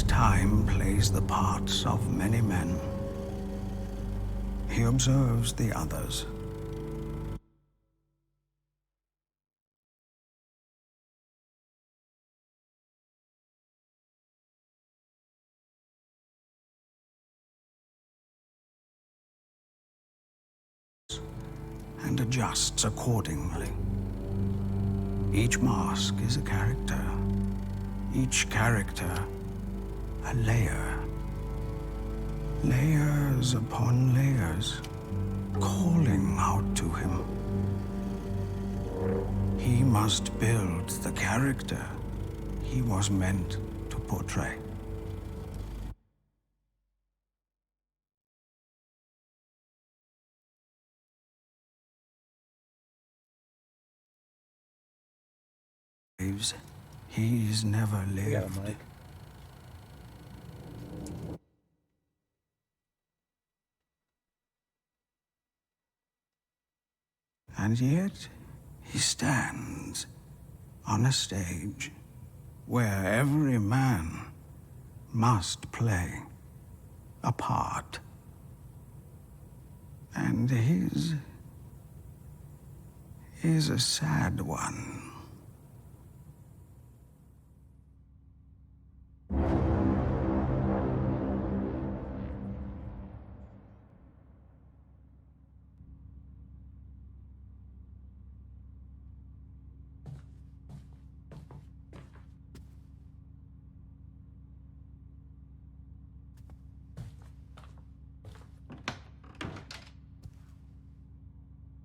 Time plays the parts of many men. He observes the others. And adjusts accordingly. Each mask is a character. Each character a layer. Layers upon layers, calling out to him. He must build the character he was meant to portray. He's never lived. And yet, he stands on a stage where every man must play a part. And his is a sad one.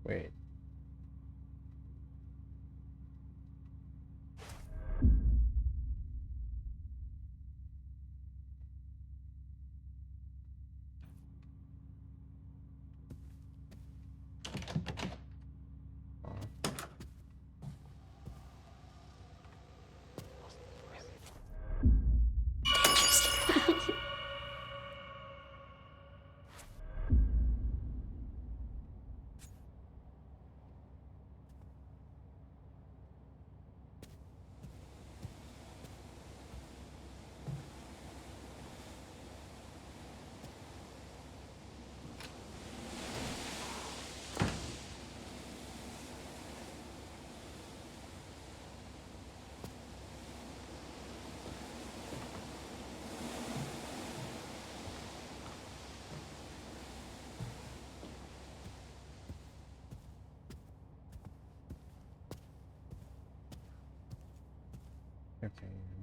Wait.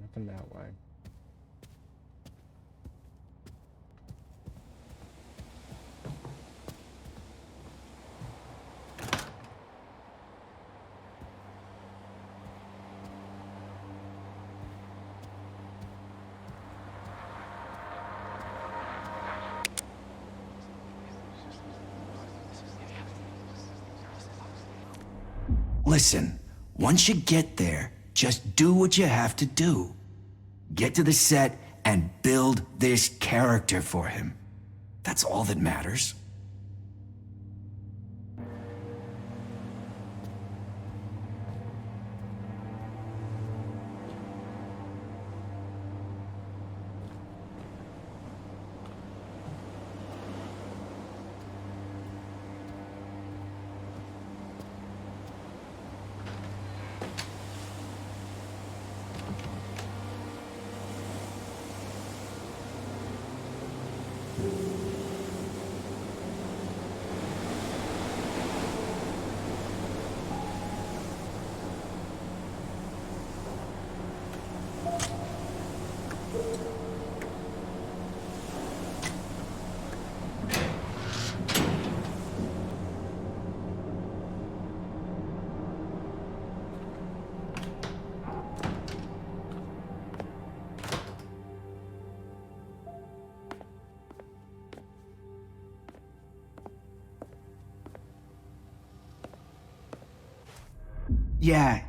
Nothing that way. Listen, once you get there, just do what you have to do. Get to the set and build this character for him. That's all that matters.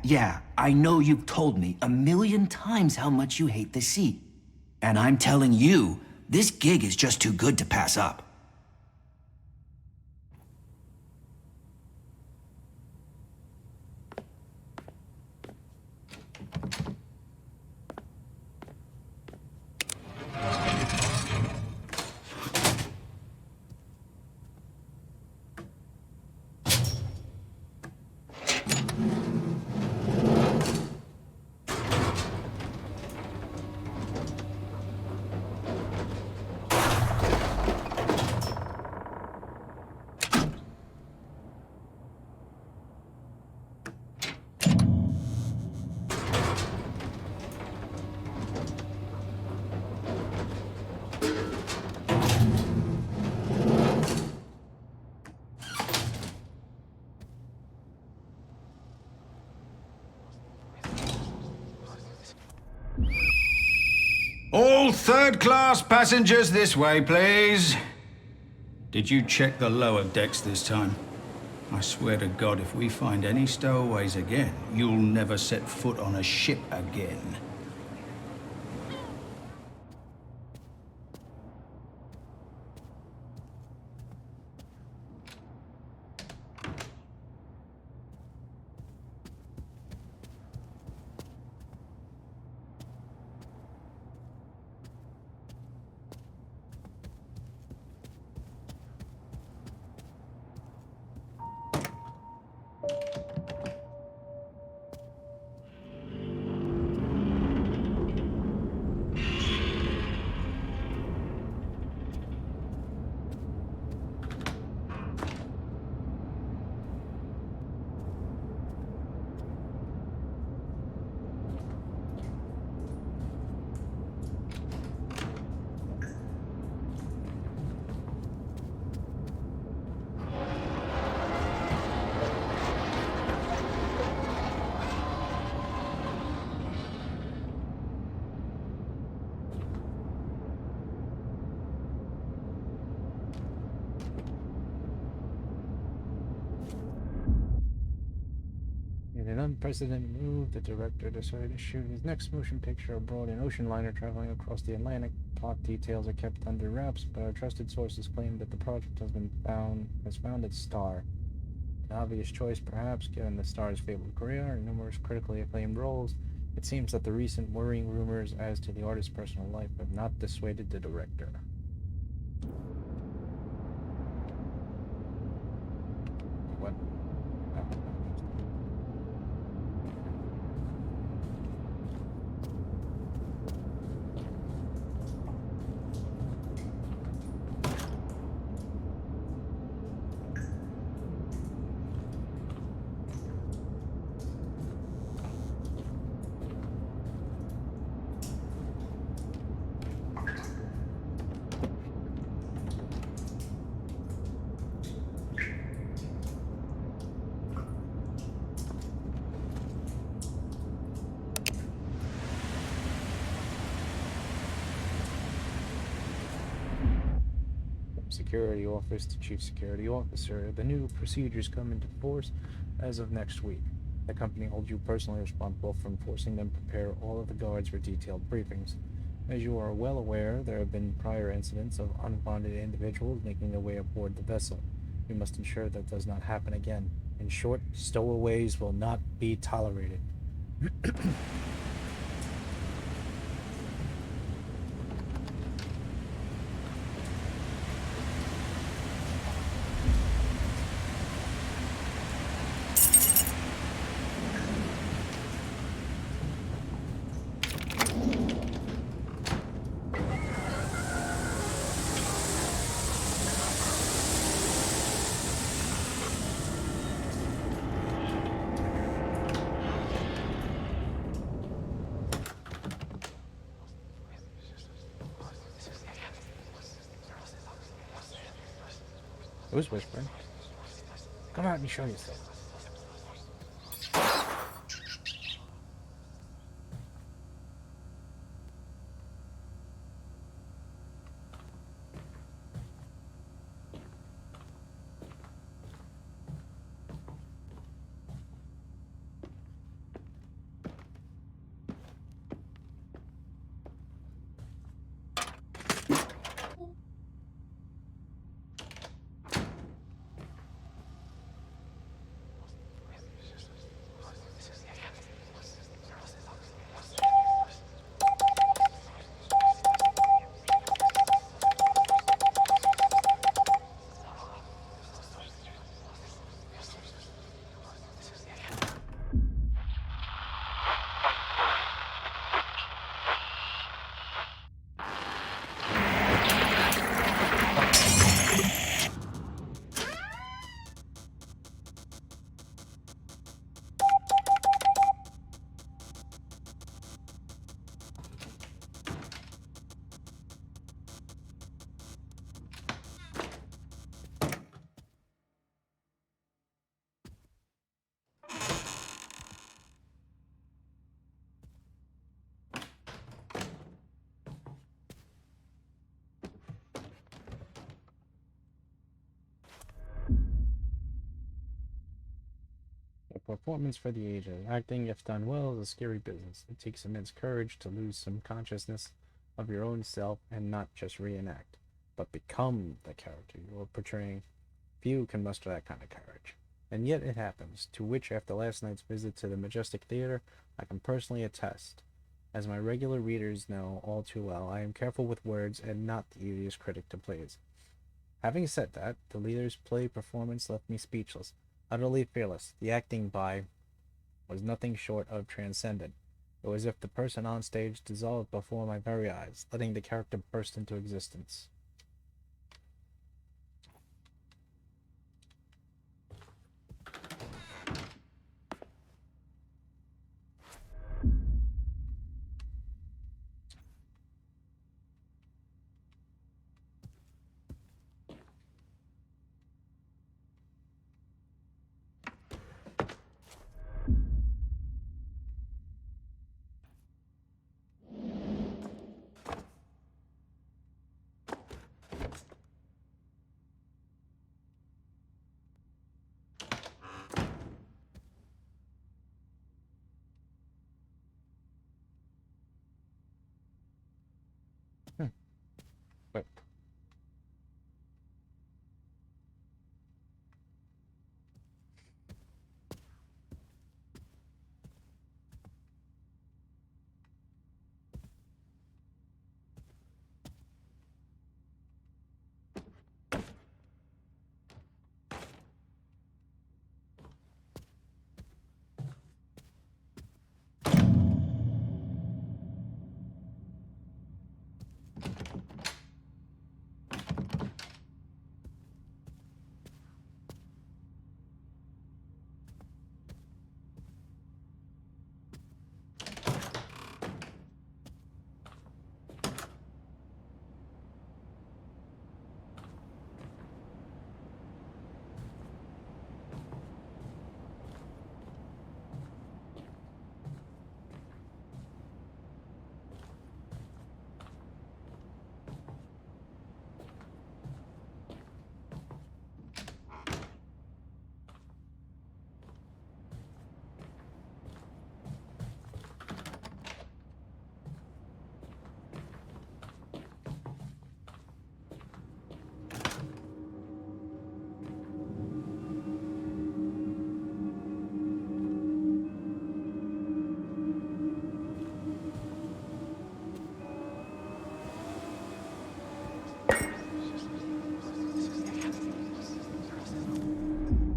Yeah, I know you've told me 1,000,000 times how much you hate the sea. And I'm telling you, this gig is just too good to pass up. All third-class passengers this way, please. Did you check the lower decks this time? I swear to God, if we find any stowaways again, you'll never set foot on a ship again. In an unprecedented move, the director decided to shoot his next motion picture aboard an ocean liner traveling across the Atlantic. Plot details are kept under wraps, but our trusted sources claim that the project has found its star. An obvious choice, perhaps, given the star's fabled career and numerous critically acclaimed roles. It seems that the recent worrying rumors as to the artist's personal life have not dissuaded the director. What? Oh. Security Office to Chief Security Officer. The new procedures come into force as of next week. The company holds you personally responsible for enforcing them. Prepare all of the guards for detailed briefings. As you are well aware, there have been prior incidents of unwanted individuals making their way aboard the vessel. You must ensure that does not happen again. In short, stowaways will not be tolerated. Who's whispering? Come out and show yourself. A performance for the ages. Acting, if done well, is a scary business. It takes immense courage to lose some consciousness of your own self and not just reenact, but become the character you're portraying. Few can muster that kind of courage. And yet it happens, to which, after last night's visit to the Majestic Theater, I can personally attest. As my regular readers know all too well, I am careful with words and not the easiest critic to please. Having said that, the leader's play performance left me speechless, utterly fearless. The acting by was nothing short of transcendent. It was as if the person on stage dissolved before my very eyes, letting the character burst into existence.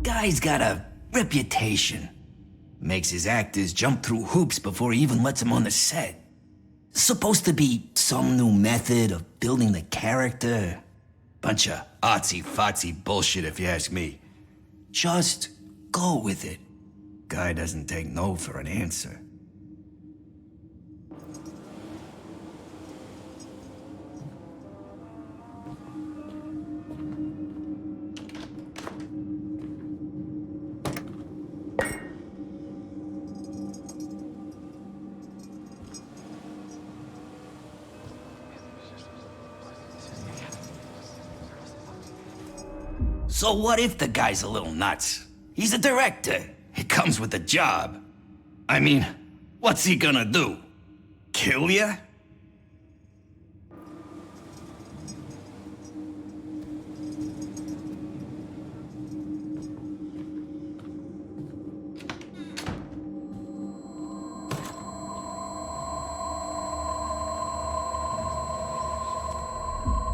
Guy's got a reputation. Makes his actors jump through hoops before he even lets them on the set. Supposed to be some new method of building the character. Bunch of artsy-fartsy bullshit if you ask me. Just go with it. Guy doesn't take no for an answer. So what if the guy's a little nuts? He's a director. It comes with the job. I mean, what's he gonna do? Kill ya?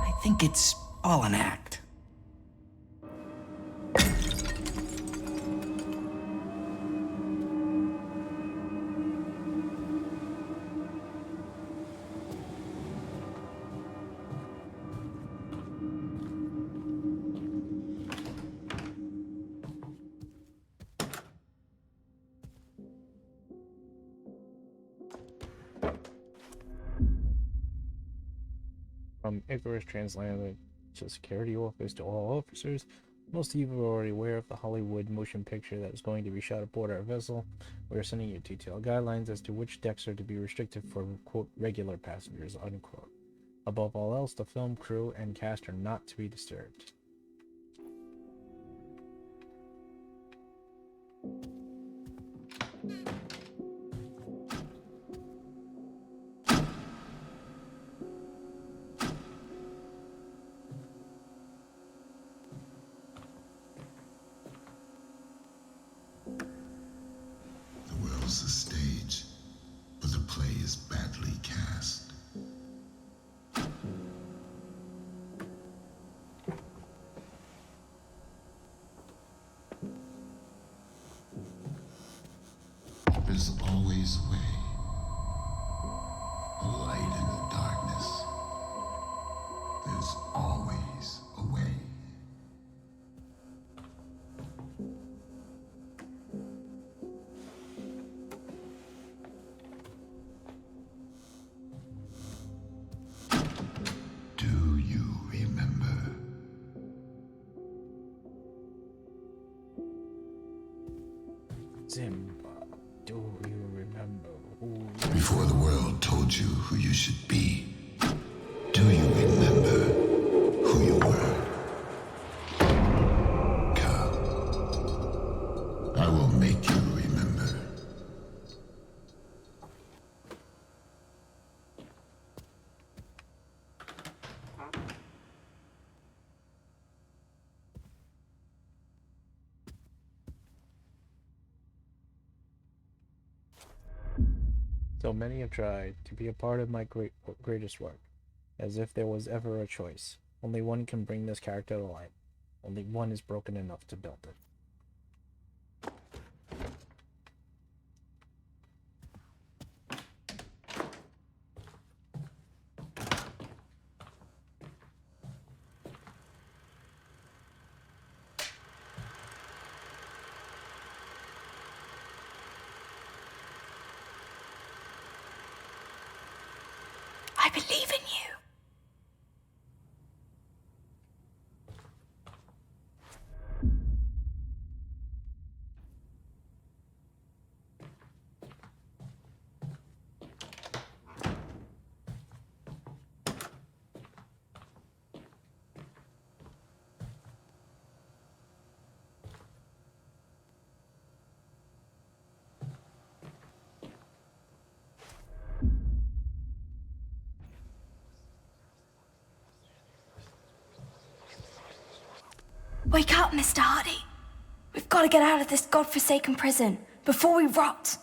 I think it's all an act. From Icarus translated to security office to all officers. Most of you are already aware of the Hollywood motion picture that is going to be shot aboard our vessel. We are sending you detailed guidelines as to which decks are to be restricted for, quote, regular passengers, unquote. Above all else, the film crew and cast are not to be disturbed. The stage, but the play is badly cast. There's always a way. A light in the darkness. There's always a way. Do you remember? Simba, do you remember who... Before the world told you who you should be, do you remember who you were? Come. I will make you remember. So many have tried to be a part of my greatest work, as if there was ever a choice. Only one can bring this character to life. Only one is broken enough to build it. I believe in you. Wake up, Mr. Hardy. We've got to get out of this godforsaken prison before we rot.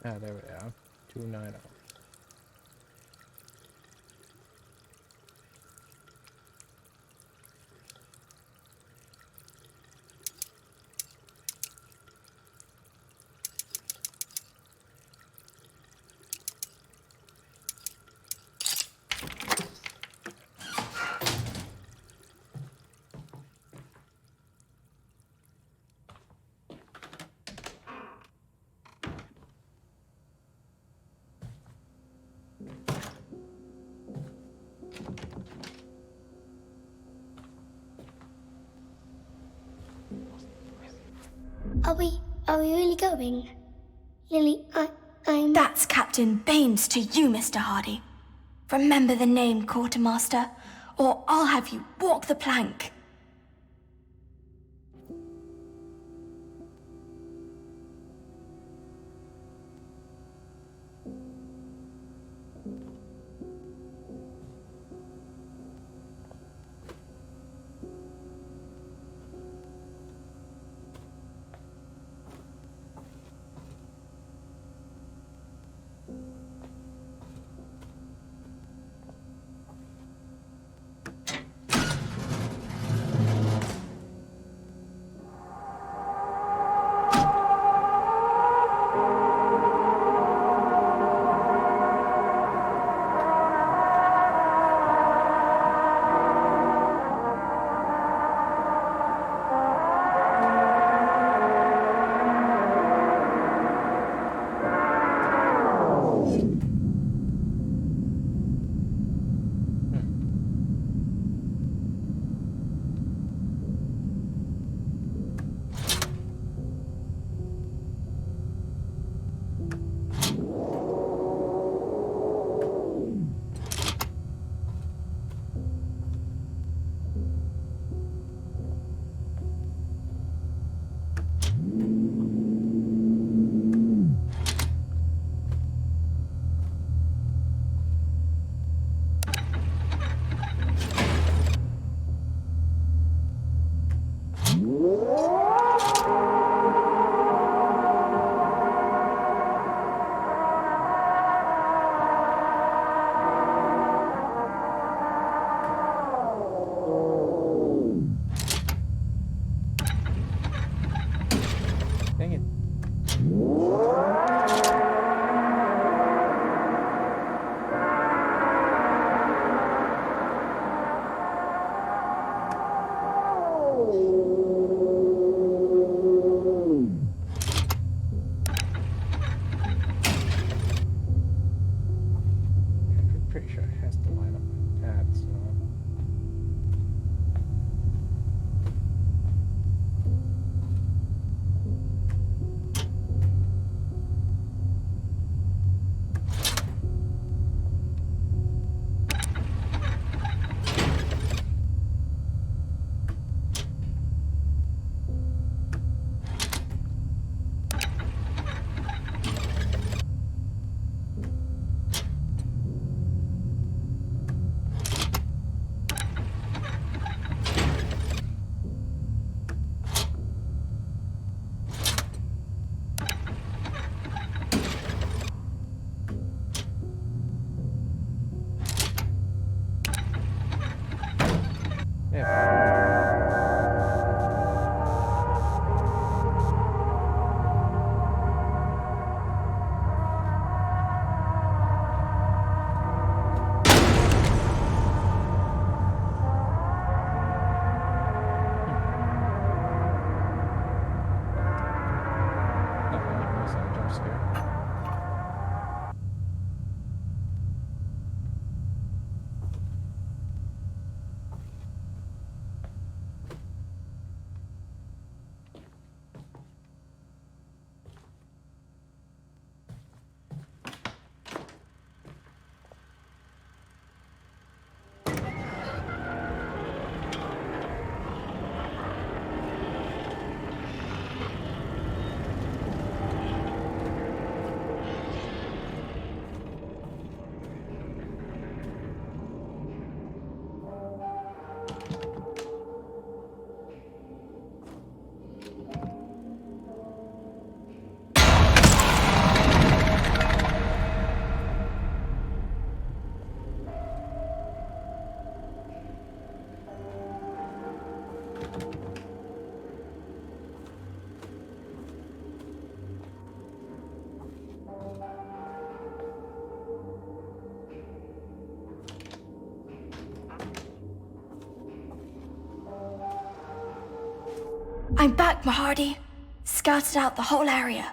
Ah, there we are. 290. Are we really going? Lily, I'm... That's Captain Baines to you, Mr. Hardy. Remember the name, Quartermaster, or I'll have you walk the plank. Dang it. I'm back, Mahardy. Scouted out the whole area.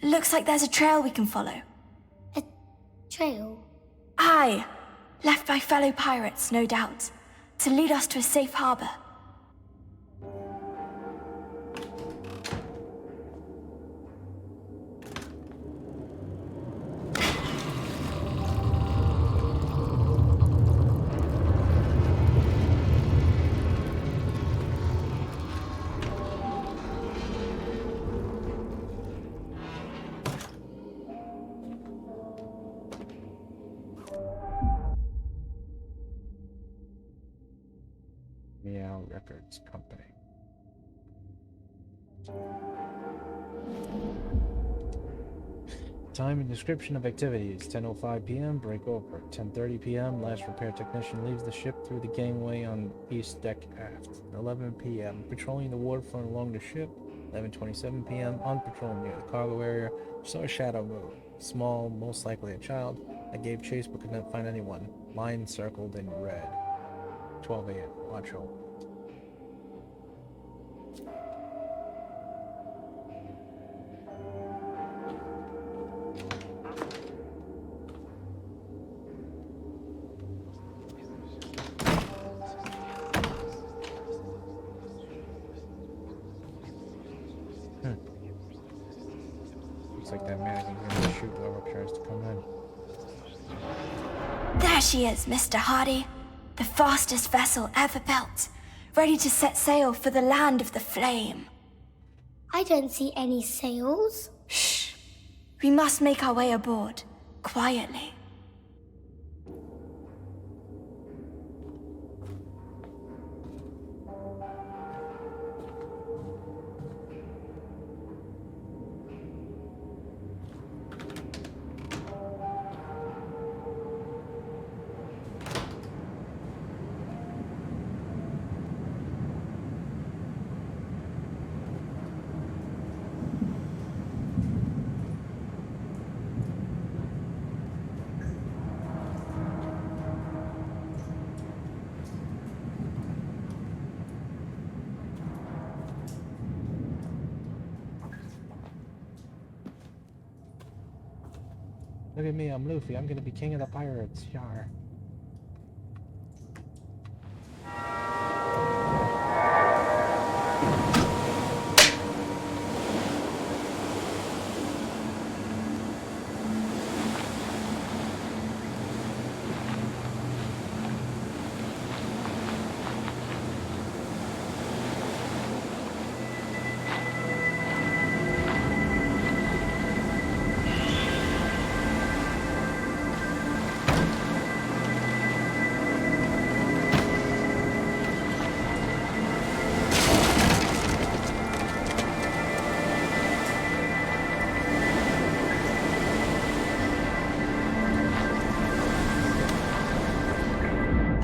Looks like there's a trail we can follow. A trail? Aye. Left by fellow pirates, no doubt. To lead us to a safe harbor. Meow Records Company. Time and description of activities: 10:05 p.m. break over. 10:30 p.m. last repair technician leaves the ship through the gangway on east deck aft. 11 p.m. patrolling the waterfront along the ship. 11:27 p.m. on patrol near the cargo area. Saw a shadow move. Small, most likely a child. I gave chase but could not find anyone. Line circled in red. 12 a.m. Watch home. Looks like that mannequin's gonna shoot whoever tries to come in. There she is, Mr. Hardy. The fastest vessel ever built. Ready to set sail for the land of the flame. I don't see any sails. Shh. We must make our way aboard. Quietly. Look at me, I'm Luffy. I'm gonna be king of the pirates. Yar.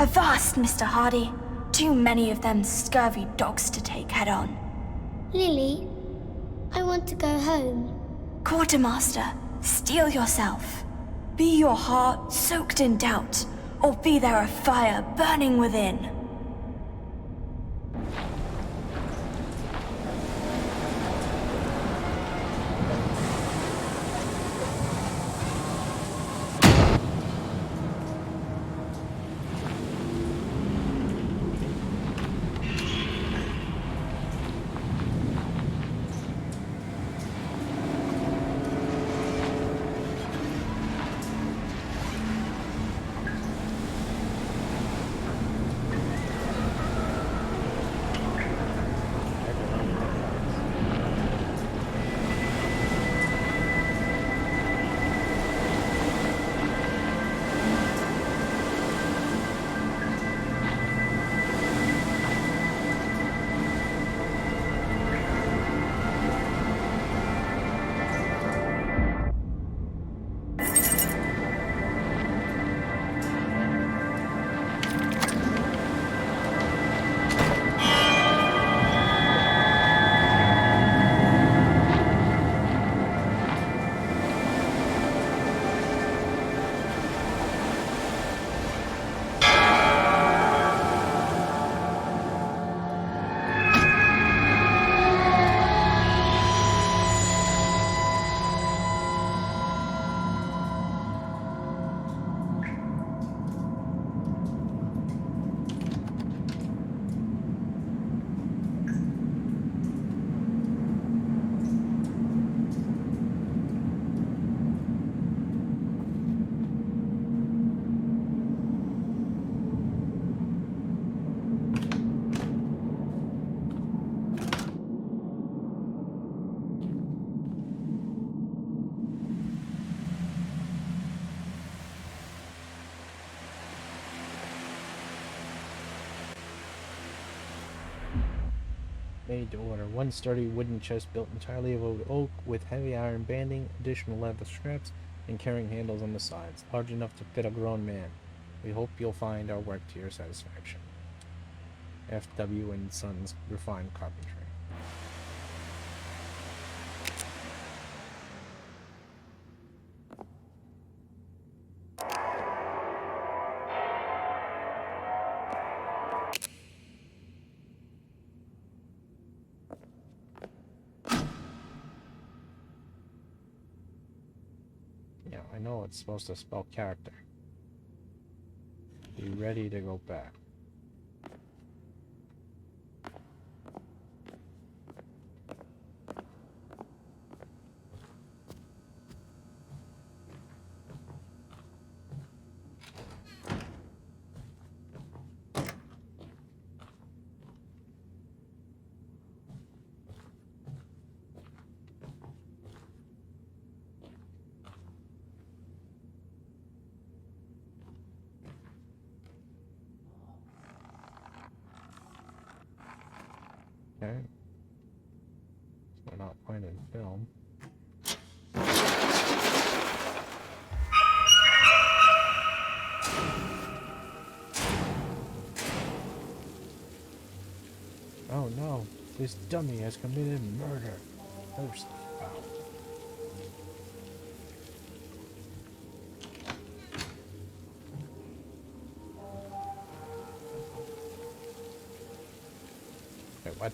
Avast, Mr. Hardy. Too many of them scurvy dogs to take head on. Lily, I want to go home. Quartermaster, steel yourself. Be your heart soaked in doubt, or be there a fire burning within. made to order. One sturdy wooden chest built entirely of oak with heavy iron banding, additional leather straps, and carrying handles on the sides, large enough to fit a grown man. We hope you'll find our work to your satisfaction. F.W. and Sons Refined Carpentry. Yeah, I know it's supposed to spell character. Be ready to go back. Okay. So we're not finding film. Oh no, this dummy has committed murder. First foul. Wait, what?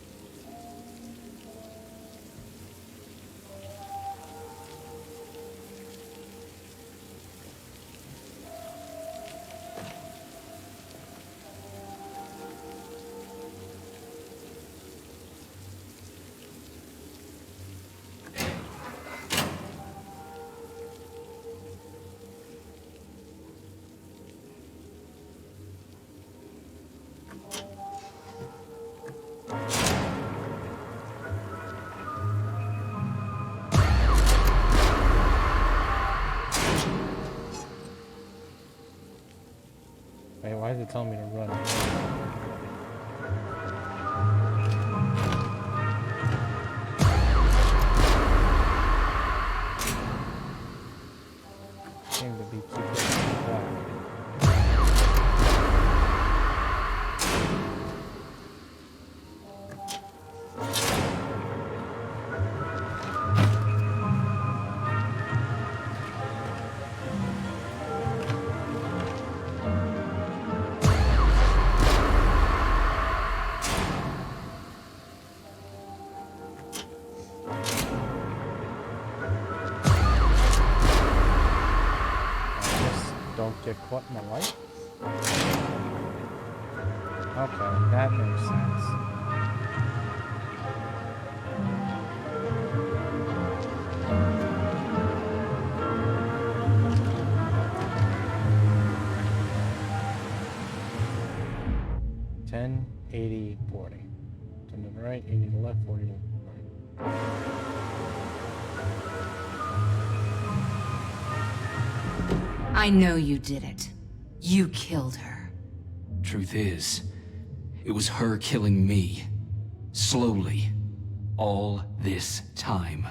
Wait, why is it telling me to run? Seem to be keeping me back. Don't get caught in the light? Okay, that makes sense. Ten, 80, 40. 10 to the right, 80 to the left, 40 to the right. I know you did it. You killed her. Truth is, it was her killing me. Slowly. All this time.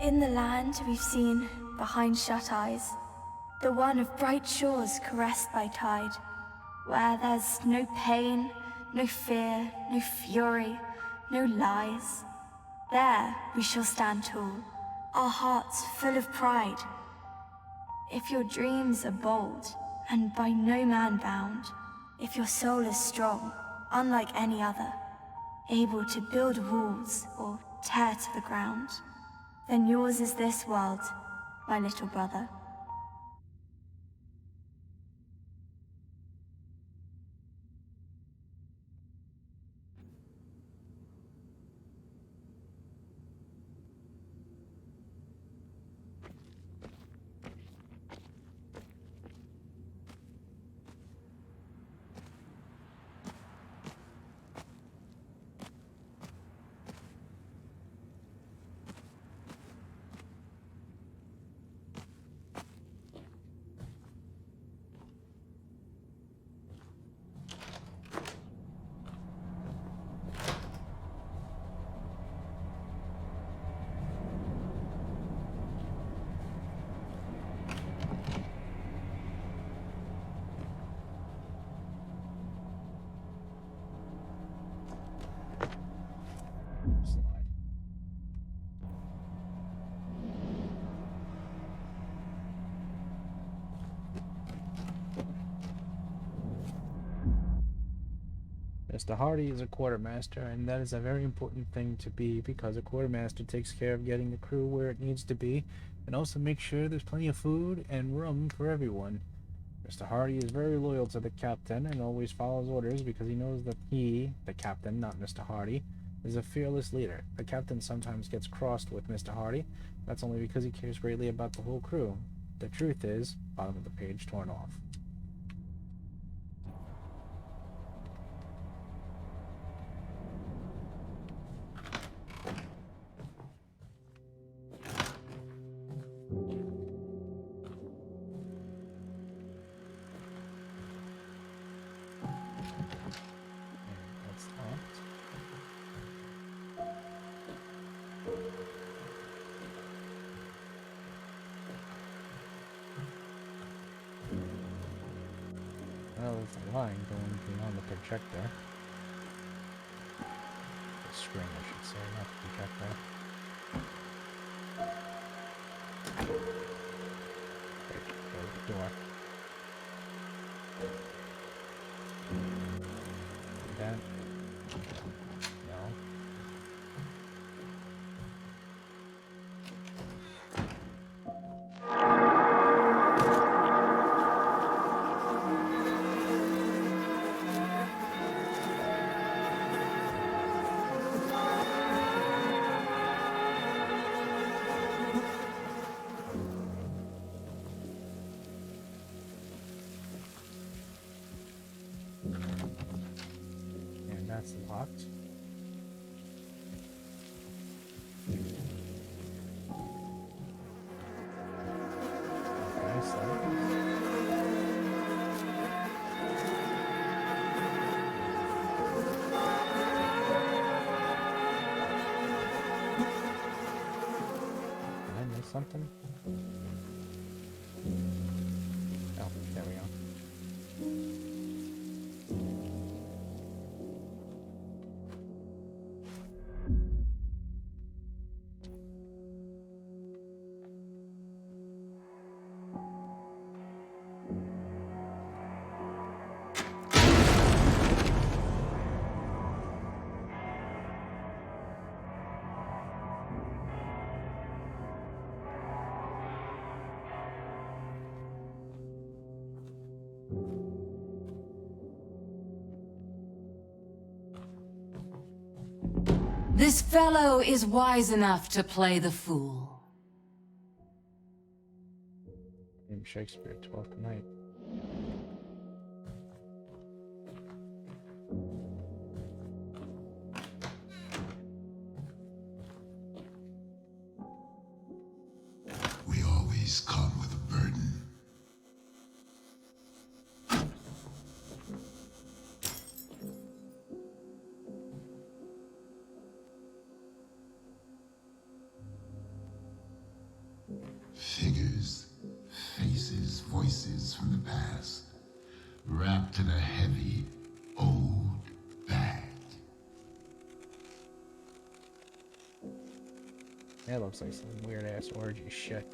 In the land we've seen behind shut eyes, the one of bright shores caressed by tide, where there's no pain, no fear, no fury, no lies. There we shall stand tall, our hearts full of pride. If your dreams are bold and by no man bound, if your soul is strong, unlike any other, able to build walls or tear to the ground, then yours is this world, my little brother. Mr. Hardy is a quartermaster, and that is a very important thing to be, because a quartermaster takes care of getting the crew where it needs to be, and also makes sure there's plenty of food and room for everyone. Mr. Hardy is very loyal to the captain and always follows orders because he knows that he, the captain, not Mr. Hardy, is a fearless leader. The captain sometimes gets crossed with Mr. Hardy. That's only because he cares greatly about the whole crew. The truth is, bottom of the page, torn off. That's locked. Well, there's a line going beyond the projector. The screen, I should say, not the projector. There goes the door. That? No. And that's locked. Okay, so did I miss something? Oh, there we go. This fellow is wise enough to play the fool. William Shakespeare, Twelfth Night. We always come with a burden. Figures, faces, voices from the past, wrapped in a heavy, old bag. That looks like some weird ass orgy shit.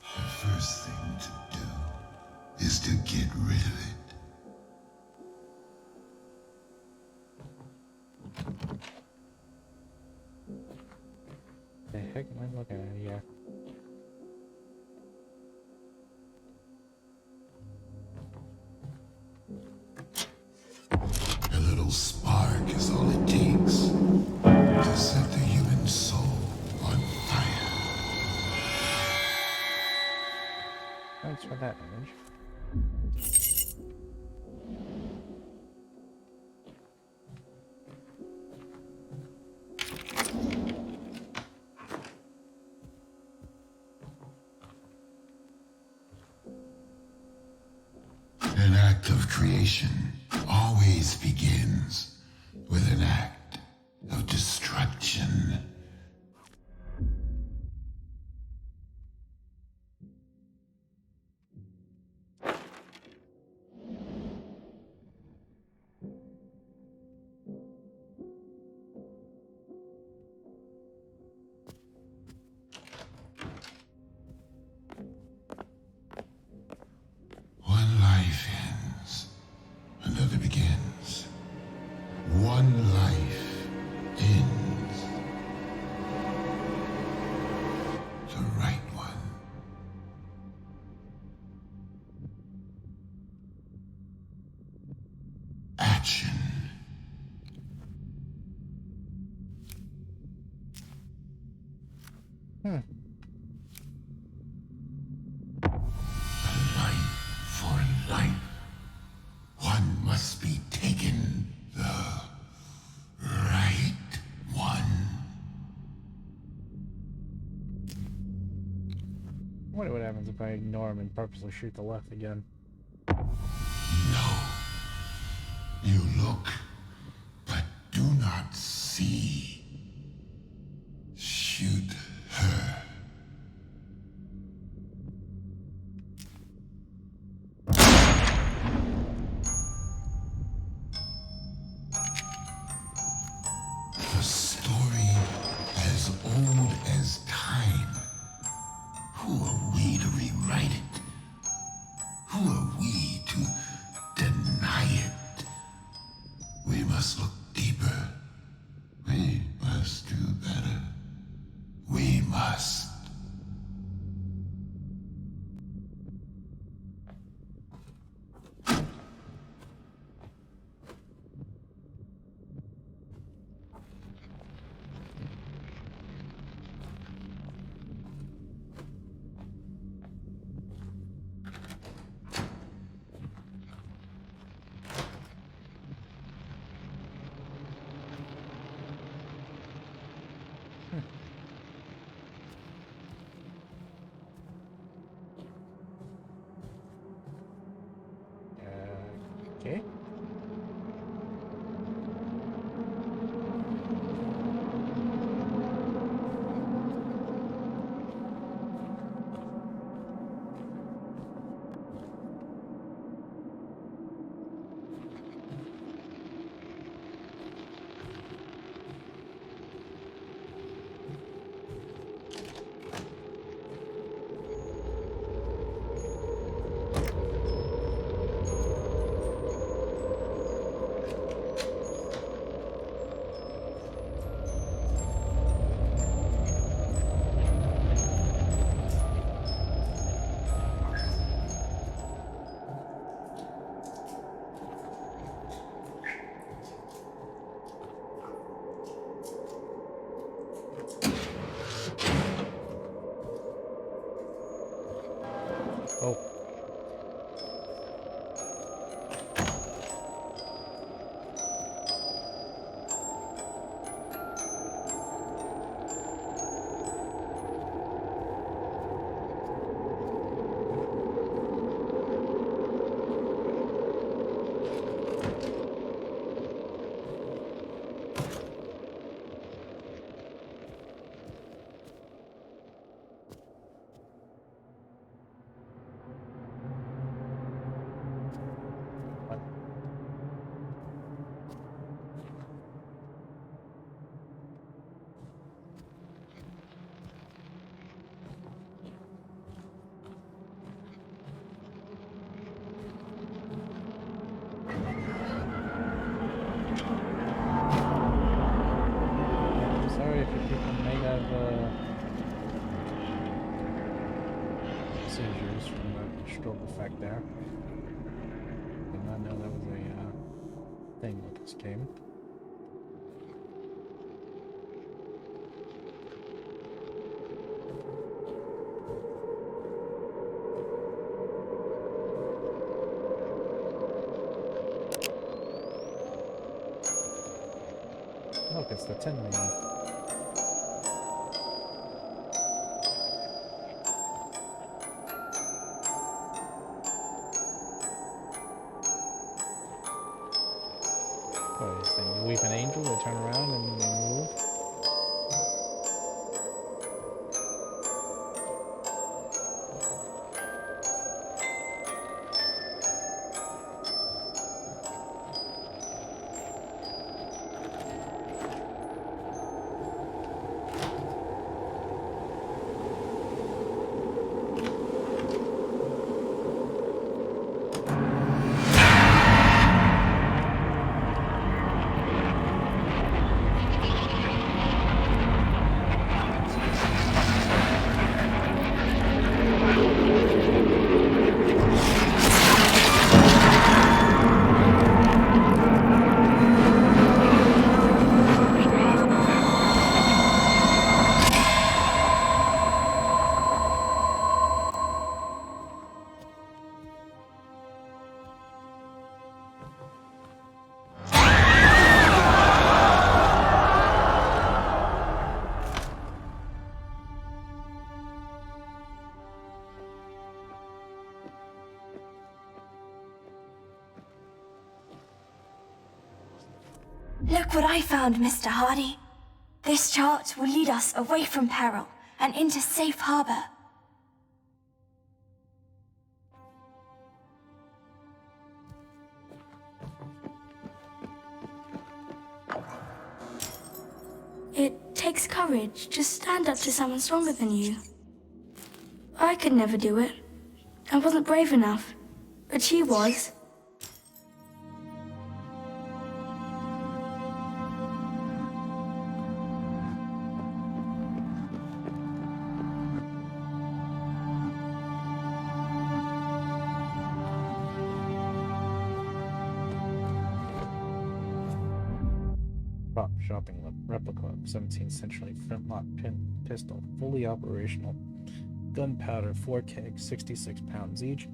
The first thing to do is to get rid of it. The heck am I looking at here? A little spark is all it takes to set the human soul on fire. Thanks for that image. An act of creation always begins with an act of destruction. One life ends, another begins. One life ends. The right one. Action. A life for life. One must be taken. The right one. I wonder what happens if I ignore him and purposely shoot the left again. No. You look, but do not see. Shoot her. A story as old as time. Who are we to rewrite it? Who are we to deny it? We must look deeper. We must do better. We Oh. Sorry if you people may have seizures from the stroke effect there. Did not know that was a thing with this game. Look, it's the Tin Man. What is this thing? The Weeping Angel? They turn around and they move? Look what I found, Mr. Hardy. This chart will lead us away from peril and into safe harbor. It takes courage to stand up to someone stronger than you. I could never do it. I wasn't brave enough, but she was. Prop shopping replica of 17th century flintlock pistol, fully operational. Gunpowder, 4 kegs, 66 pounds each.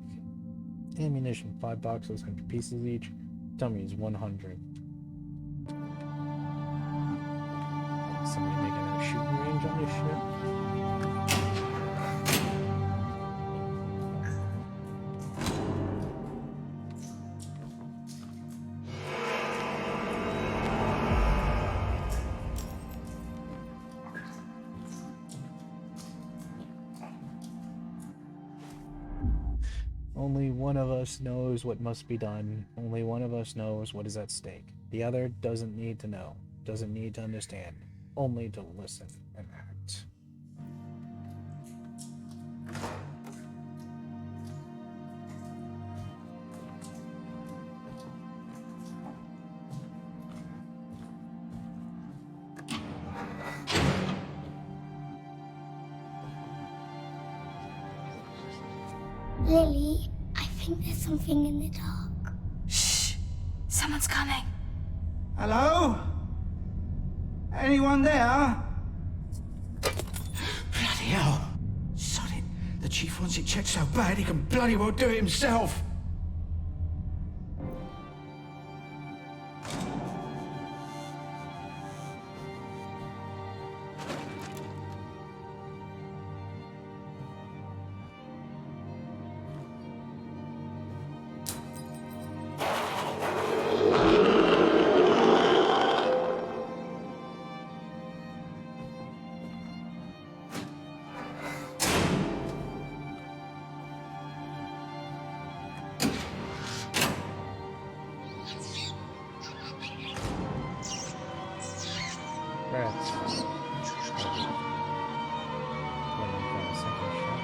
Ammunition, 5 boxes, 100 pieces each. Dummies, 100. Somebody making a shooting range on this shit? Only one of us knows what must be done. Only one of us knows what is at stake. The other doesn't need to know, doesn't need to understand, only to listen and act. Lily, I think there's something in the dark. Shh! Someone's coming. Hello? Anyone there? Bloody hell. Sod it. The chief wants it checked so bad he can bloody well do it himself. Rats. Got a second shot.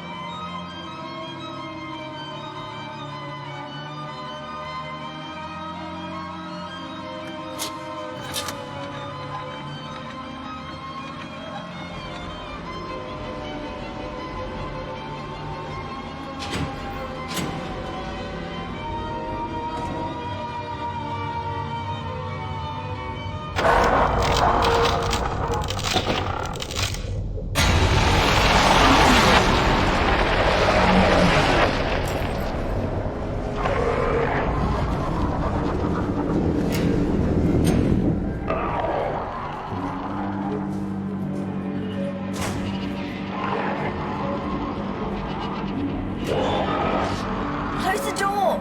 Close the door!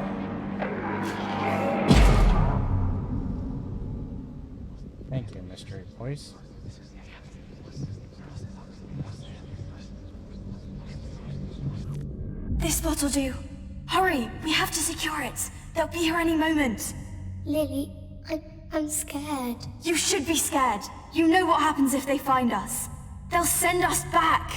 Thank you, mystery voice. This spot will do. Hurry, we have to secure it. They'll be here any moment. Lily, I'm scared. You should be scared. You know what happens if they find us. They'll send us back.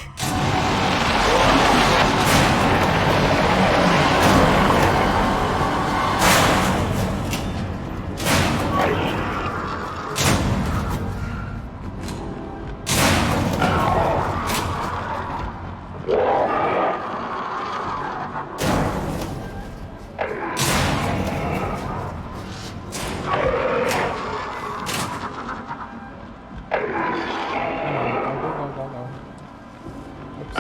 Go. Oops.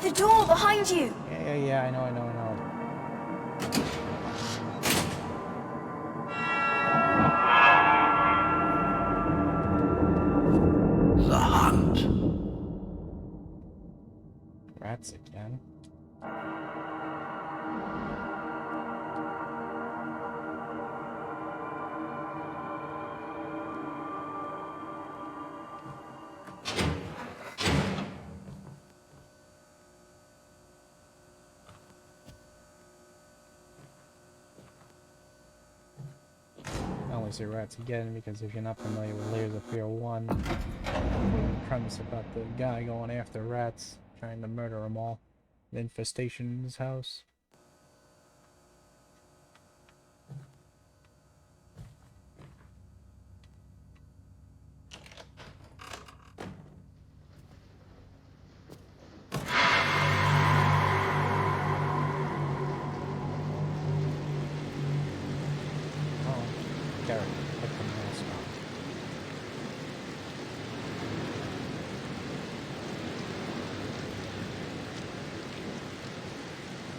The door behind you! Yeah, I know. The hunt. Rats again. I only say rats again because if you're not familiar with Layers of Fear 1, the premise about the guy going after rats, trying to murder them all, the infestation in his house. Character, put the mask on.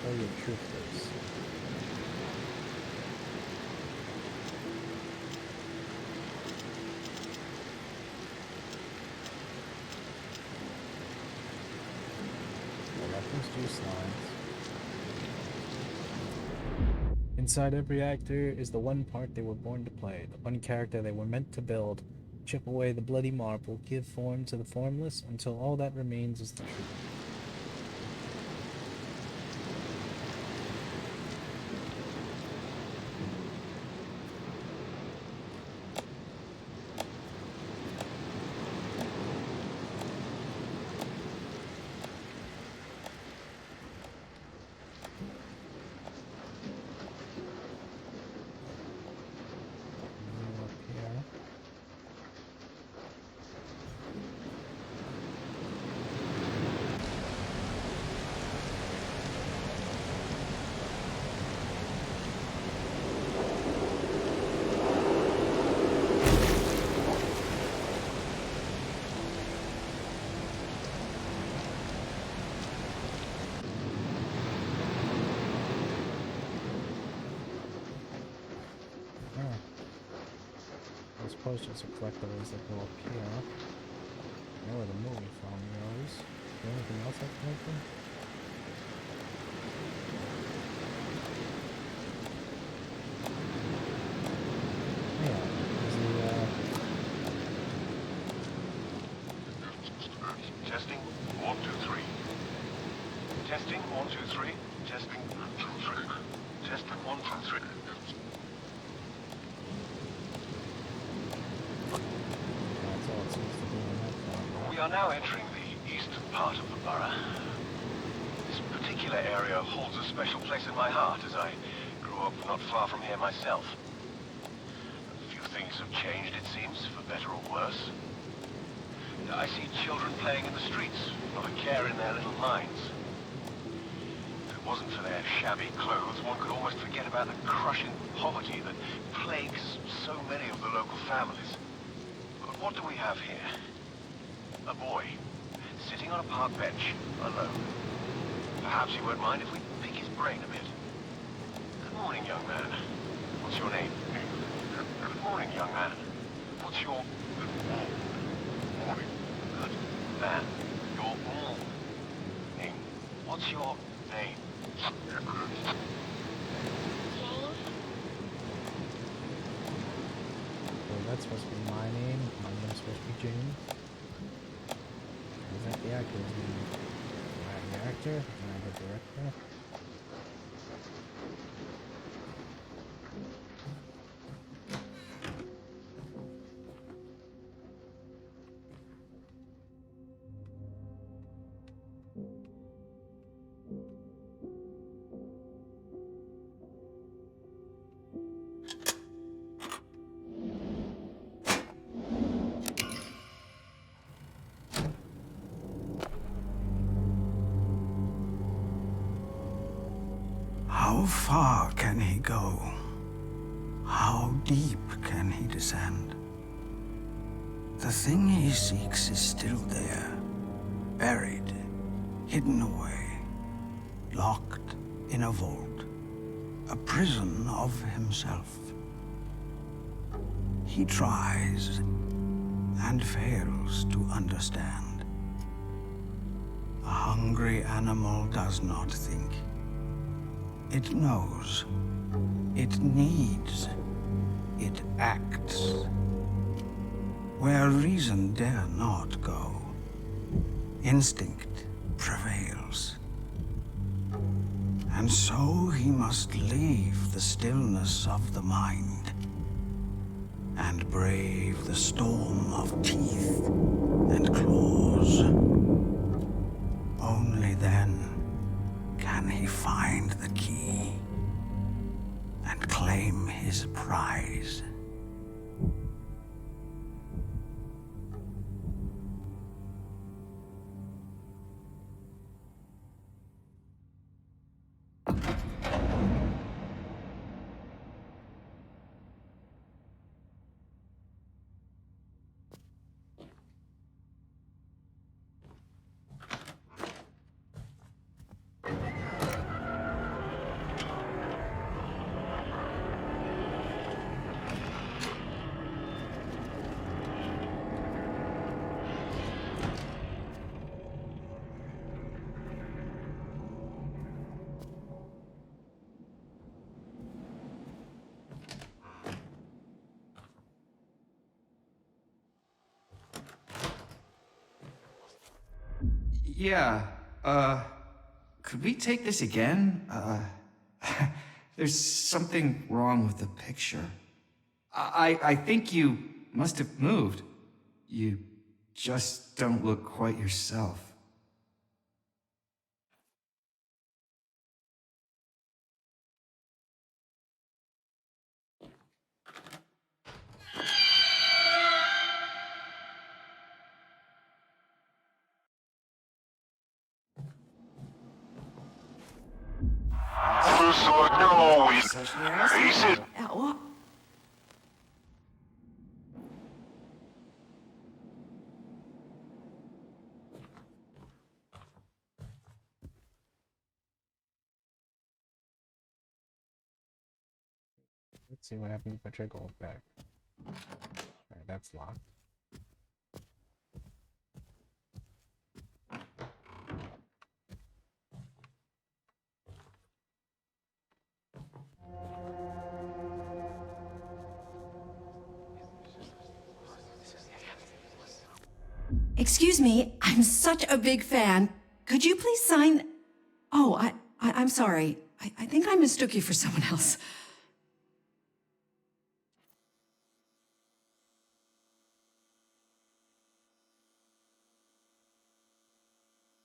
Show your true face. Reference to your slides. Inside every actor is the one part they were born to play, the one character they were meant to build. Chip away the bloody marble, give form to the formless, until all that remains is the truth. posters of collectibles that go up here. I know where the movie film goes. Is there anything else I can open? Yeah, there's the, Testing 1 2 3. Testing 1 2 3. Testing 1 2 3. Testing 1 2 3. that's all it seems to be in that film. We are now entering the eastern part of the borough. This particular area holds a special place in my heart, as I grew up not far from here myself. A few things have changed, it seems, for better or worse. I see children playing in the streets, not a care in their little minds. If it wasn't for their shabby clothes, one could almost forget about the crushing poverty that plagues so many of the local families. But what do we have here? A boy, sitting on a park bench, alone. Perhaps you won't mind if we pick his brain a bit. Good morning, young man. What's your name? Good morning, young man. What's your... Good morning. Good man. Your name. What's your name? Jane? So that's supposed to be my name. My name's supposed to be Jane. Is that the actor's name? Am I the actor? Am I the director? How far can he go? How deep can he descend? The thing he seeks is still there, buried, hidden away, locked in a vault, a prison of himself. He tries and fails to understand. A hungry animal does not think. It knows. It needs. It acts. Where reason dare not go, instinct prevails. And so he must leave the stillness of the mind and brave the storm of teeth and claws. Only then can he find the key and claim his prize. Yeah, could we take this again? There's something wrong with the picture. I think you must have moved. You just don't look quite yourself. What? Let's see what happens if I try going back. Alright, that's locked. Excuse me, I'm such a big fan. Could you please sign... Oh, I'm sorry. I think I mistook you for someone else.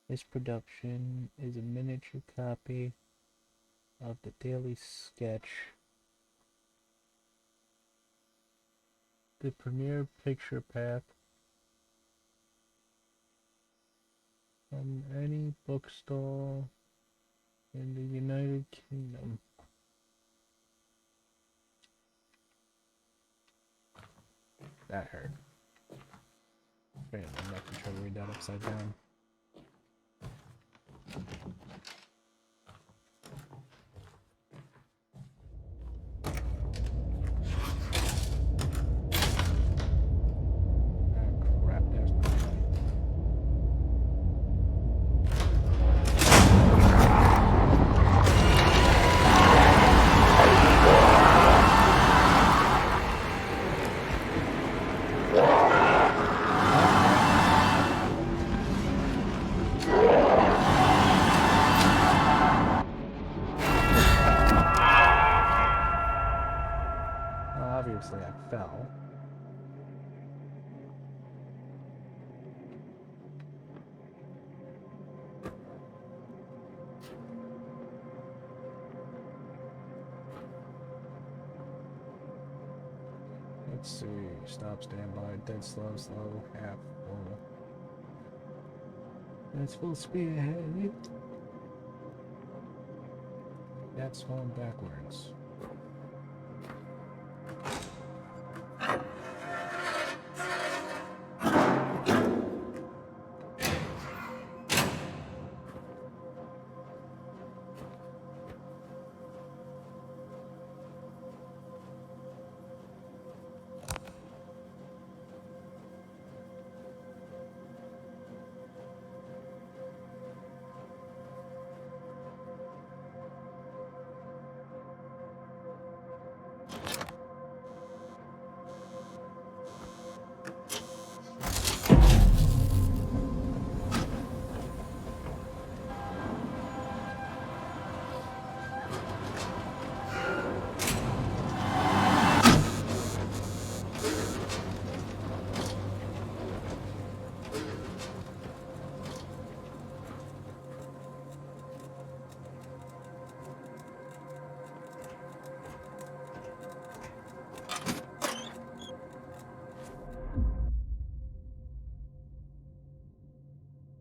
This production is a miniature copy of the Daily Sketch. The premiere picture path from any bookstall in the United Kingdom. That hurt. Wait, I'm not gonna try to read that upside down. Crap, there's no light. Obviously, I fell. Let's see. Stop, standby, dead slow, slow, half full. That's full speed ahead. That's going backwards.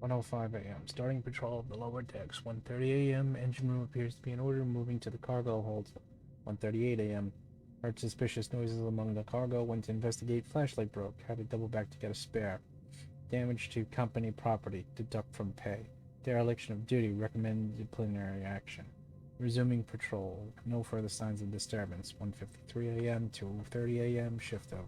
.05 a.m. Starting patrol of the lower decks. 1:30 a.m. Engine room appears to be in order. Moving to the cargo holds. 1:38 a.m. Heard suspicious noises among the cargo. Went to investigate. Flashlight broke. Had to double back to get a spare. Damage to company property. Deduct from pay. Dereliction of duty. Recommend disciplinary action. Resuming patrol. No further signs of disturbance. 1:53 a.m. to 2:30 a.m. Shift over.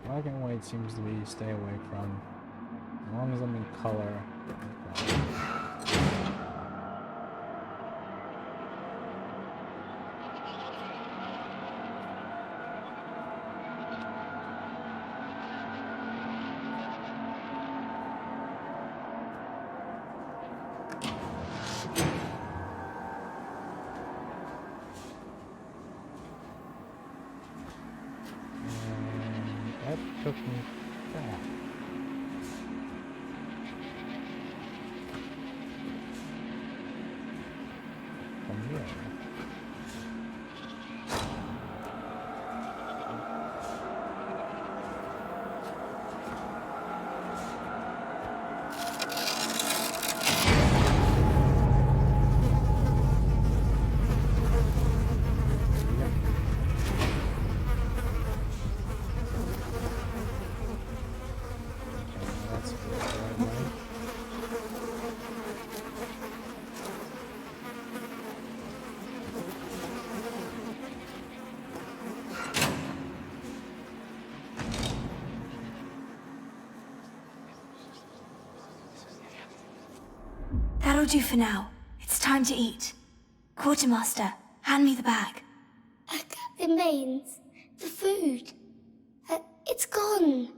Black and white seems to be stay away from. As long as I'm in color. That took me back. From here. That's the right way. That'll do for now. It's time to eat. Quartermaster, hand me the bag. Captain Baines, the food. It's gone.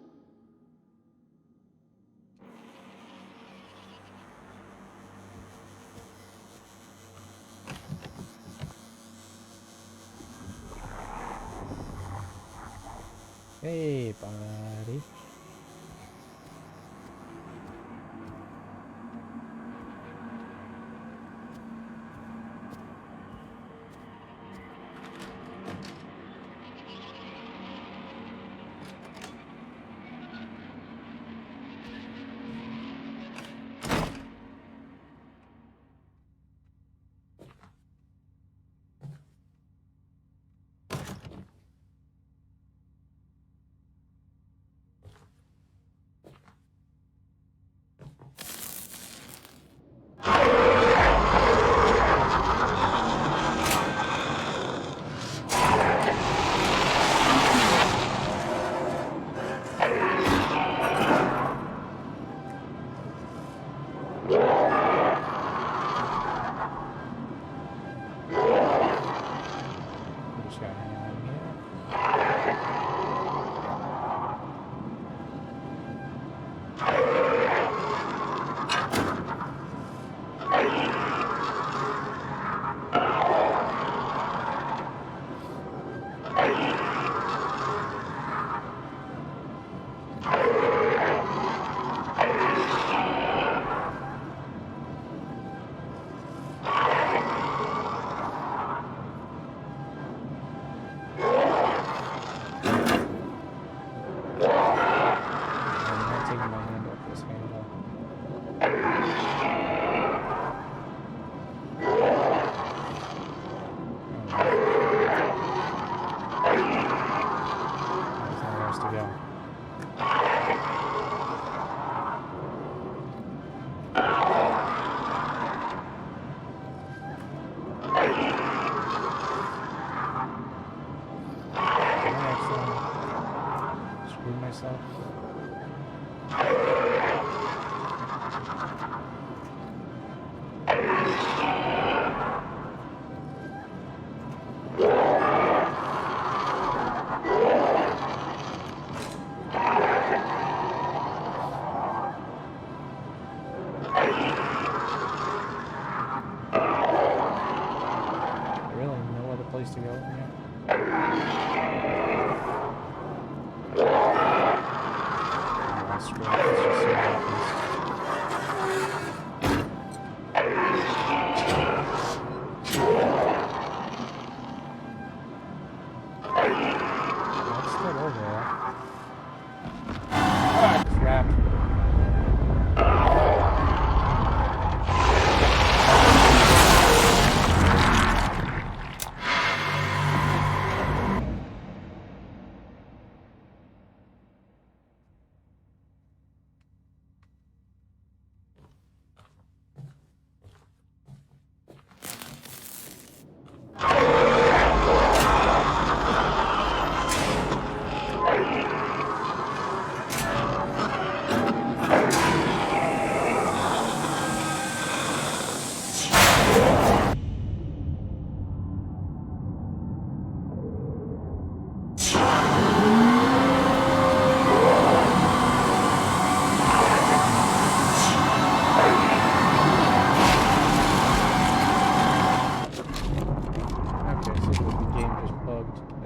Hey, buddy. Just gotta hang out here. I'm not taking my hand off this handle. There's nowhere else to go. Screw myself. Really, no other place to go from here? Oh, screw it. Let's just see what happens. That's still over there. Ah, crap.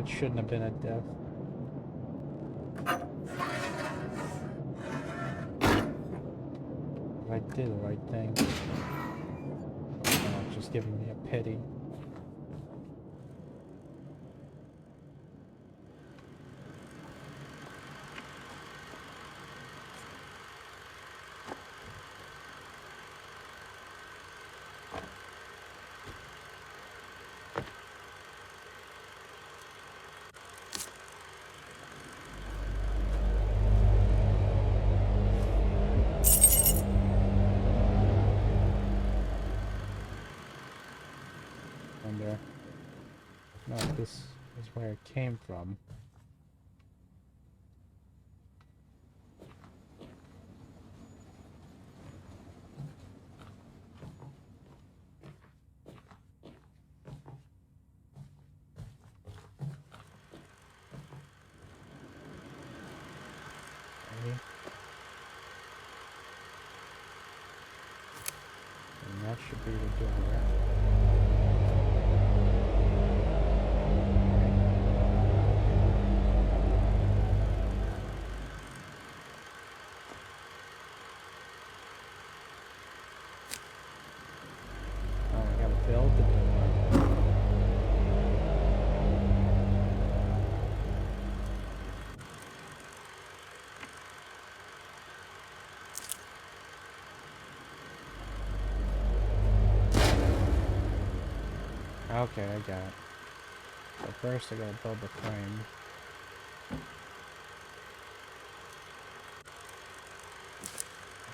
That shouldn't have been a death. I did the right thing. Oh, just giving me a pity. No, this is where it came from. Okay. And that should be the door. Build the door. Okay, I got it. So first I gotta build the frame.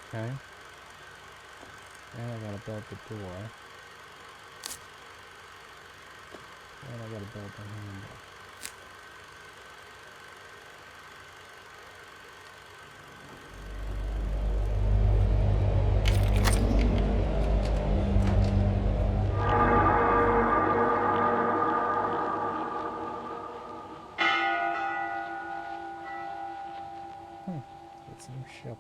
Okay. And I gotta build the door. And I gotta build the handle. Get some ship.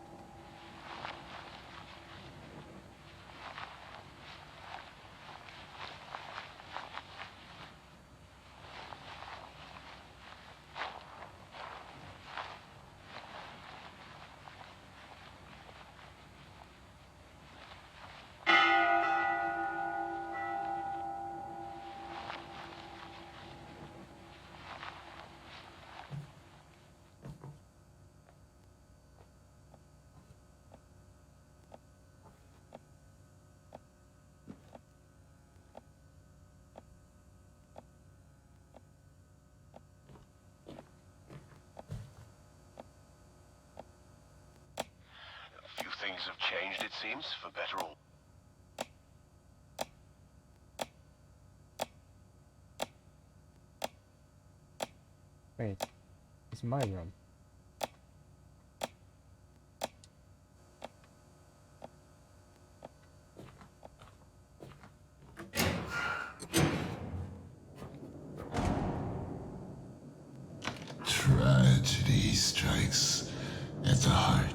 Things have changed, it seems, for better or... Wait, it's my room. Tragedy strikes at the heart.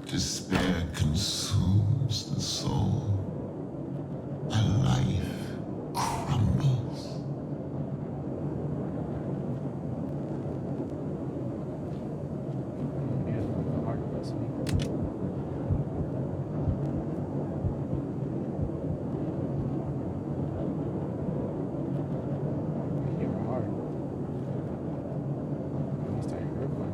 Despair consumes the soul. A life crumbles. Here's the heart recipe. Your heart. At least I heard one.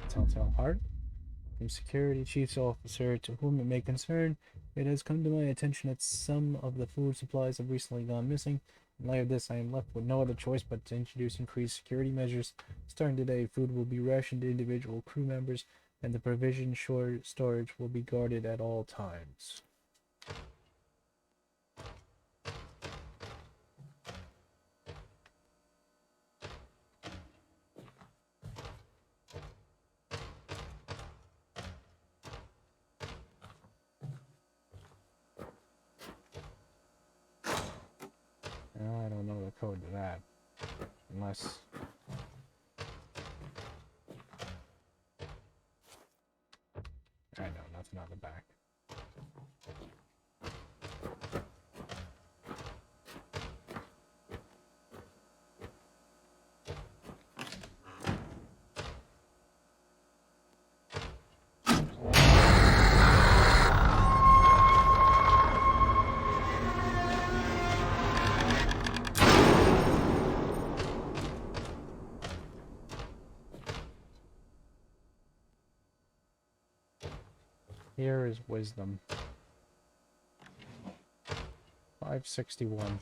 Telltale Heart. From Security Chief's Officer, to whom it may concern, it has come to my attention that some of the food supplies have recently gone missing. In light of this, I am left with no other choice but to introduce increased security measures. Starting today, food will be rationed to individual crew members. and the provision storage will be guarded at all times. I don't know the code to that, unless... I know, nothing on the back. Here is wisdom. 561.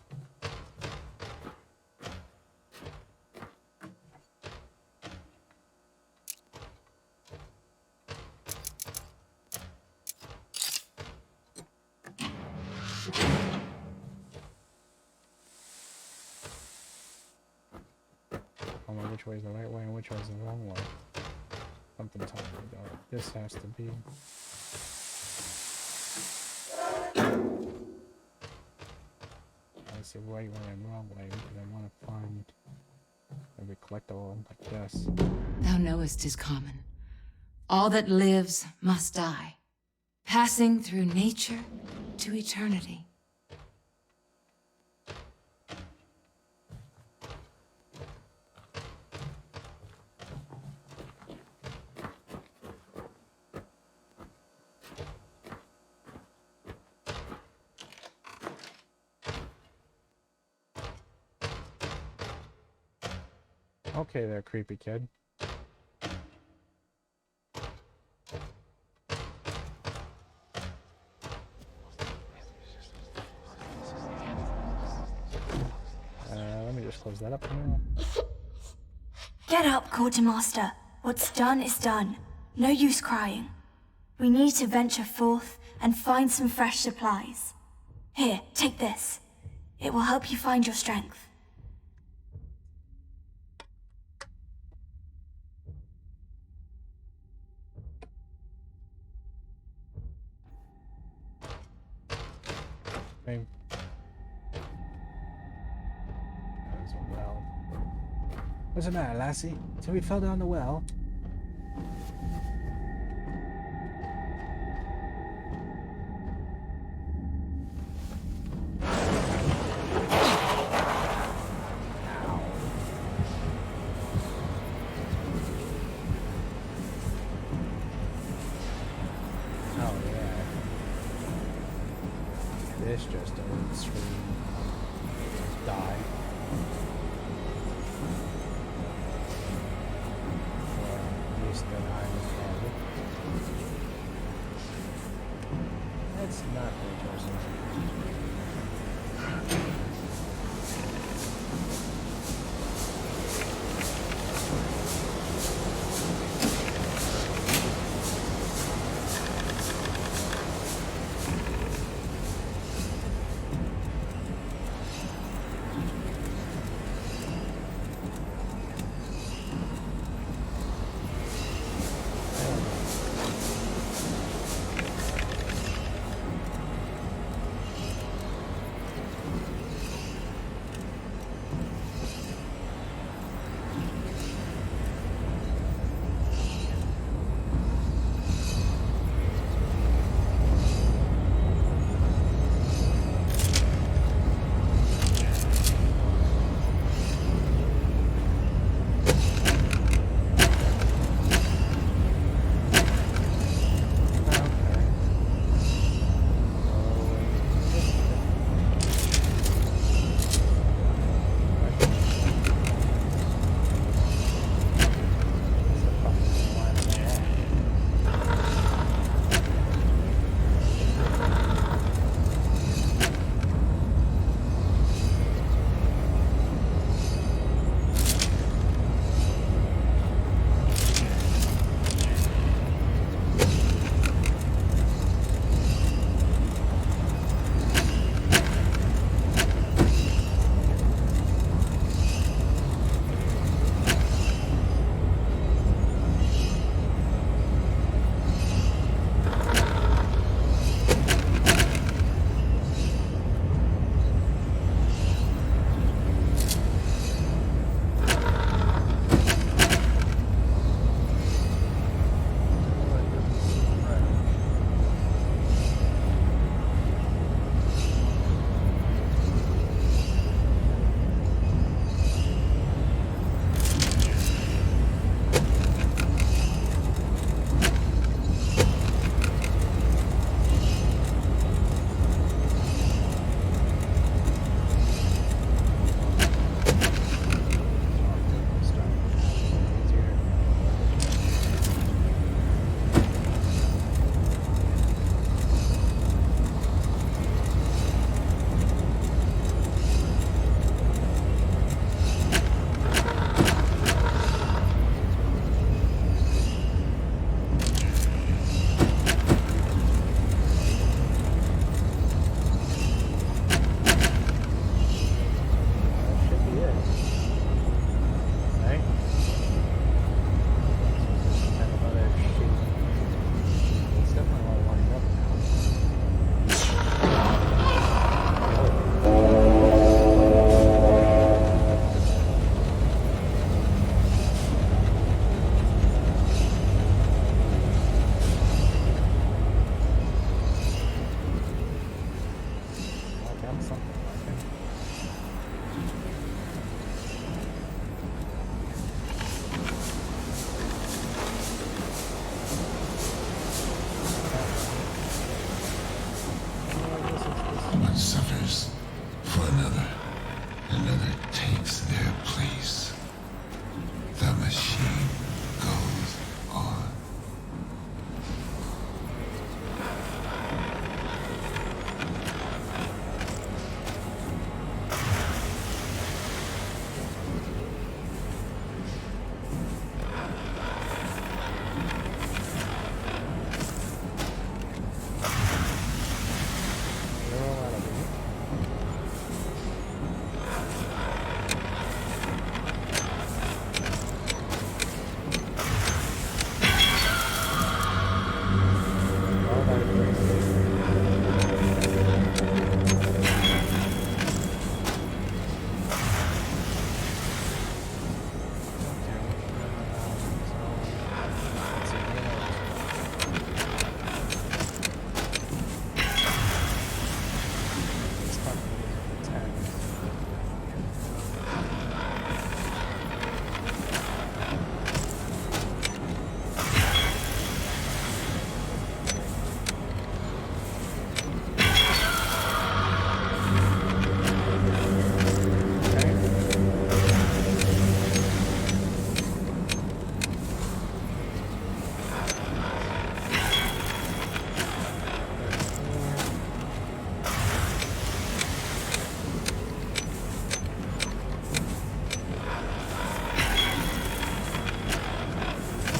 I don't know which way is the right way and which way is the wrong way. Something tells me that this has to be. It's the right way and wrong way because I want to find every collectible like this. Thou knowest 'tis common. All that lives must die, passing through nature to eternity. Okay there, creepy kid. Let me just close that up now. Get up, Quartermaster. What's done is done. No use crying. We need to venture forth and find some fresh supplies. Here, take this. It will help you find your strength. Okay. There's a well. What's the matter, lassie? So we fell down the well? This just doesn't scream. Just die. Or at least that I was dead. That's not very chosen.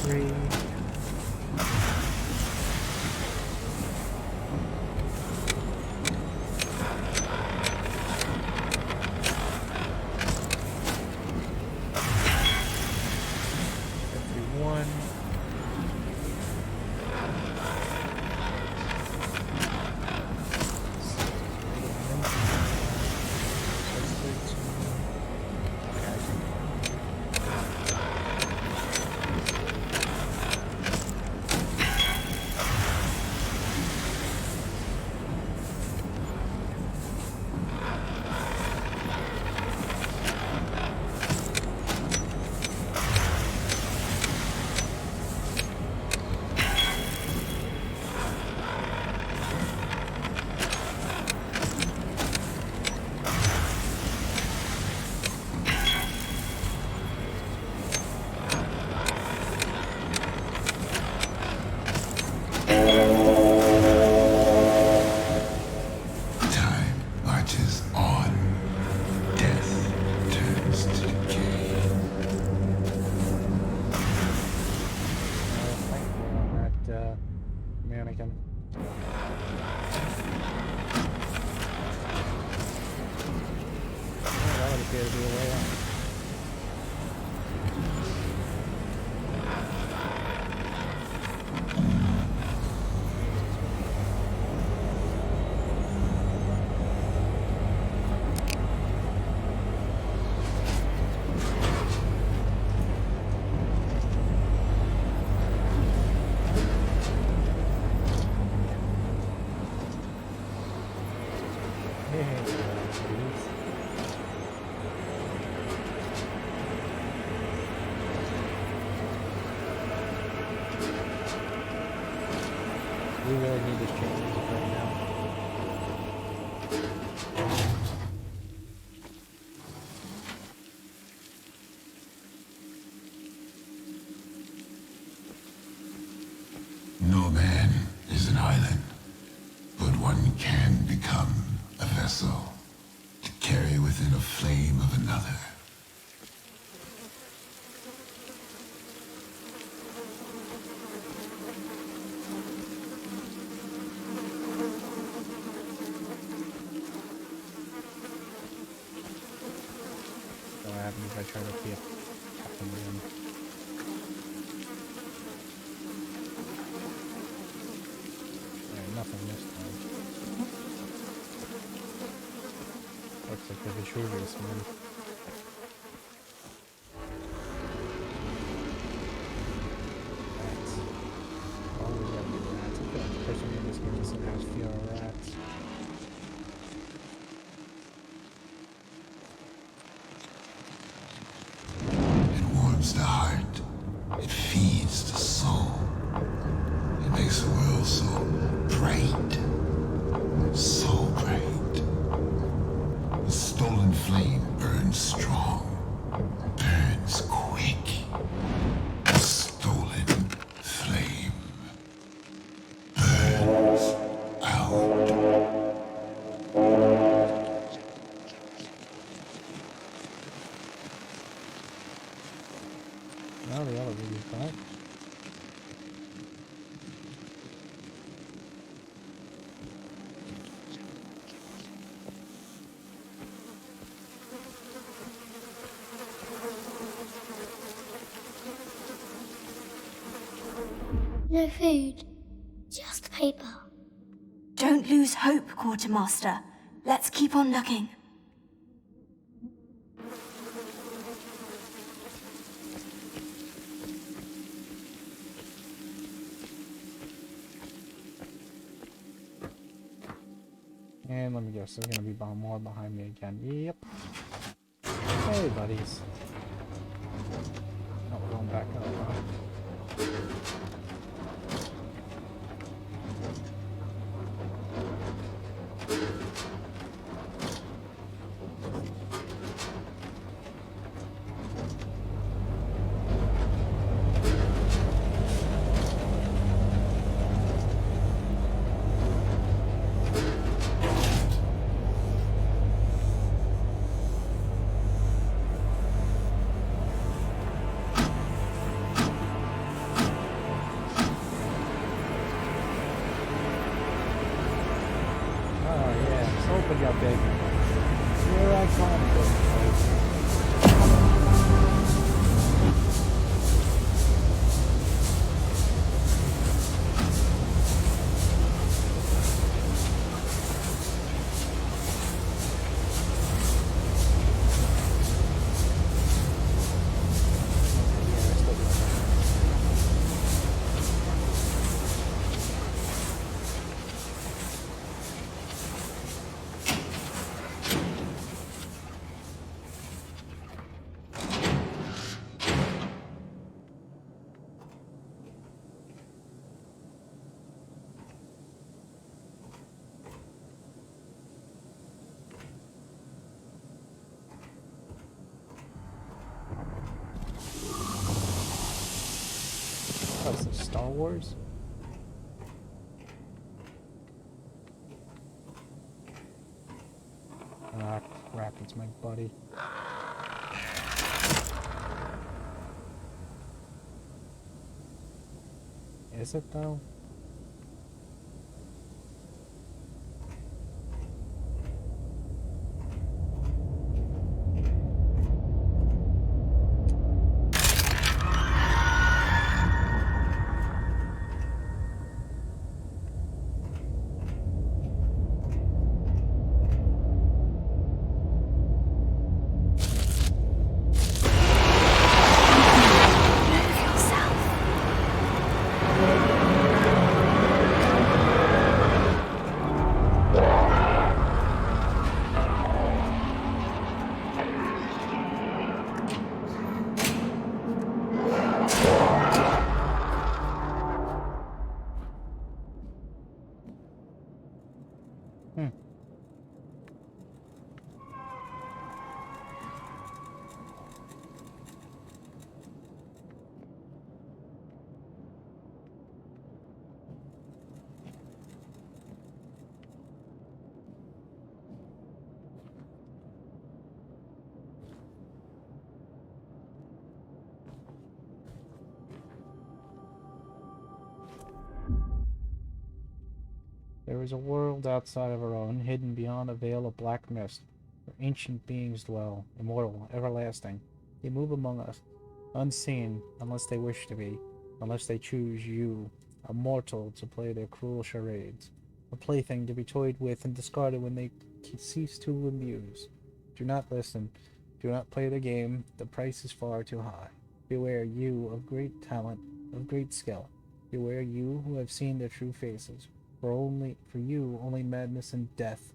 3. Time marches on. Death turns to decay. On that mannequin. Oh, that would appear to be a way out. We really need this change music right now. No man is an island, but one can become a vessel to carry within a flame of another. So what happens if I try to keep tapping in? Alright, nothing this time. Looks like the Vitruvius man. Rats. Always gotta be rats. I feel like the person in this game doesn't have fear of rats. It warms the heart. It feeds the soul. It makes the world so bright. So bright. The stolen flame burns strong. Burns quick. The stolen flame burns out. Now the elevator's back. No food, just paper. Don't lose hope, Quartermaster. Let's keep on looking. And let me guess, there's gonna be more behind me again. Yep. Hey, buddies. Oh, we're going back up, huh? Oh, it's the Star Wars? Ah, crap, it's my buddy. Is it though? There is a world outside of our own, hidden beyond a veil of black mist, where ancient beings dwell, immortal, everlasting. They move among us, unseen, unless they wish to be, unless they choose you, a mortal, to play their cruel charades, a plaything to be toyed with and discarded when they cease to amuse. Do not listen. Do not play the game. The price is far too high. Beware you of great talent, of great skill. Beware you who have seen their true faces. For you, only madness and death.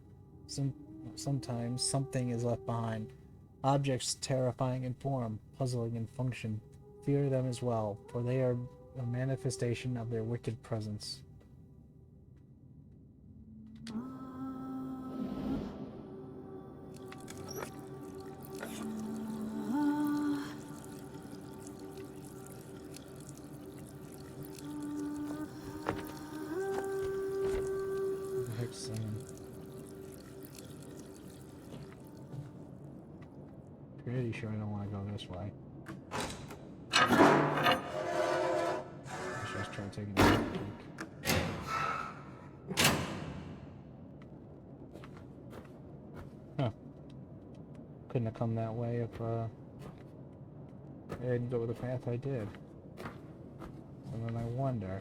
Sometimes something is left behind. Objects terrifying in form, puzzling in function. Fear them as well, for they are a manifestation of their wicked presence. Pretty sure I don't want to go this way. Let's just try taking a peek. Huh. Couldn't have come that way if I didn't go the path I did. And then I wonder.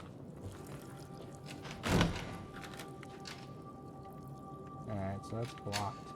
Alright, so that's blocked.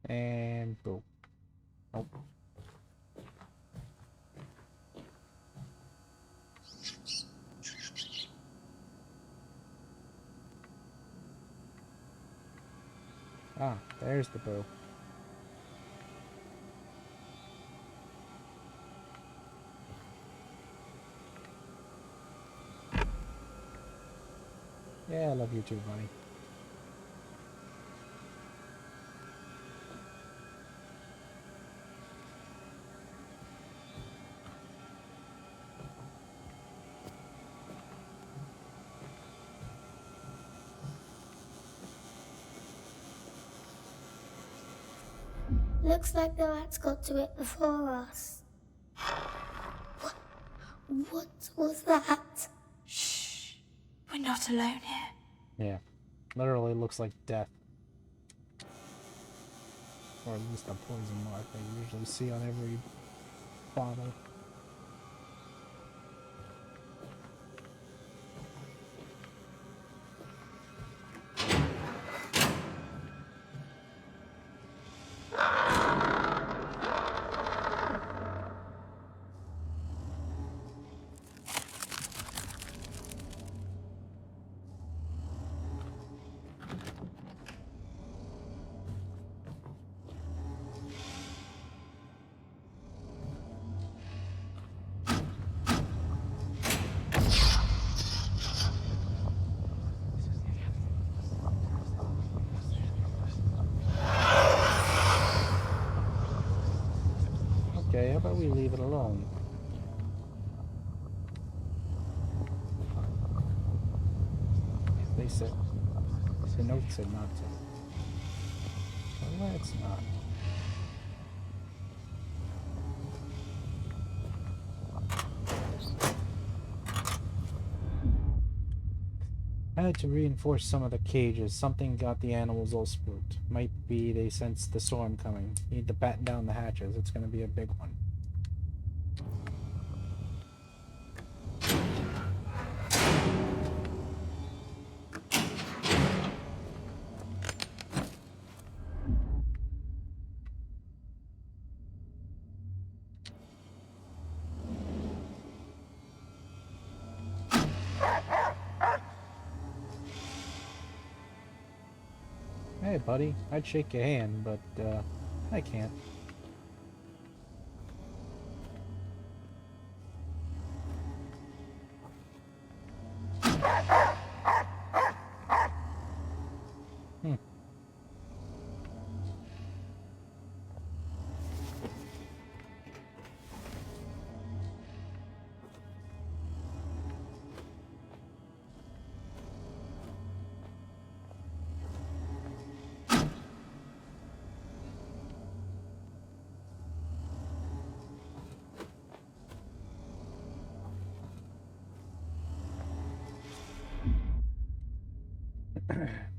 And boom. Nope. Ah, there's the bow. Yeah, I love you too, buddy. Looks like the rats got to it before us. What was that? Shh. We're not alone here. Yeah. Literally looks like death. Or at least a poison mark that you usually see on every bottle. we leave it alone? They said the note said not to. Well, let's not. I had to reinforce some of the cages. Something got the animals all spooked. Might be they sensed the storm coming. Need to batten down the hatches. It's gonna be a big one. Hey, buddy. I'd shake your hand, but, I can't.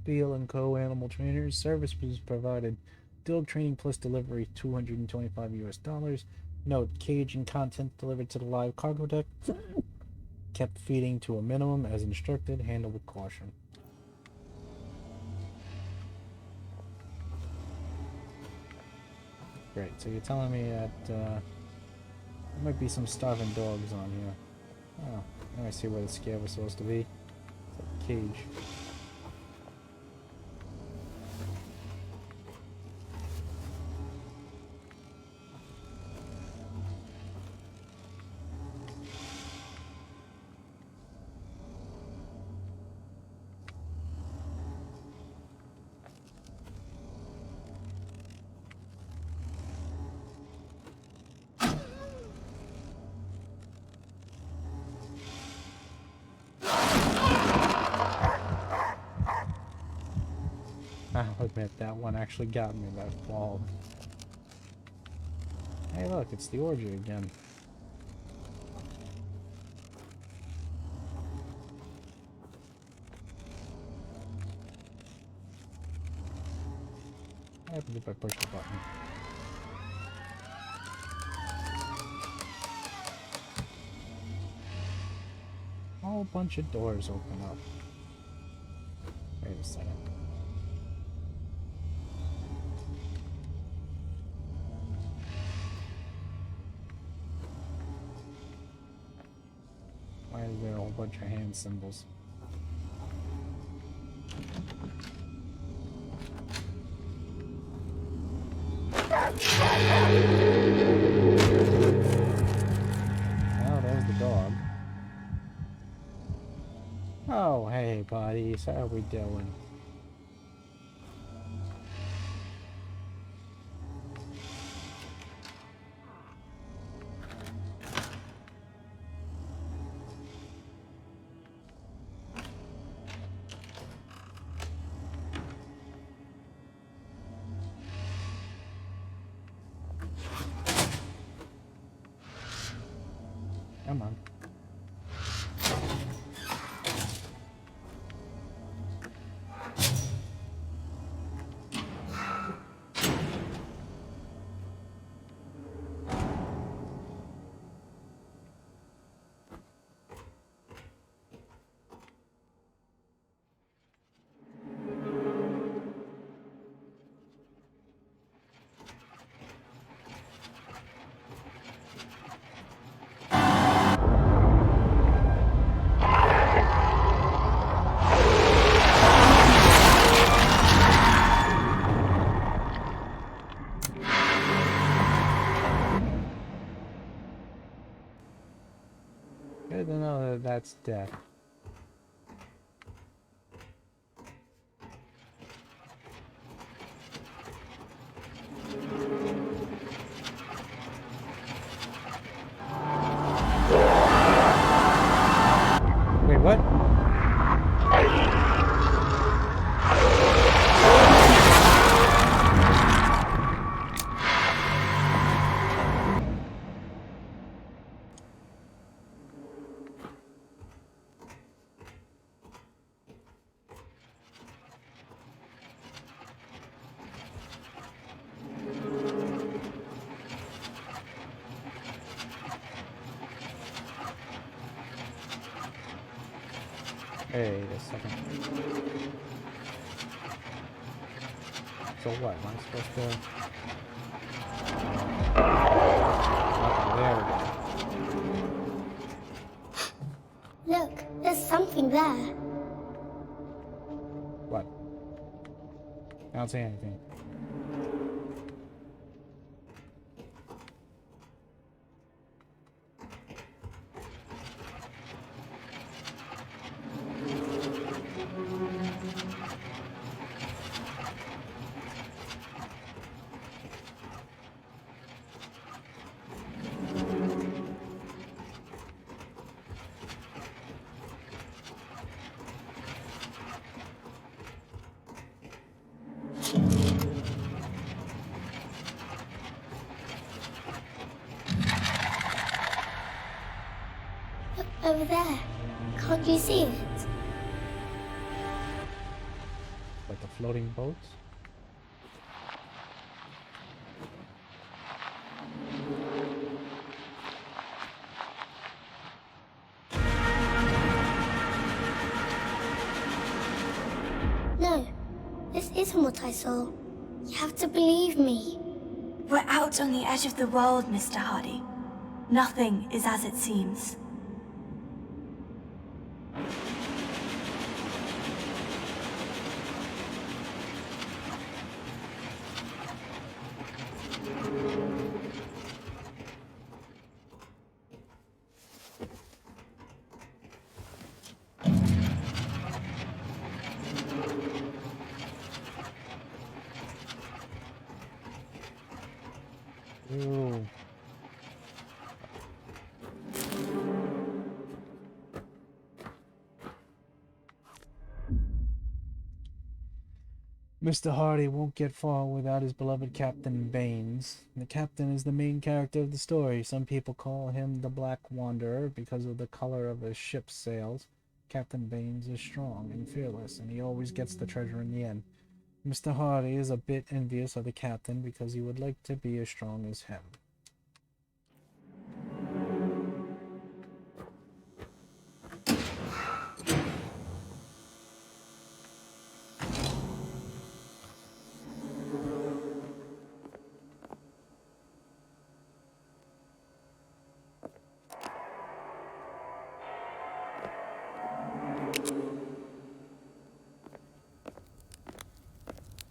Beal & Co. Animal Trainers. Service was provided. Dog training plus delivery, $225 US. Note, cage and content delivered to the live cargo deck. Kept feeding to a minimum as instructed. Handle with caution. Great, so you're telling me that there might be some starving dogs on here. Oh, now I see where the scare was supposed to be. It's a cage. I'll admit that one actually got me, that fall. Hey look, it's the orgy again. What happens if I push the button? A whole bunch of doors open up. Wait a second. Why is there a whole bunch of hand symbols? Oh, there's the dog. Oh, hey, buddies. How are we doing? Come on. Good to know that that's death. Wait a second. So what? Am I supposed to... there we go. Look, there's something there. What? I don't see anything. Look over there. Can't you see it? Like the floating boats? No, this isn't what I saw. You have to believe me. We're out on the edge of the world, Mr. Hardy. Nothing is as it seems. Ooh. Mr. Hardy won't get far without his beloved Captain Baines. The captain is the main character of the story. Some people call him the Black Wanderer because of the color of his ship's sails. Captain Baines is strong and fearless, and he always gets the treasure in the end. Mr. Hardy is a bit envious of the captain because he would like to be as strong as him.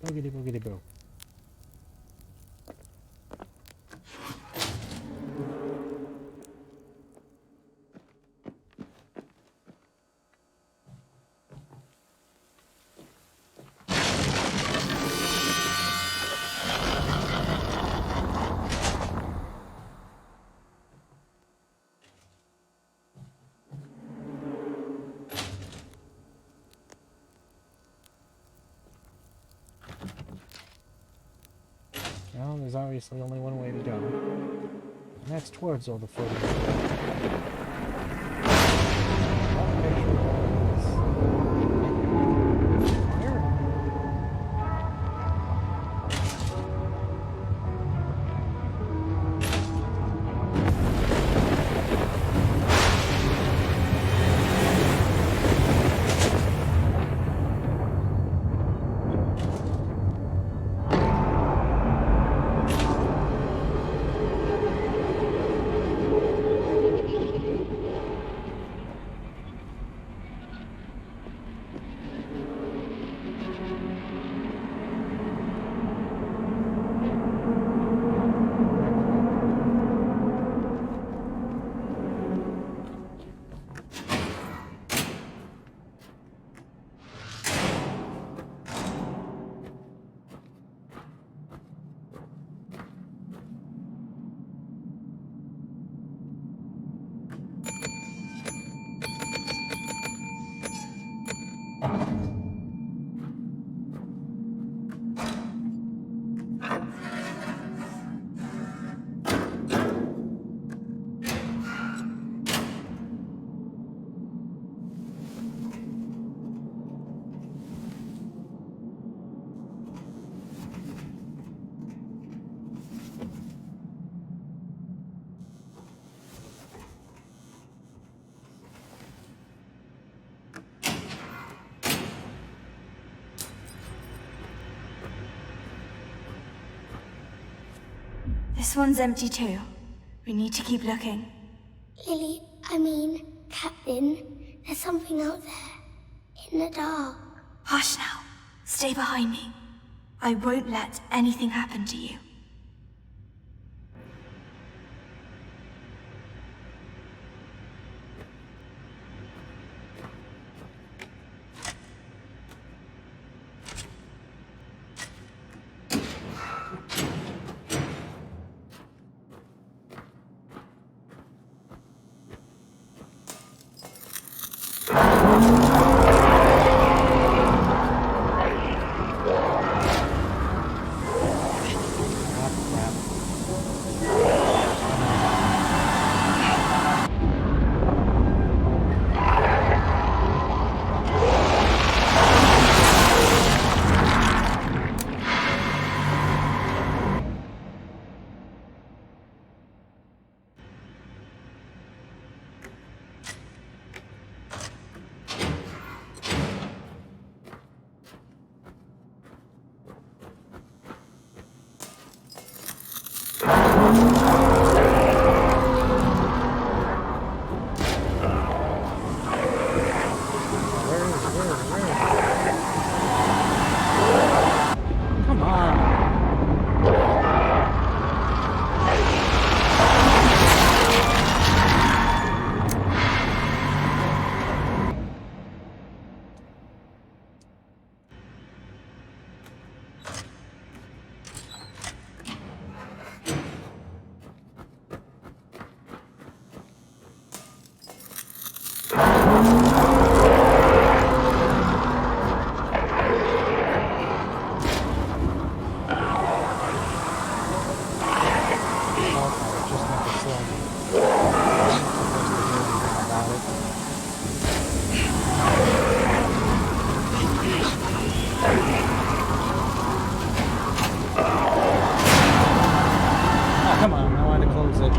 Boogity boogity boo. Well, there's obviously only one way to go. And that's towards all the footage. one's empty too. We need to keep looking. Lily, I mean, Captain, there's something out there. In the dark. Hush now. Stay behind me. I won't let anything happen to you. Come on. Come on, I wanted to close it.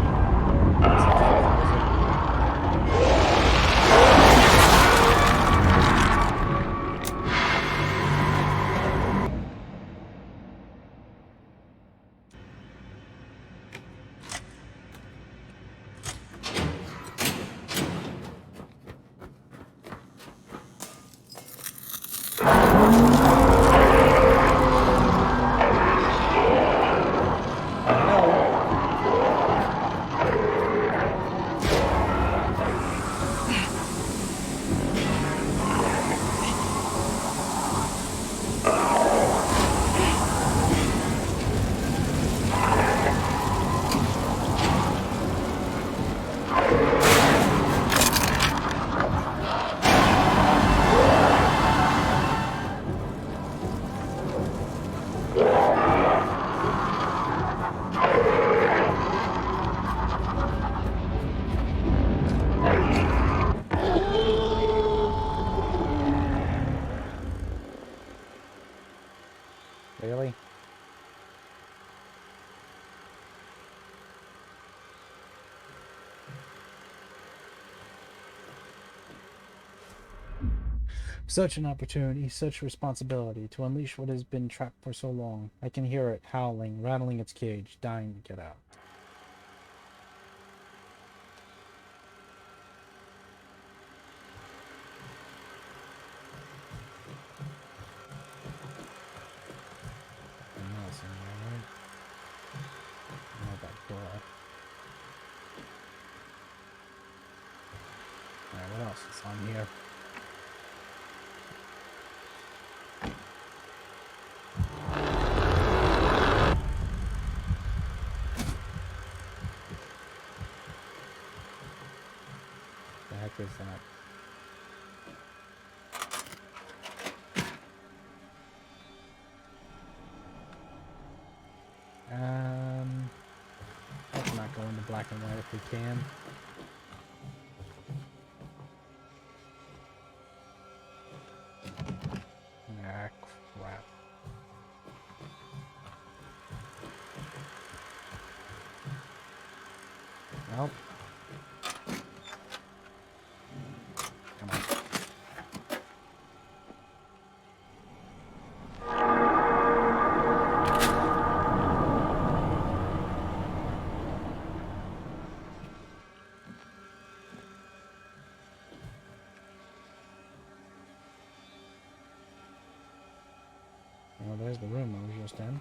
Really? Such an opportunity, such responsibility, to unleash what has been trapped for so long. I can hear it howling, rattling its cage, dying to get out. Alright, what else is on here? The heck is that? Let's not go into black and white if we can. Ah, crap. Nope. Come on. Oh, there's the room I was just in.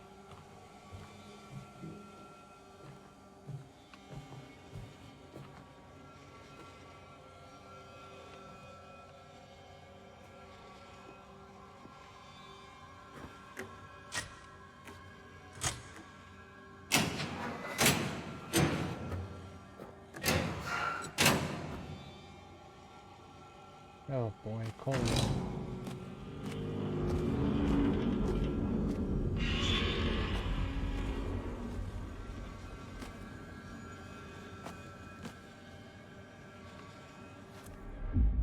Oh boy, cold.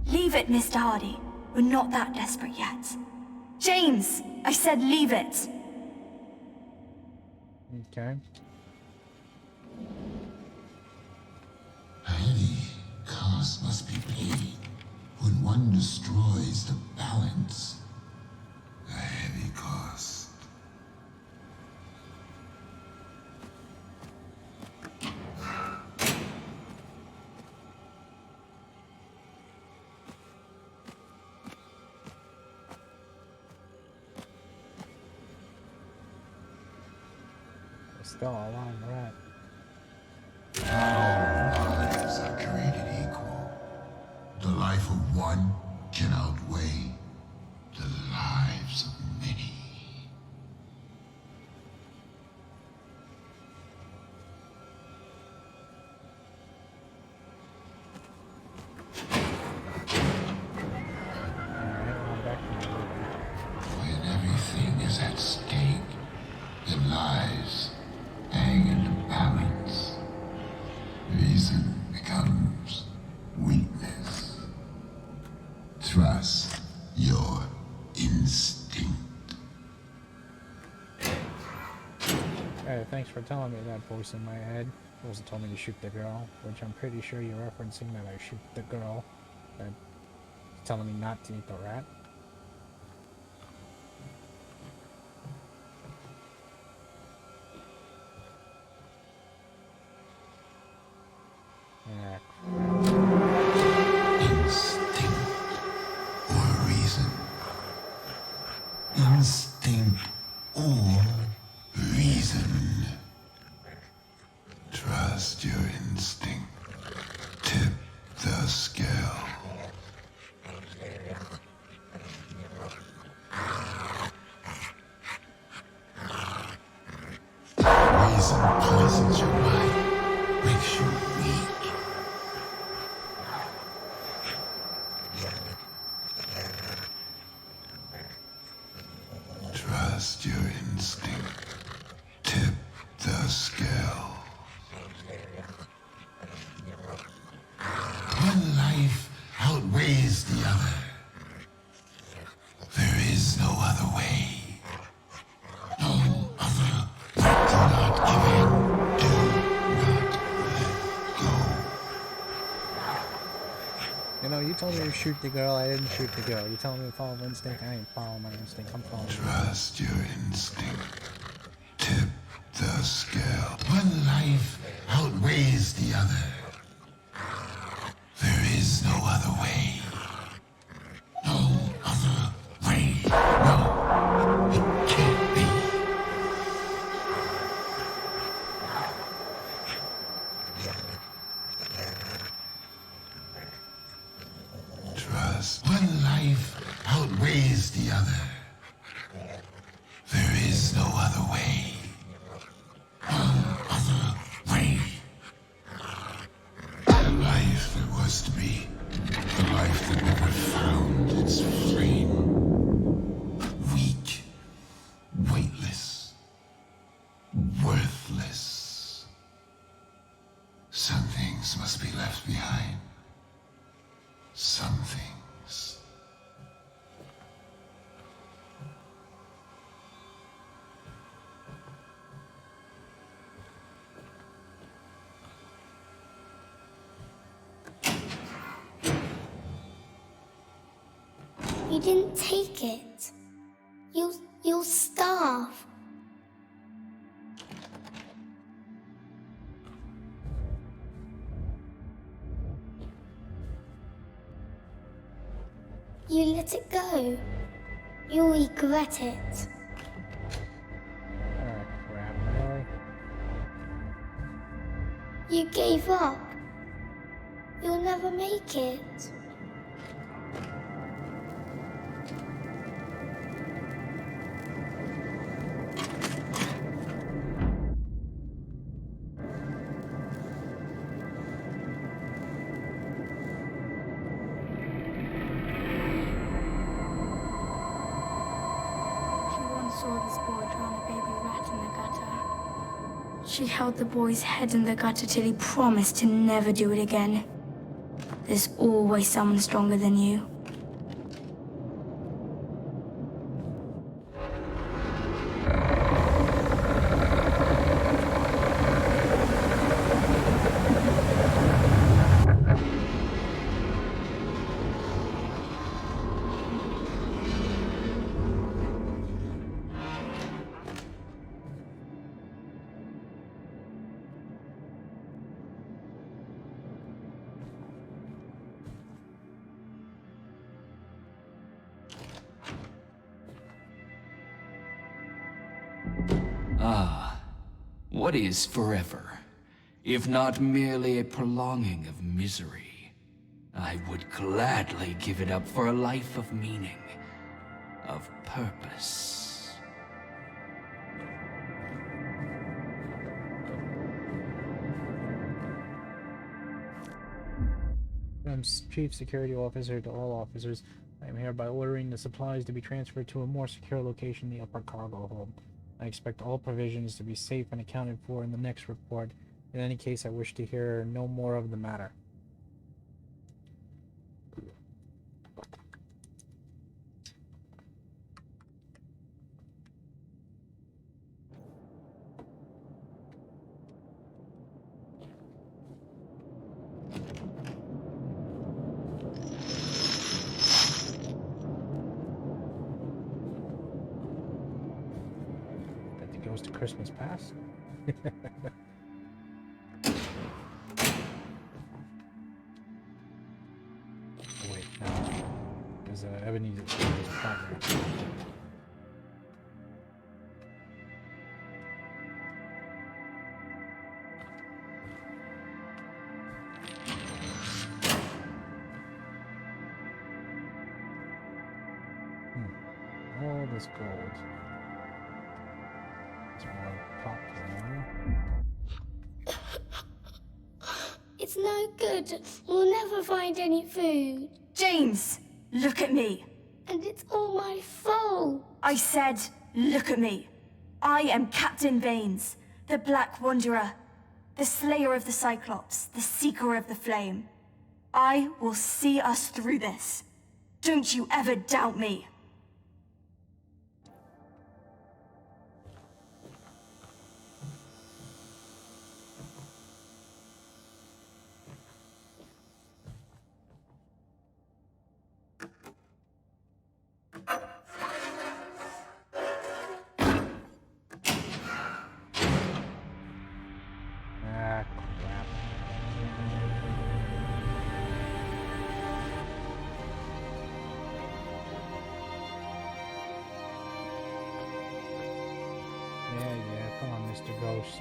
Leave it, Mr. Hardy. We're not that desperate yet. James! I said leave it! Okay. A heavy cost must be paid when one destroys the balance. A heavy cost. There's still a long rat. All lives are created equal. The life of one can outweigh the lives of many. Alright, I'm back to my room. When everything is at stake, then lives hang in the balance. Reason becomes weakness. Trust your instinct. Hey, thanks for telling me that voice in my head. It also told me to shoot the girl, which I'm pretty sure you're referencing that I shoot the girl. That telling me not to eat the rat. Ah, Instinct or reason. Instinct or reason. Trust your instinct. Tip the scale. Reason poisons your mind, makes you weak. Trust your instinct. Tip the scale. One life outweighs the other. There is no other way. No other. Do not give in. Do not let go. you know, you told me to shoot the girl, I didn't shoot the girl. You told me to follow instinct, I ain't following my instinct, I'm following Trust your instinct. Tip the scale. One life outweighs the other. There is no other way. No other way. No, it can't be. Trust. One life outweighs the other. There is no other way. No other way. The life that was to be. The life that never found its flame. Weak. Weightless. Worthless. Some things must be left behind. Some things. You didn't take it. You'll starve. You let it go. You'll regret it. You gave up. You'll never make it. She once saw this boy drown a baby rat in the gutter. She held the boy's head in the gutter till he promised to never do it again. There's always someone stronger than you. Ah, what is forever, if not merely a prolonging of misery? I would gladly give it up for a life of meaning, of purpose. From Chief Security Officer to all officers, I am hereby ordering the supplies to be transferred to a more secure location in the upper cargo hold. I expect all provisions to be safe and accounted for in the next report. In any case, I wish to hear no more of the matter. Goes to Christmas past. Wait, no. There's Ebenezer partner. All this gold. It's no good. We'll never find any food. James, look at me. And it's all my fault. I said, look at me. I am Captain Baines, the Black Wanderer, the Slayer of the Cyclops, the Seeker of the Flame. I will see us through this. Don't you ever doubt me. Mr. Ghost.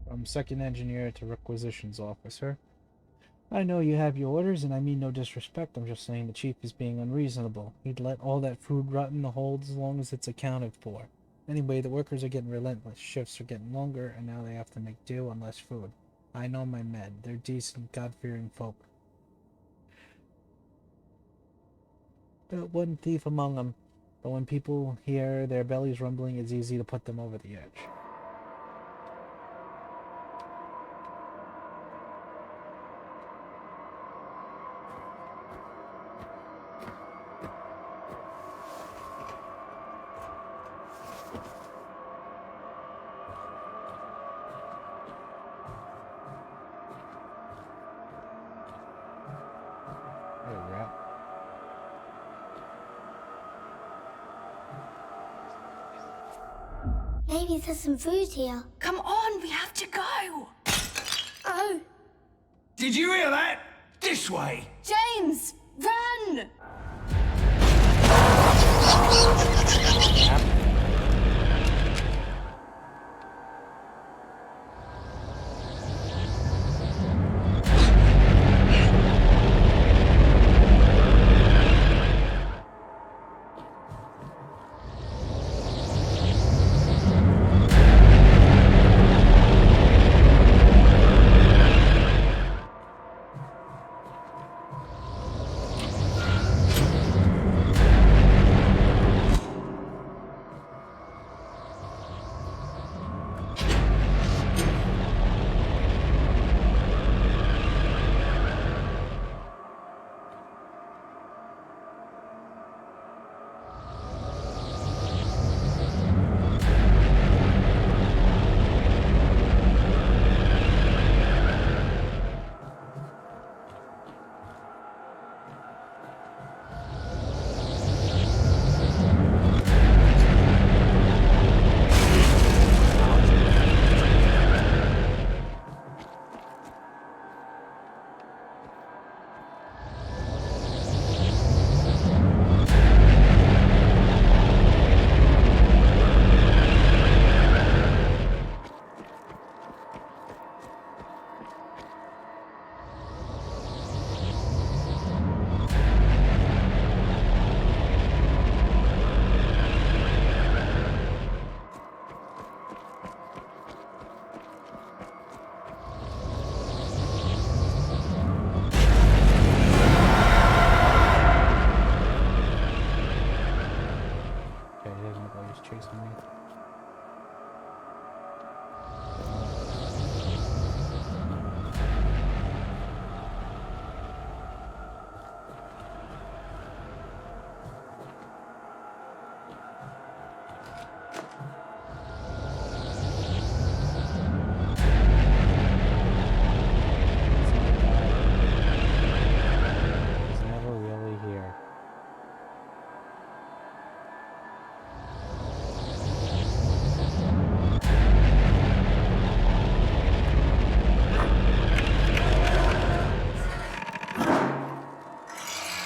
From second engineer to requisitions officer. I know you have your orders, and I mean no disrespect. I'm just saying the chief is being unreasonable. He'd let all that food rot in the hold as long as it's accounted for. Anyway, the workers are getting relentless. Shifts are getting longer, and now they have to make do on less food. I know my men. They're decent, God-fearing folk. But one thief among them. But when people hear their bellies rumbling, it's easy to put them over the edge. Maybe there's some food here. Come on, we have to go. Oh, Did you hear that? This way! James, run!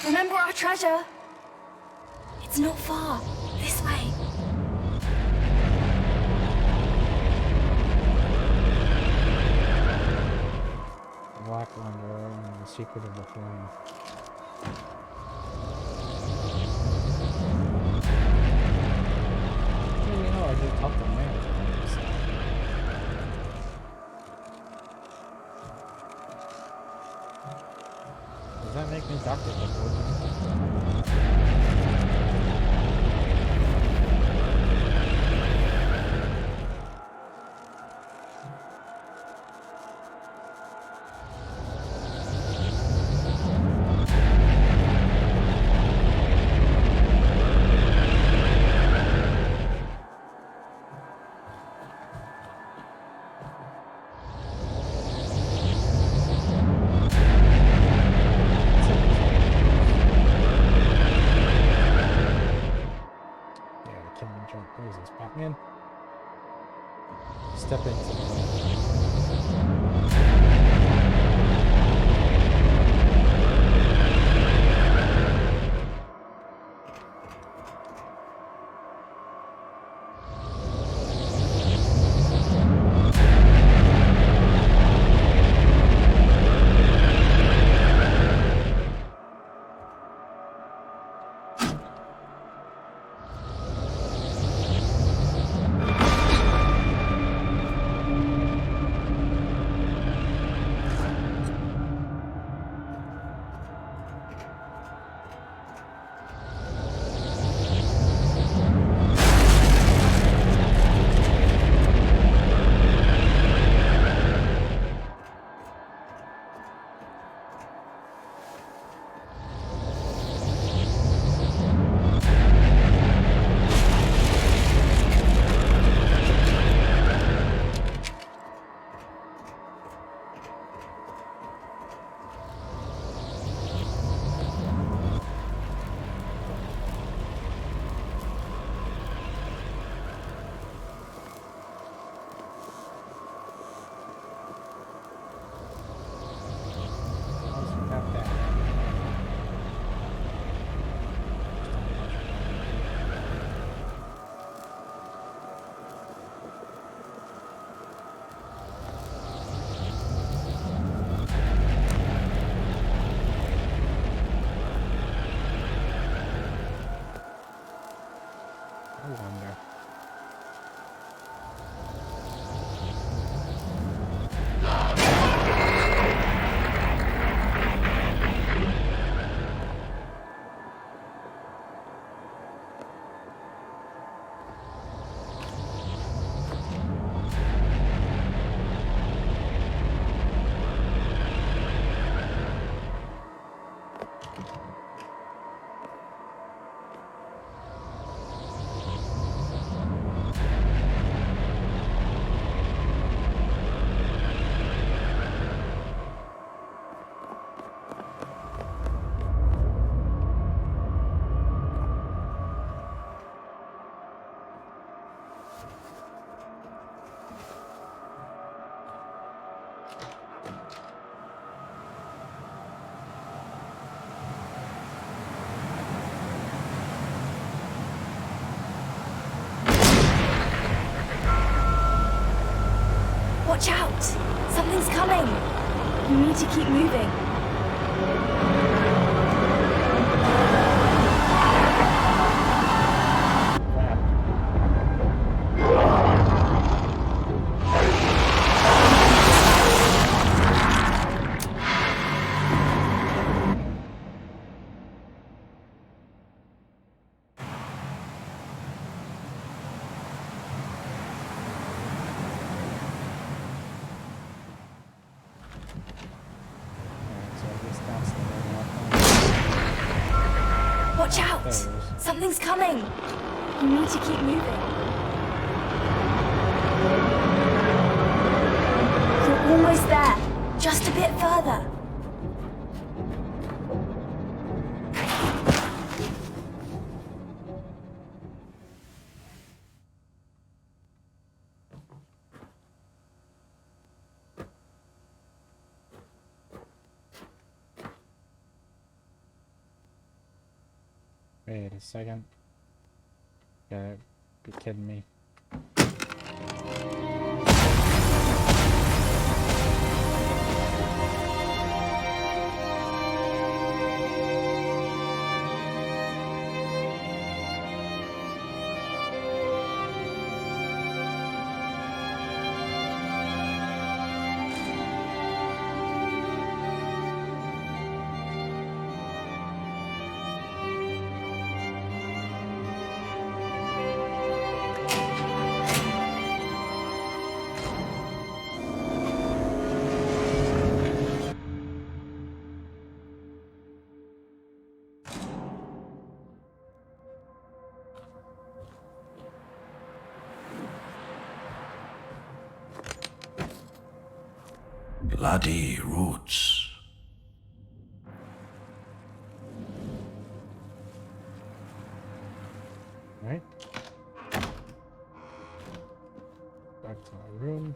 Remember our treasure? It's not far. This way. Black Wanderer and the Secret of the Flame. Well, you know, I just talked to man. Does that make me Dr. Pepper? What is this, Batman? Step into Watch out! Something's coming! You need to keep moving. Alright, so I guess that's the way out. Watch out! There it is. Something's coming! You need to keep moving. You're almost there. Just a bit further. Wait a second. You gotta be kidding me. Bloody roots. Alright. Back to my room.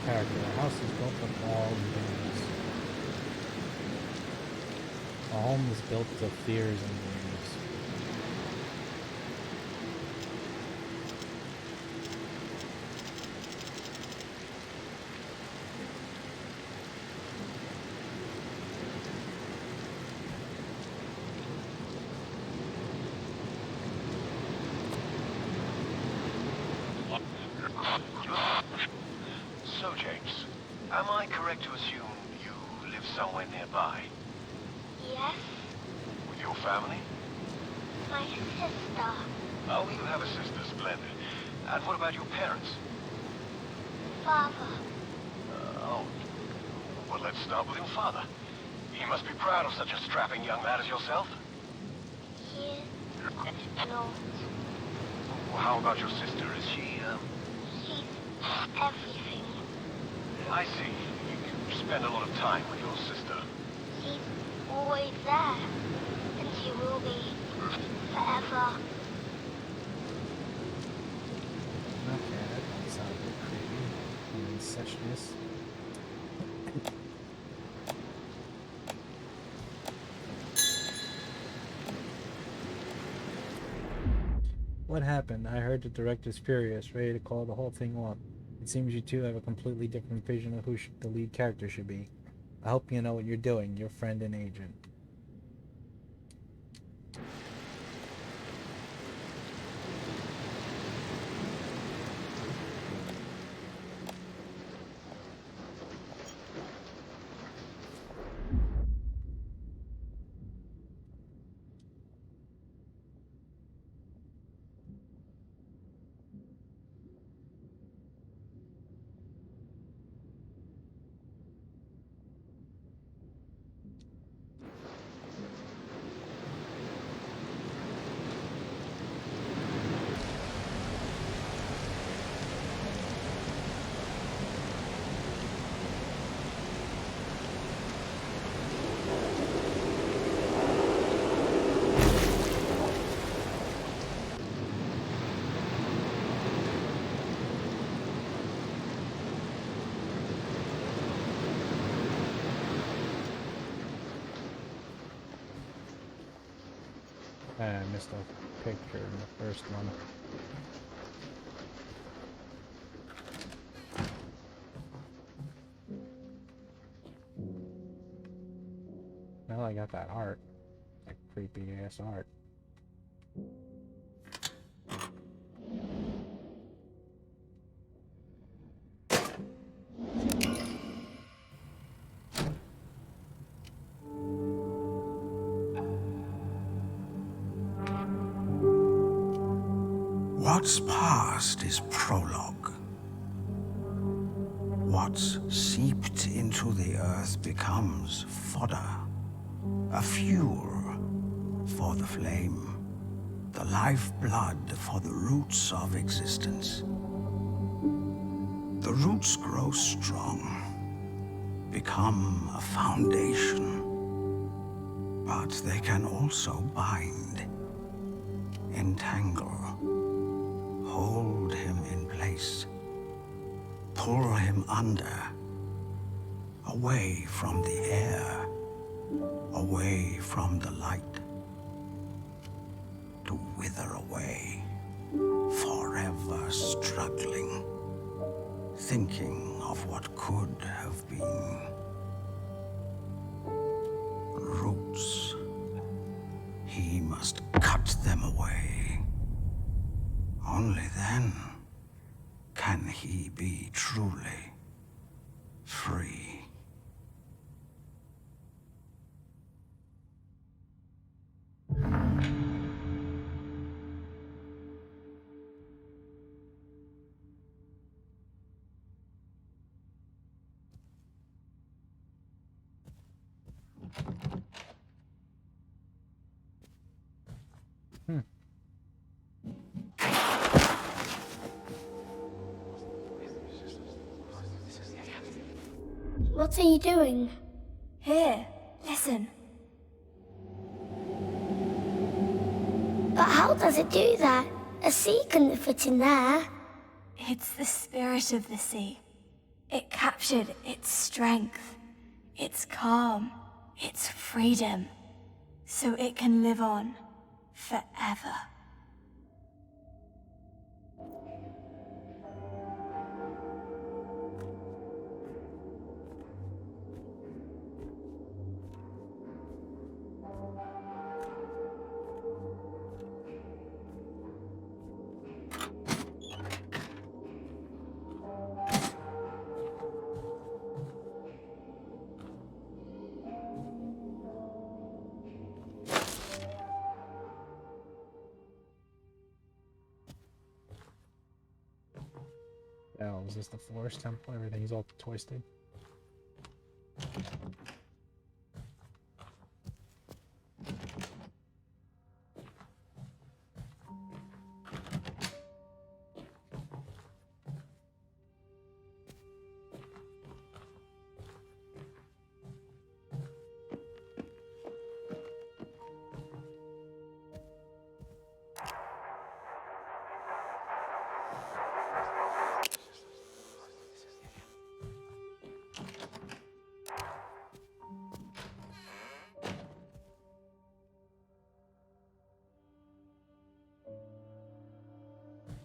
Character. The house is built of all dreams. A home is built of fears and dreams. So, James, am I correct to assume you live somewhere nearby? Yes, With your family? my sister. Oh, you have a sister, splendid. And what about your parents? Father. Oh. Well, let's start with your father. He must be proud of such a strapping young lad as yourself. He is not. Well, how about your sister? Is she, She's everything. I see. You spend a lot of time with your sister. She's always there. And she will be. Forever. Okay, that doesn't sound a bit creepy. And incestuous. What happened? I heard the director's furious, ready to call the whole thing off. It seems you two have a completely different vision of who the lead character should be. I hope you know what you're doing, your friend and agent. I missed a picture in the first one. Now I got that art. That creepy ass art. What's past is prologue. What's seeped into the earth becomes fodder, a fuel for the flame, the lifeblood for the roots of existence. The roots grow strong, become a foundation, but they can also bind, entangle, hold him in place, pull him under, away from the air, away from the light, to wither away, forever struggling, thinking of what could have been. Roots. He must cut them away. Only then can he be truly free. What are you doing? Here, listen. But how does it do that? A sea couldn't fit in there. It's the spirit of the sea. It captured its strength, its calm, its freedom, so it can live on forever. Oh, is this the Forest Temple? Everything's all twisted.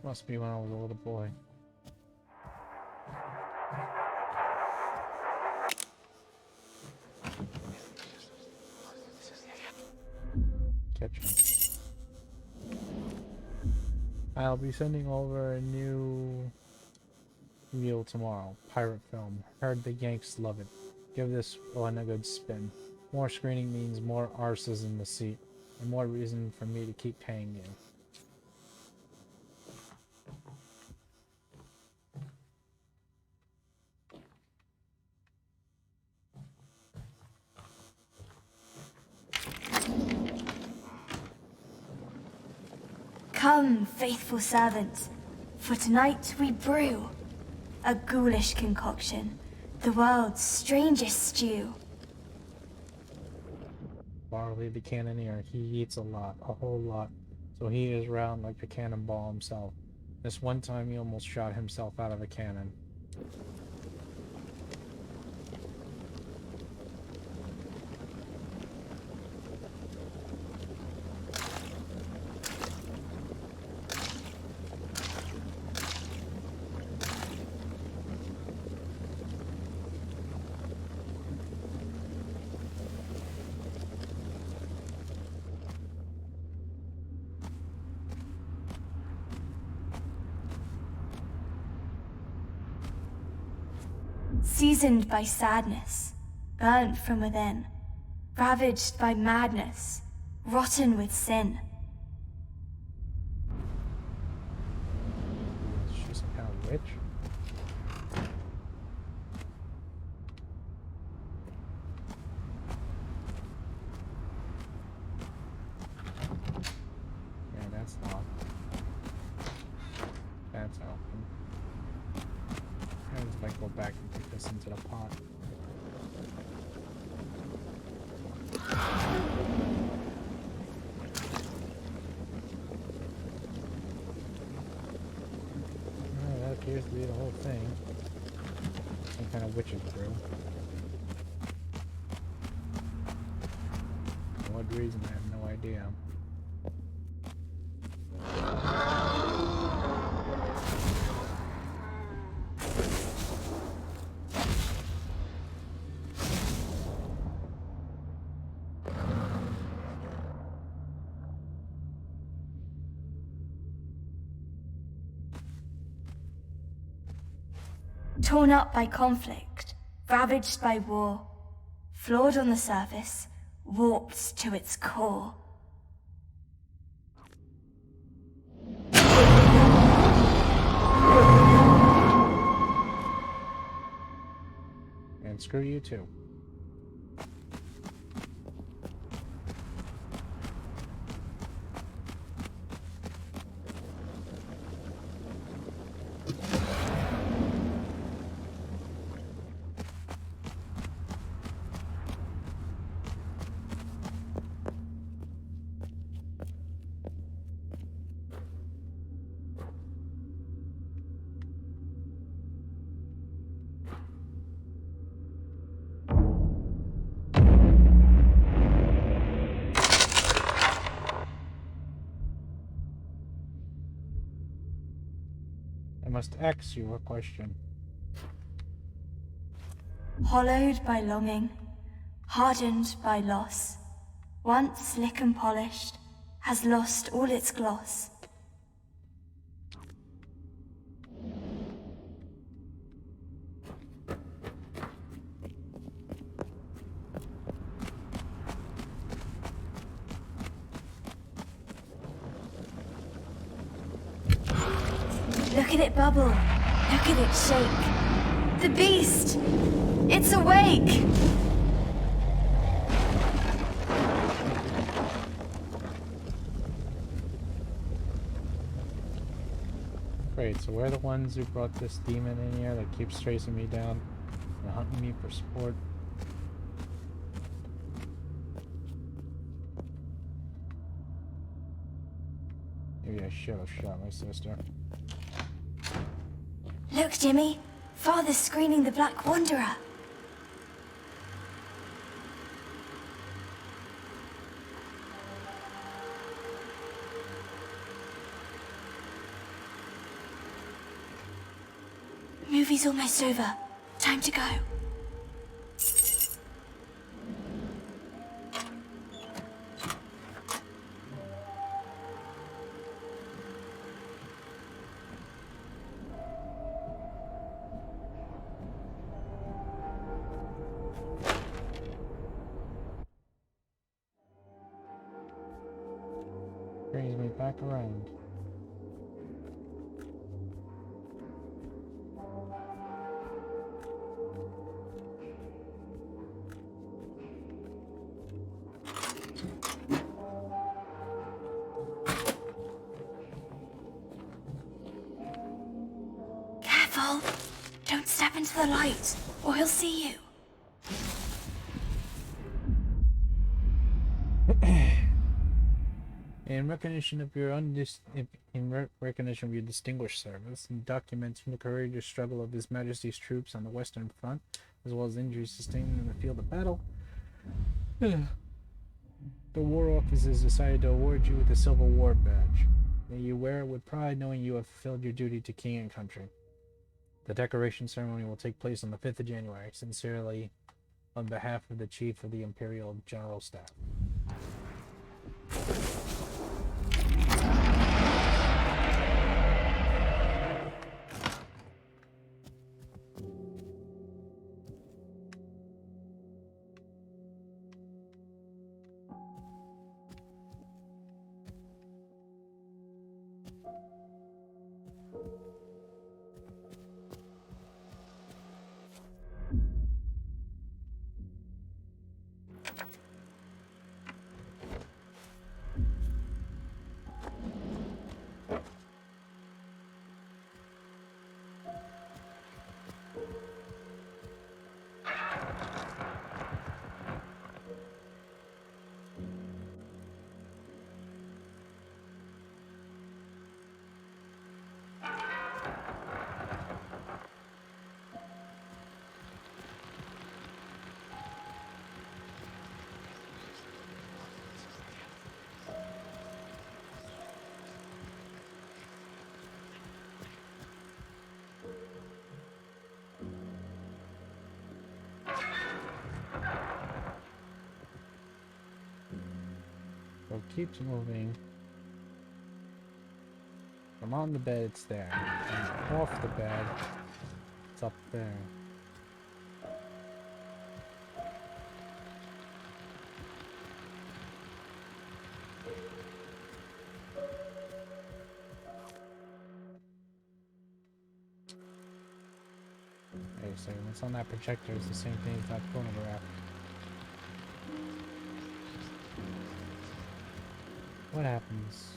Must be when I was a little boy. Catch him. I'll be sending over a new reel tomorrow. Pirate film. Heard the Yanks love it. Give this one a good spin. More screening means more arses in the seat, and more reason for me to keep paying you. Come, faithful servants, for tonight we brew a ghoulish concoction, the world's strangest stew. Barley the Cannoneer, he eats a lot, a whole lot, so he is round like a cannonball himself. This one time he almost shot himself out of a cannon. seasoned by sadness, burnt from within, ravaged by madness, rotten with sin. She's some kind of witch. Yeah, that's locked. That's open. I just might go back and put this into the pot. That appears to be the whole thing. Some kind of witching brew. For what reason, I have no idea. Torn up by conflict, ravaged by war, flawed on the surface, warped to its core. And screw you too. I must ask you a question. Hollowed by longing, hardened by loss, once slick and polished, has lost all its gloss. Look at it bubble. Look at it shake. The beast! It's awake! Great, so we're the ones who brought this demon in here that keeps chasing me down and hunting me for sport. Maybe I should have shot my sister. Look, Jimmy. Father's screening the Black Wanderer. Movie's almost over. Time to go. Brings me back around. Careful! Don't step into the light, or he'll see you. In recognition of your recognition of your distinguished service and documents the courageous struggle of His Majesty's troops on the Western Front, as well as injuries sustained in the field of battle, the War Office has decided to award you with the Silver War Badge. May you wear it with pride, knowing you have fulfilled your duty to king and country. The decoration ceremony will take place on the 5th of January. Sincerely, on behalf of the Chief of the Imperial General Staff. So it keeps moving. From on the bed, it's there. And off the bed, it's up there. Wait a second, what's on that projector is the same thing as that phonograph. What happens?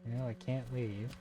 You know, I can't leave.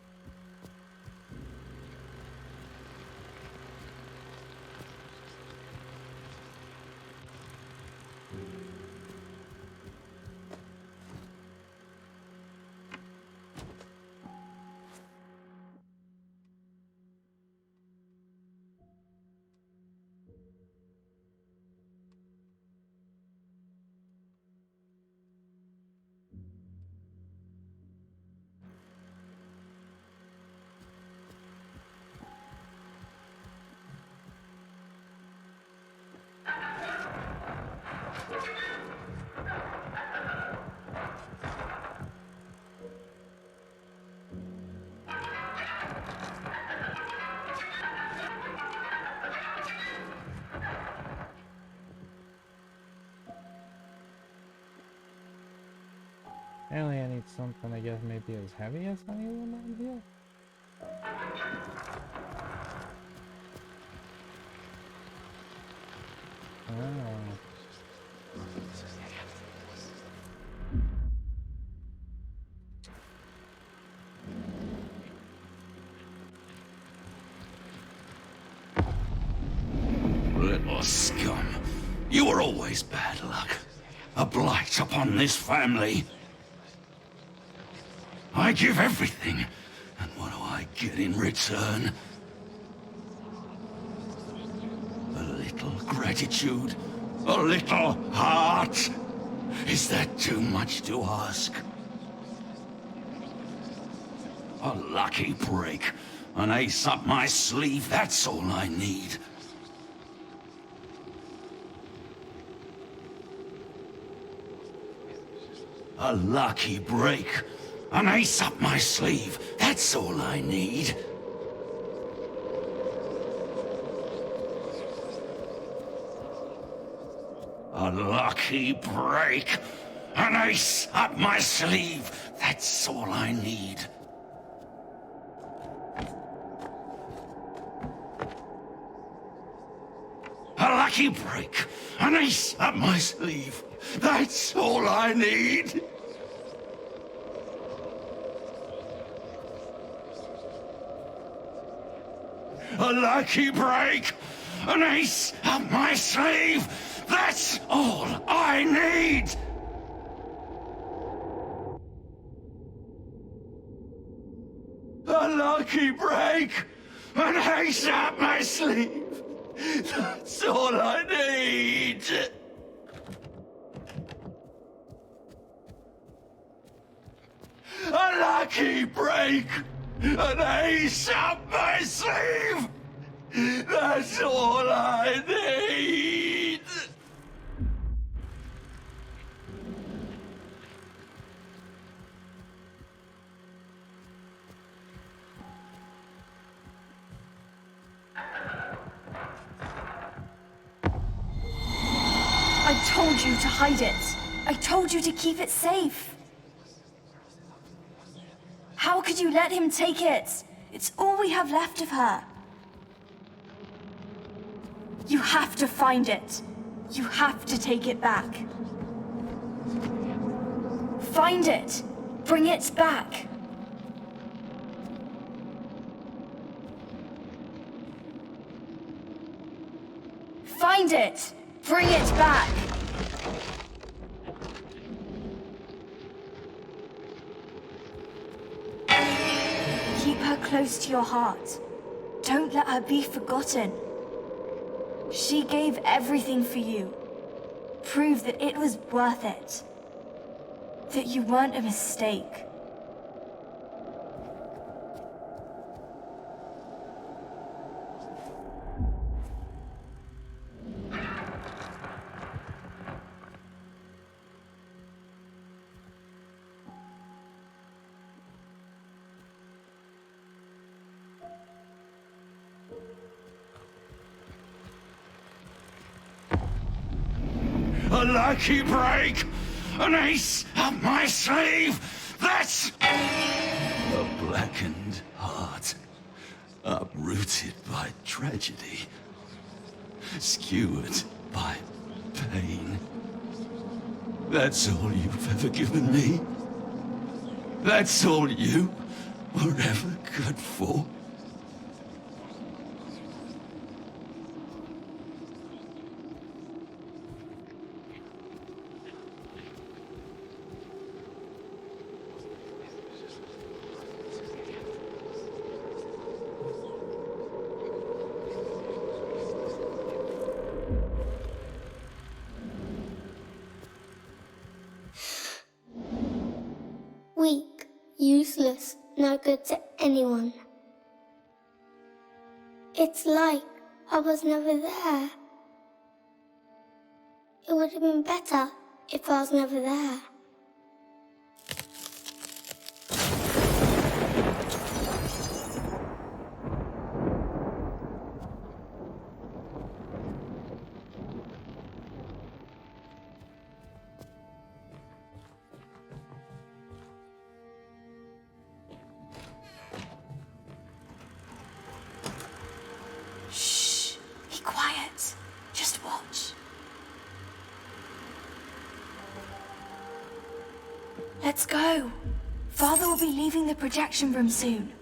Apparently I need something, I guess, maybe as heavy as any of them on here. Oh. Little scum. You were always bad luck. A blight upon this family. I give everything, and what do I get in return? A little gratitude? A little heart? Is that too much to ask? A lucky break. An ace up my sleeve, that's all I need. A lucky break. An ace up my sleeve. That's all I need. A lucky break. An ace up my sleeve. That's all I need. A lucky break. An ace up my sleeve. That's all I need. A lucky break! An ace up my sleeve! That's all I need! A lucky break! An ace up my sleeve! That's all I need! A lucky break! An ace up my sleeve! That's all I need! you to hide it. I told you to keep it safe. How could you let him take it? It's all we have left of her. You have to find it. You have to take it back. Find it. Bring it back. Find it. Bring it back. Keep her close to your heart. Don't let her be forgotten. She gave everything for you. Prove that it was worth it. That you weren't a mistake. A lucky break! An ace up my sleeve! That's... A blackened heart. Uprooted by tragedy. Skewered by pain. That's all you've ever given me? That's all you were ever good for? Weak, useless, no good to anyone. It's like I was never there. It would have been better if I was never there. Shh. Be quiet. Just watch. Let's go. Father will be leaving the projection room soon.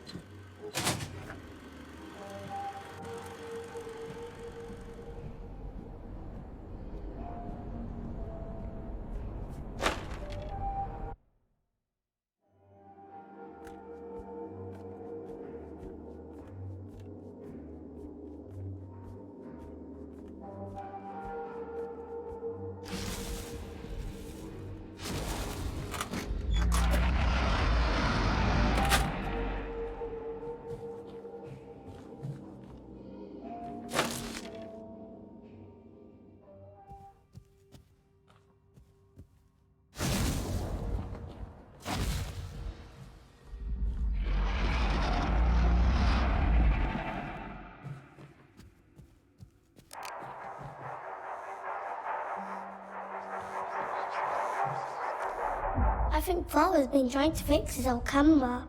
I think Father's been trying to fix his old camera.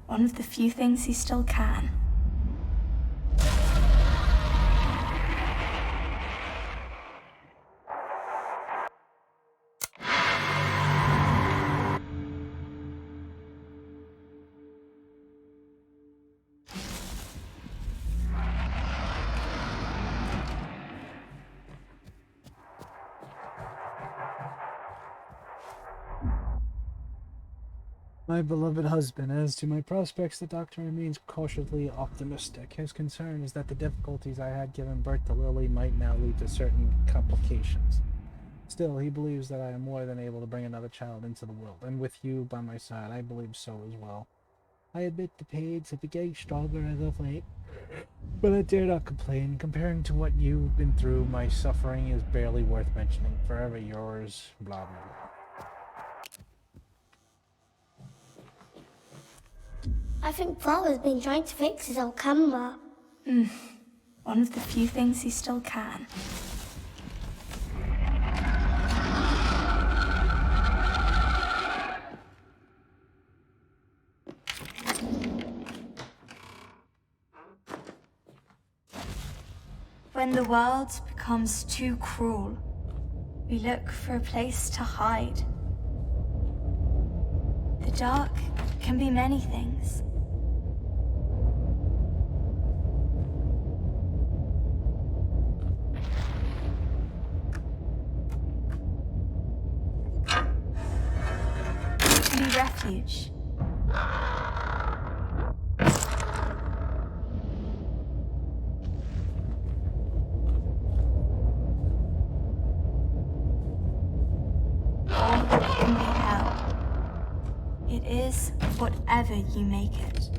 One of the few things he still can. My beloved husband, as to my prospects, the doctor remains cautiously optimistic. His concern is that the difficulties I had giving birth to Lily might now lead to certain complications. Still, he believes that I am more than able to bring another child into the world, and with you by my side, I believe so as well. I admit the pains have been getting stronger as of late, but I dare not complain. Comparing to what you've been through, my suffering is barely worth mentioning. Forever yours, blah blah blah. I think Father's been trying to fix his old camera. One of the few things he still can. When the world becomes too cruel, we look for a place to hide. The dark can be many things. It can be refuge. It is whatever you make it.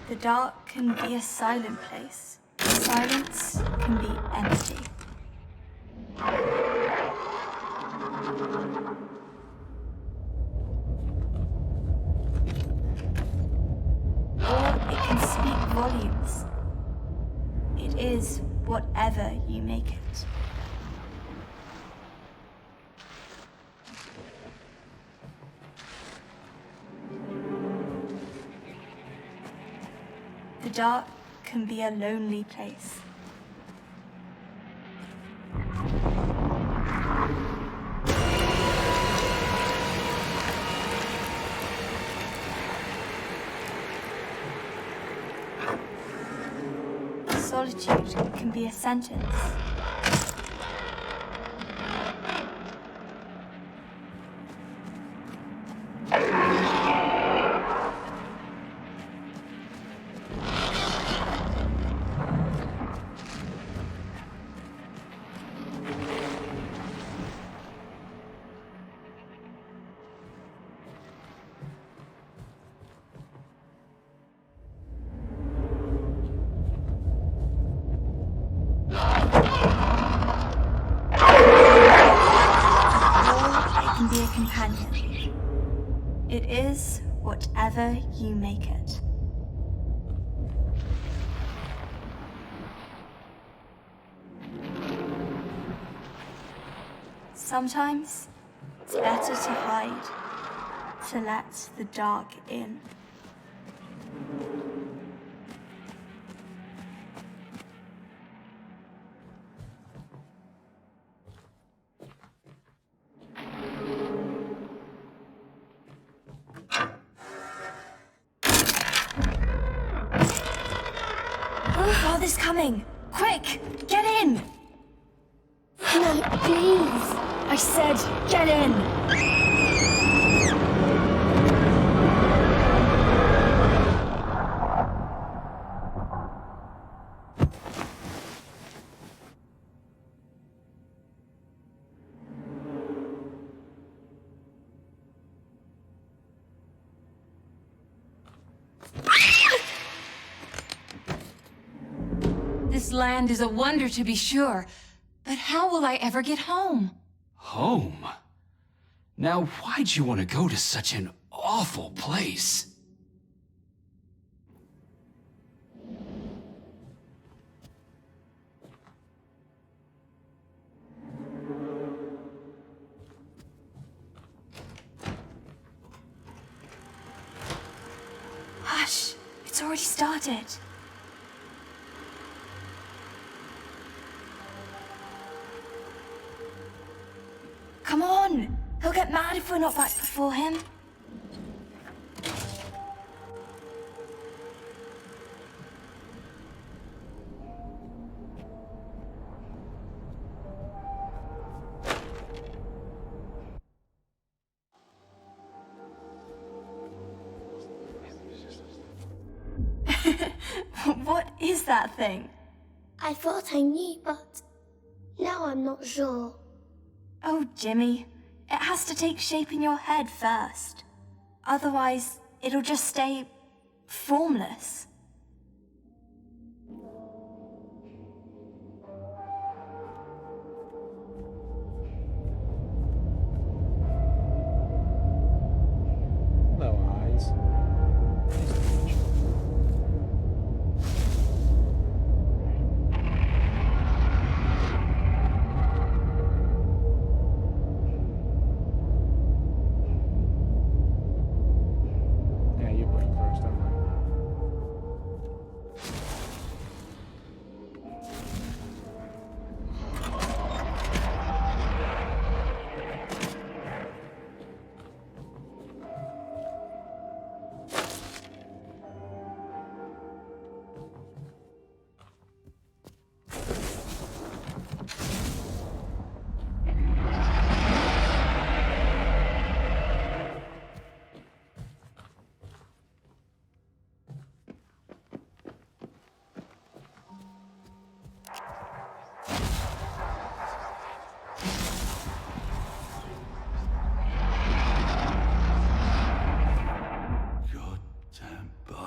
The dark can be a silent place. Silence can be empty. Volumes. It is whatever you make it. The dark can be a lonely place. Solitude can be a sentence. Be a companion. It is whatever you make it. Sometimes it's better to hide, to let the dark in. Father's coming! Quick! Get in! No, please. I said, get in! This land is a wonder to be sure, but how will I ever get home? Home? Now, why'd you want to go to such an awful place? Hush! It's already started. Come on! He'll get mad if we're not back before him. What is that thing? I thought I knew, but now I'm not sure. Oh, Jimmy. It has to take shape in your head first. Otherwise, it'll just stay formless. Hello, eyes. Nice to meet you.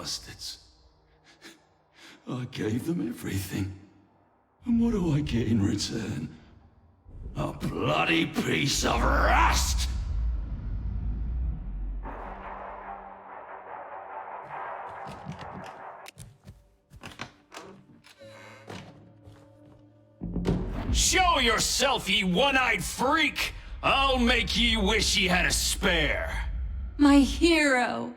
bastards. I gave them everything. And what do I get in return? A bloody piece of rust! Show yourself, ye one-eyed freak! I'll make ye wish ye had a spare. My hero.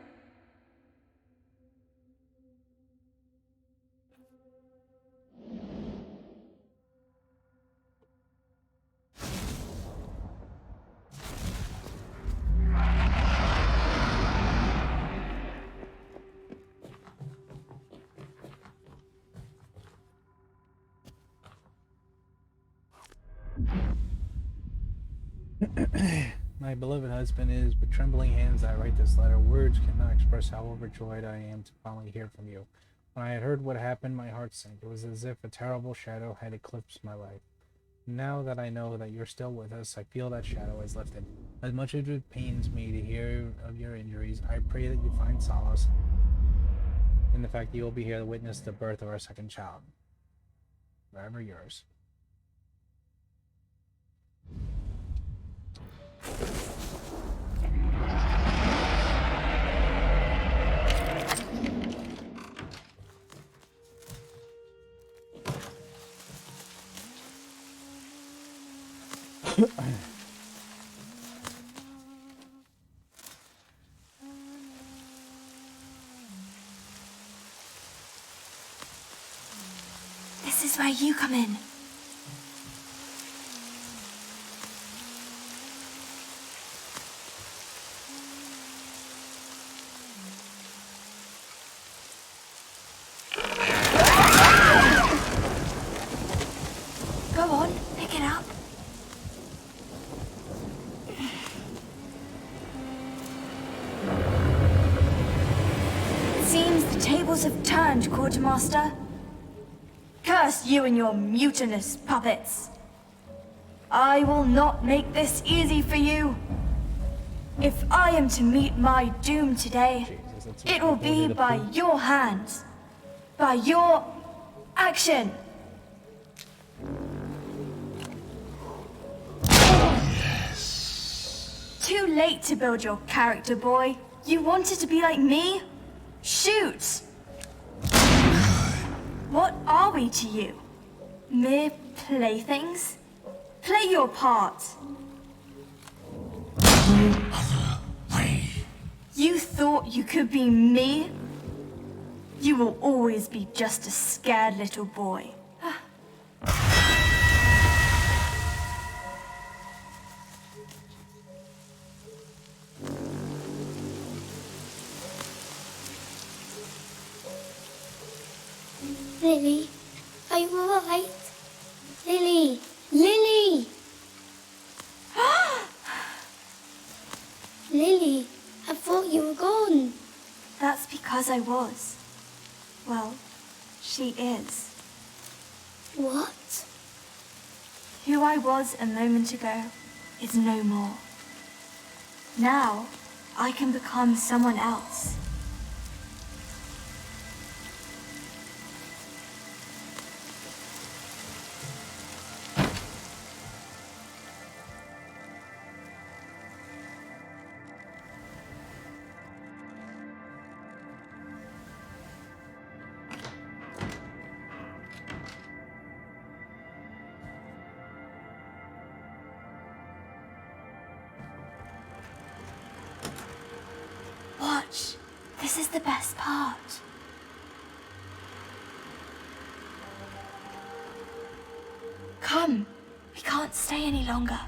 My beloved husband, it is with trembling hands I write this letter. Words cannot express how overjoyed I am to finally hear from you. When I had heard what happened, my heart sank. It was as if a terrible shadow had eclipsed my life. Now that I know that you're still with us, I feel that shadow has lifted. As much as it pains me to hear of your injuries, I pray that you find solace in the fact that you will be here to witness the birth of our second child. Forever yours. This is where you come in. Go on, pick it up. It seems the tables have turned, Quartermaster. Curse you and your mutinous puppets. I will not make this easy for you. If I am to meet my doom today, it will be by your hands, by your action. Yes. Too late to build your character, boy. You wanted to be like me? Shoot! What are we to you? Mere playthings? Play your part. You thought you could be me? You will always be just a scared little boy. Lily, are you alright? Lily! Lily! Lily, I thought you were gone. That's because I was. Well, she is. What? Who I was a moment ago is no more. Now, I can become someone else. Watch. This is the best part. Come. We can't stay any longer.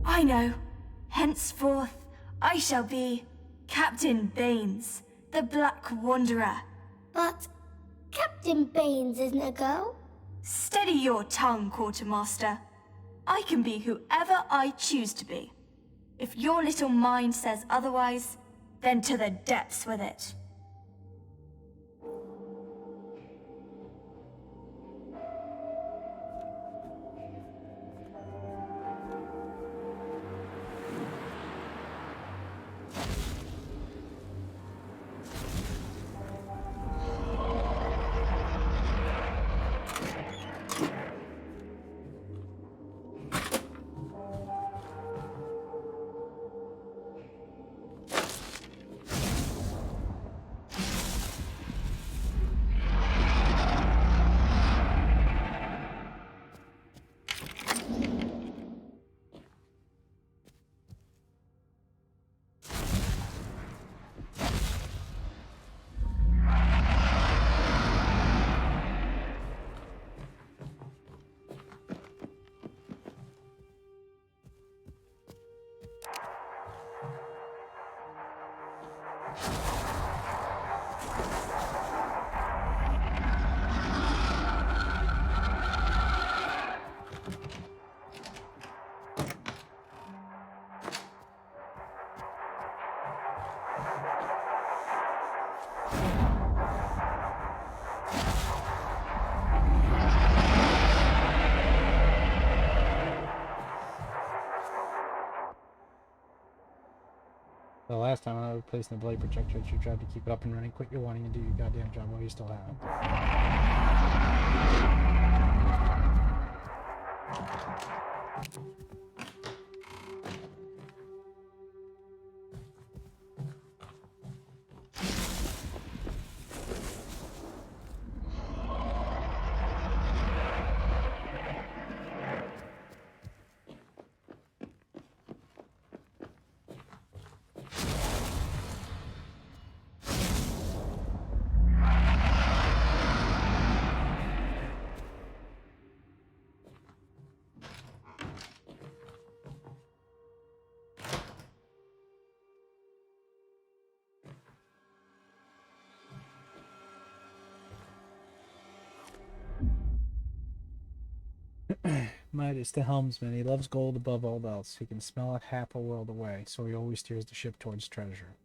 I know. Henceforth, I shall be Captain Baines, the Black Wanderer. But Captain Baines isn't a girl. Steady your tongue, Quartermaster. I can be whoever I choose to be. If your little mind says otherwise, then to the depths with it. The last time I replaced the blade projector, you tried to keep it up and running. Quit your whining and do your goddamn job while you still have it. Midas, the helmsman. He loves gold above all else. He can smell it half a world away, so he always steers the ship towards treasure.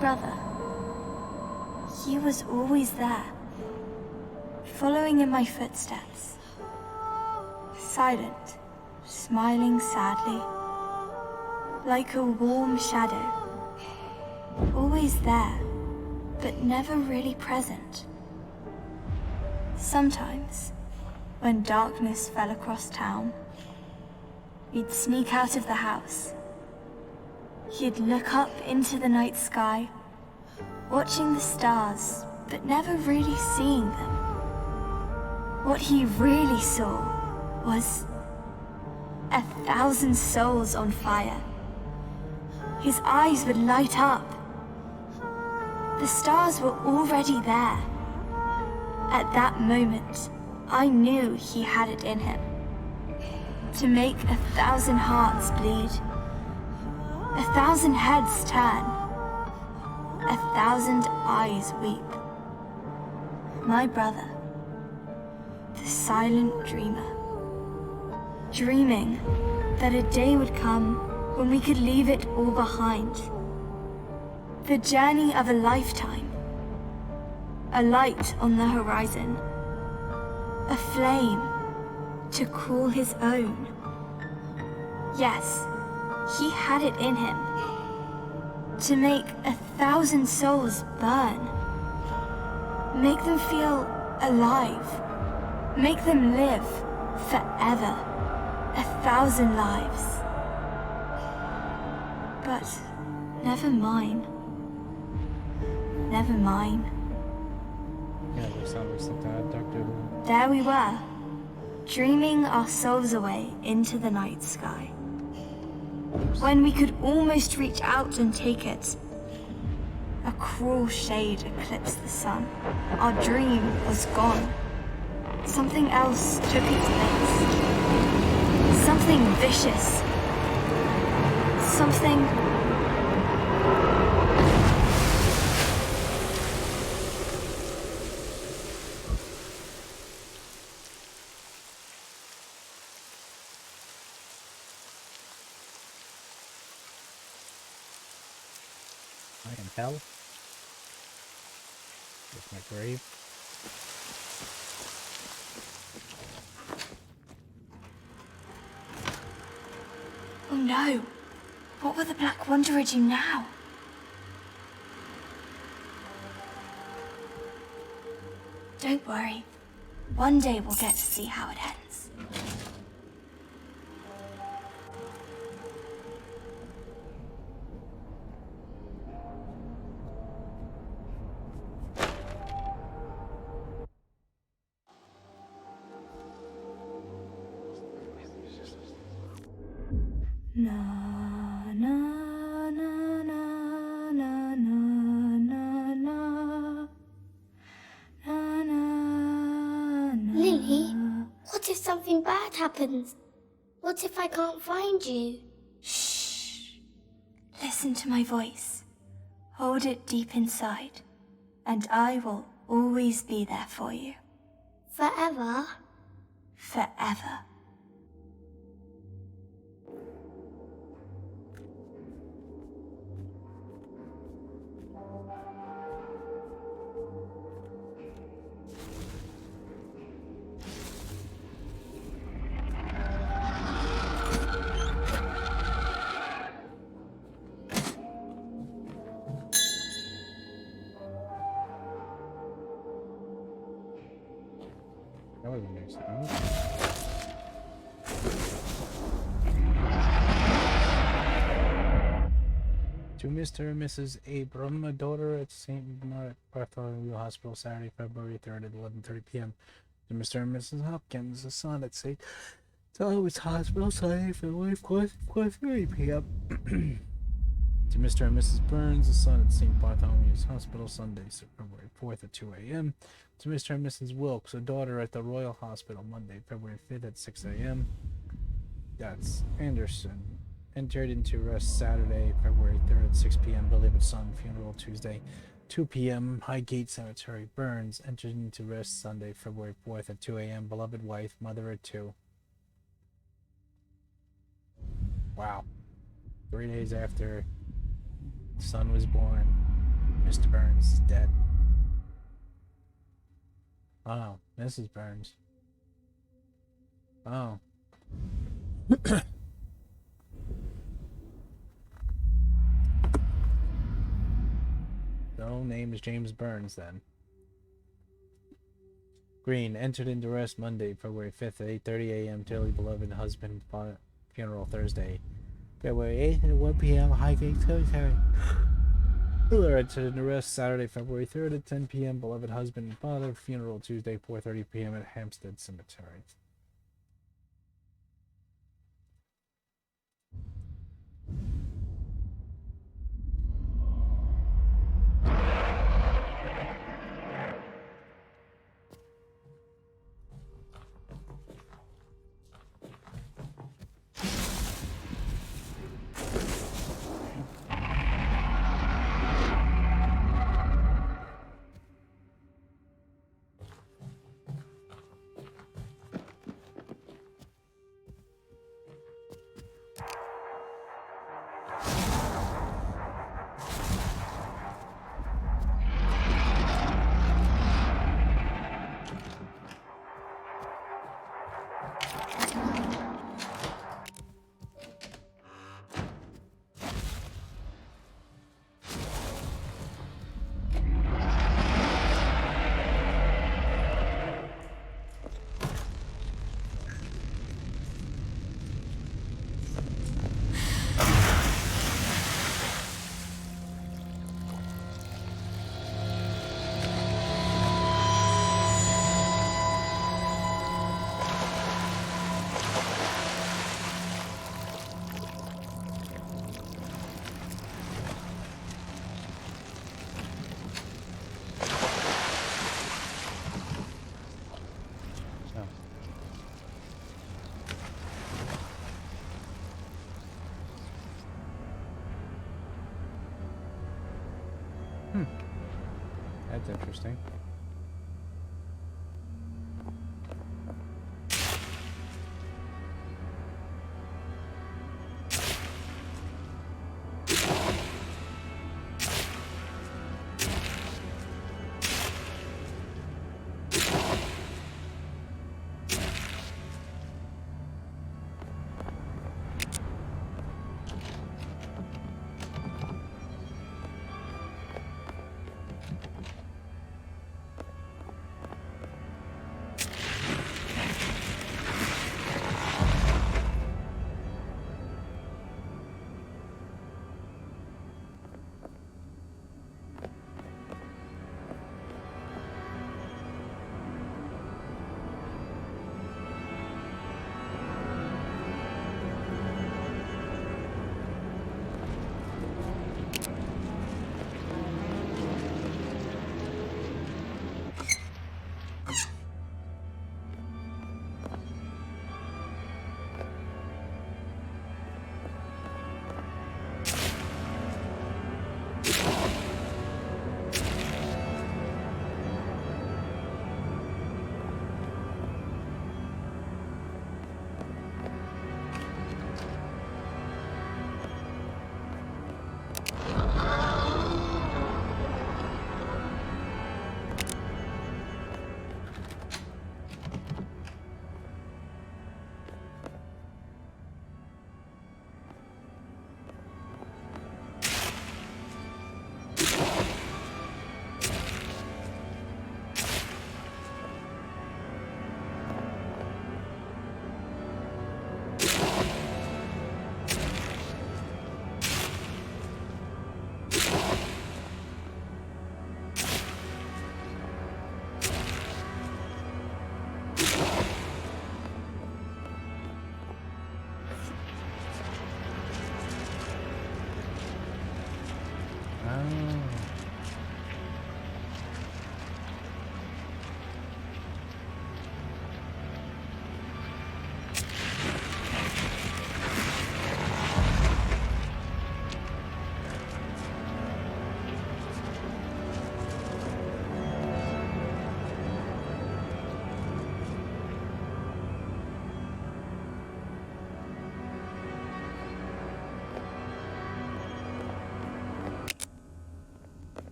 Brother. He was always there, following in my footsteps. Silent, smiling sadly, like a warm shadow. Always there, but never really present. Sometimes, when darkness fell across town, we'd sneak out of the house. He'd look up into the night sky, watching the stars, but never really seeing them. What he really saw was 1,000 souls on fire. His eyes would light up. The stars were already there. At that moment, I knew he had it in him. To make 1,000 hearts bleed, 1,000 heads turn, 1,000 eyes weep. My brother, the silent dreamer, dreaming that a day would come when we could leave it all behind. The journey of a lifetime, a light on the horizon, a flame to call his own. Yes, he had it in him to make 1,000 souls burn, make them feel alive, make them live forever, 1,000 lives. But never mine. Never mine. Yeah, they sound like that, Doctor Who. There we were, dreaming our souls away into the night sky. When we could almost reach out and take it, a cruel shade eclipsed the sun. Our dream was gone. Something else took its place. Something vicious. Something... I am hell. There's my grave. Oh no! What will the Black Wanderer do now? Don't worry. One day we'll get to see how it ends. Na na na na na na na na na. Lily, what if something bad happens? What if I can't find you? Shh. Listen to my voice. Hold it deep inside, and I will always be there for you. Forever? Forever. That was a nice sound. To Mr. and Mrs. Abram, a daughter at St. Bartholomew Hospital, Saturday, February 3rd at 11:30 p.m. To Mr. and Mrs. Hopkins, a son at St. Thomas Hospital, Saturday, February 4th, p.m. To Mr. and Mrs. Burns, a son at St. Bartholomew's Hospital, Sunday, February 4th at 2 a.m. To Mr. and Mrs. Wilkes, a daughter at the Royal Hospital, Monday, February 5th at 6 a.m. That's Anderson. Entered into rest Saturday, February 3rd at 6 p.m. Beloved son, funeral Tuesday, 2 p.m. Highgate Cemetery, Burns. Entered into rest Sunday, February 4th at 2 a.m. Beloved wife, mother at 2. Wow. 3 days after son was born, Mr. Burns is dead. Oh, Mrs. Burns. Oh. So, name is James Burns then. Green, entered into rest Monday, February 5th at 8:30 a.m. Dearly beloved husband, funeral Thursday, February 8th at 1 p.m. Highgate Cemetery. Miller entered into rest Saturday, February 3rd at 10 p.m. Beloved husband and father, funeral Tuesday, 4:30 p.m. at Hampstead Cemetery. That's interesting.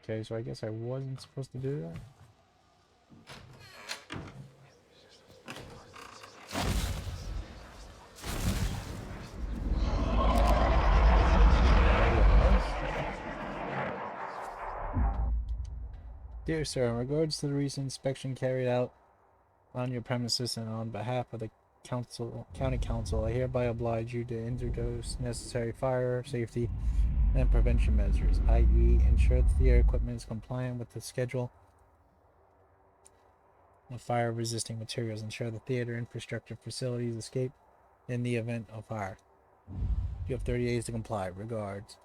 Okay, so I guess I wasn't supposed to do that. Dear sir, in regards to the recent inspection carried out on your premises and on behalf of the county council, I hereby oblige you to introduce necessary fire safety and prevention measures, i.e., ensure the theater equipment is compliant with the schedule of fire-resisting materials, ensure the theater infrastructure facilities escape in the event of fire. You have 30 days to comply. Regards,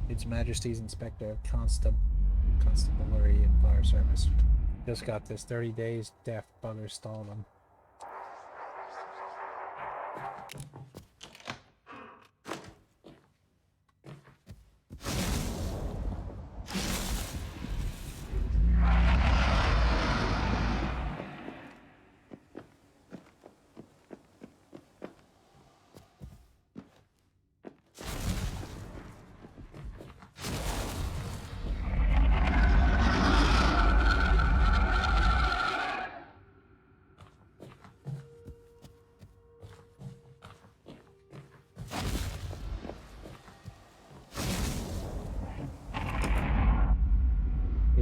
Its Majesty's Inspector of Constabulary and Fire Service. Just got this. 30 days. Daft buggers stall them.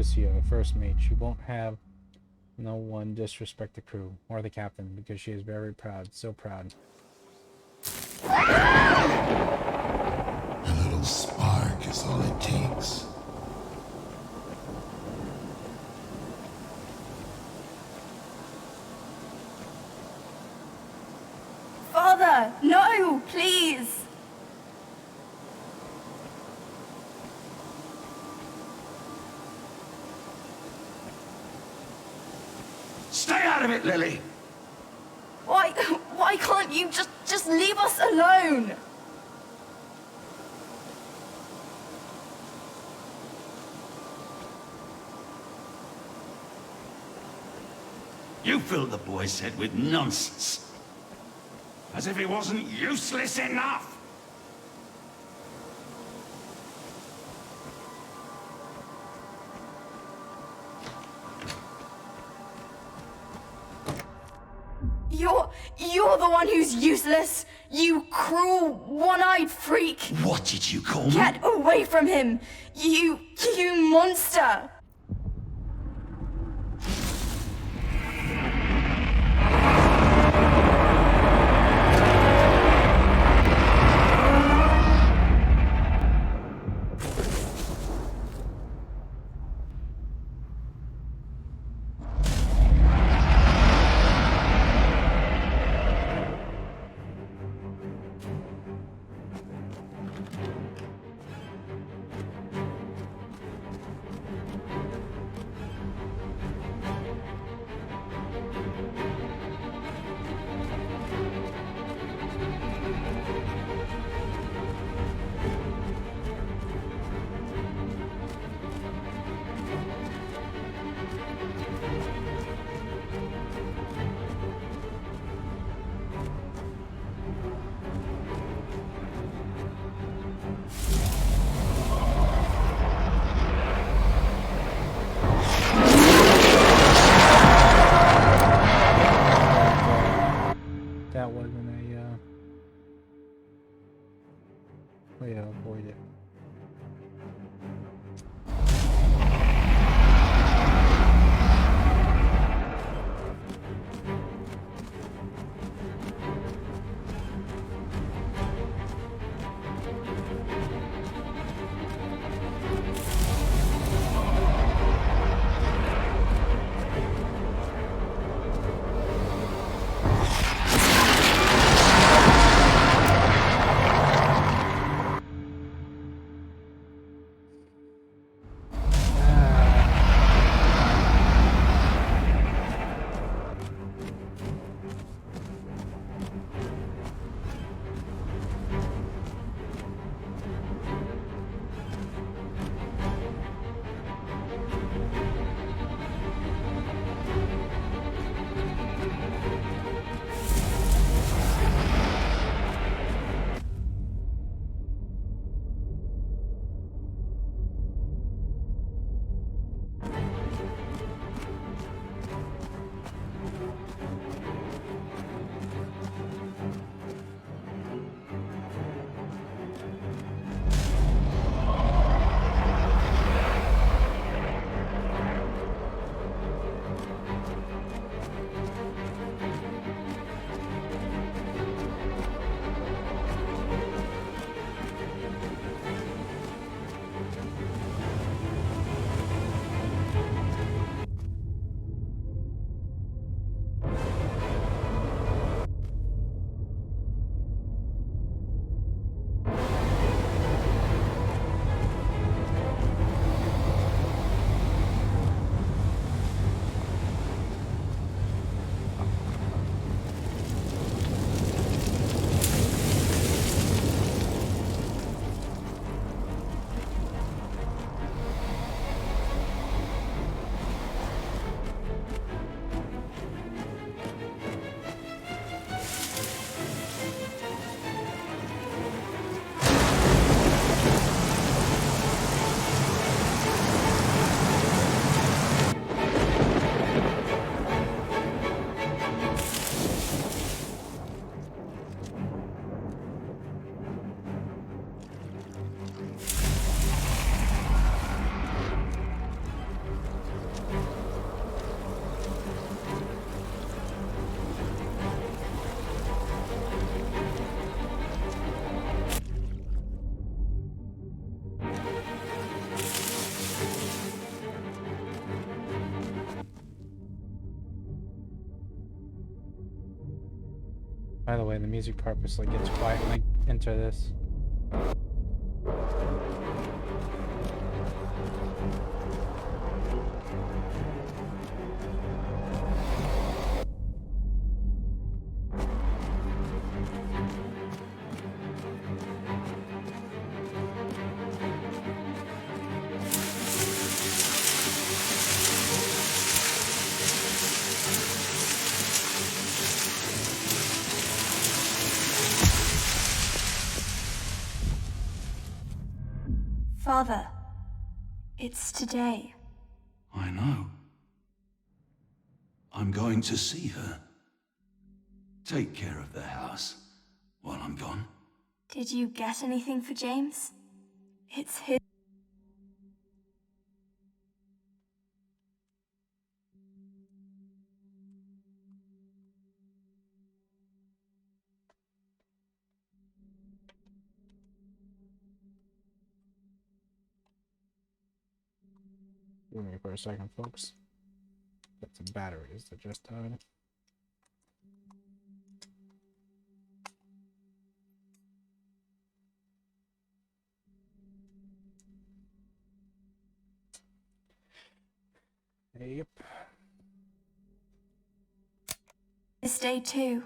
Lucia, first mate. She won't have no one disrespect the crew or the captain because she is very proud, so proud. A little spark is all it takes. Father, no, please. Stay out of it, Lily! Why can't you just leave us alone? You filled the boy's head with nonsense. As if he wasn't useless enough! You're the one who's useless. You cruel, one-eyed freak. What did you call me? Get away from him. You monster. By the way, the music purposely gets quiet when I enter this. Father, it's today. I know. I'm going to see her. Take care of the house while I'm gone. Did you get anything for James? It's his. Give me for a second, folks. Got some batteries that just died. Yep. This day too.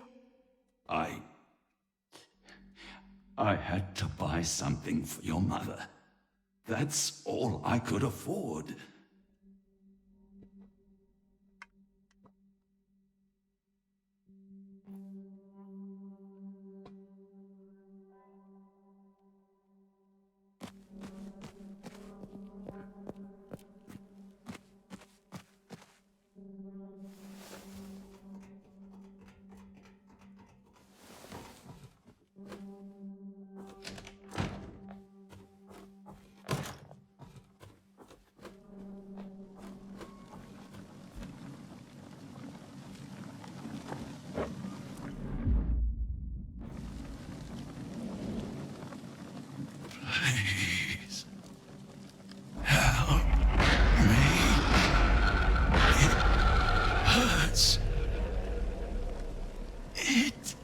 I had to buy something for your mother. That's all I could afford. Please, help me. It hurts. It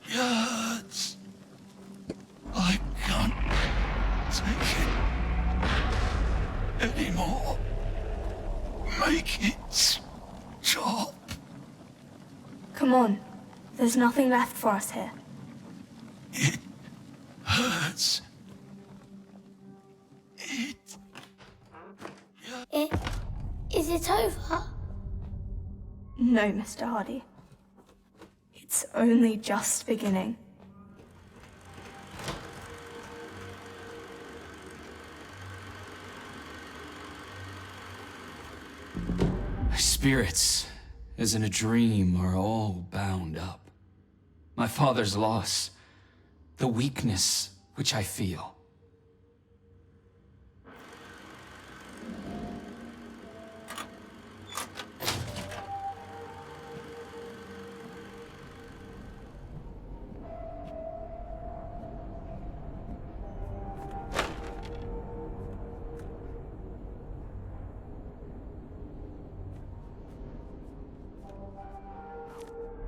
hurts. I can't take it anymore. Make it stop. Come on. There's nothing left for us here. It hurts. Is it over? No, Mr. Hardy. It's only just beginning. Spirits, as in a dream, are all bound up. My father's loss, the weakness which I feel.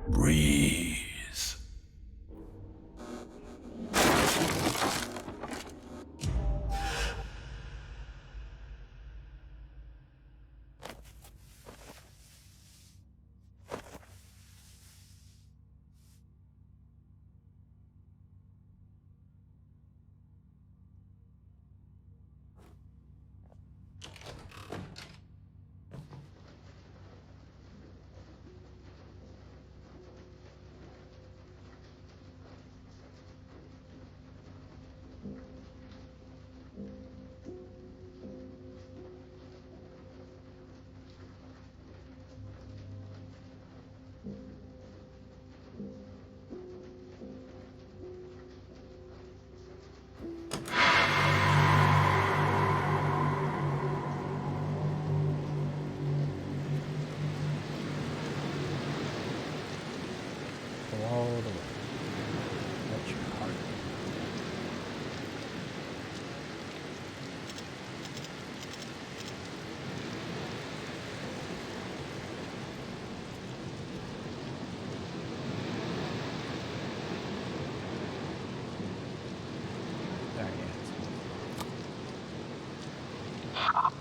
Breathe.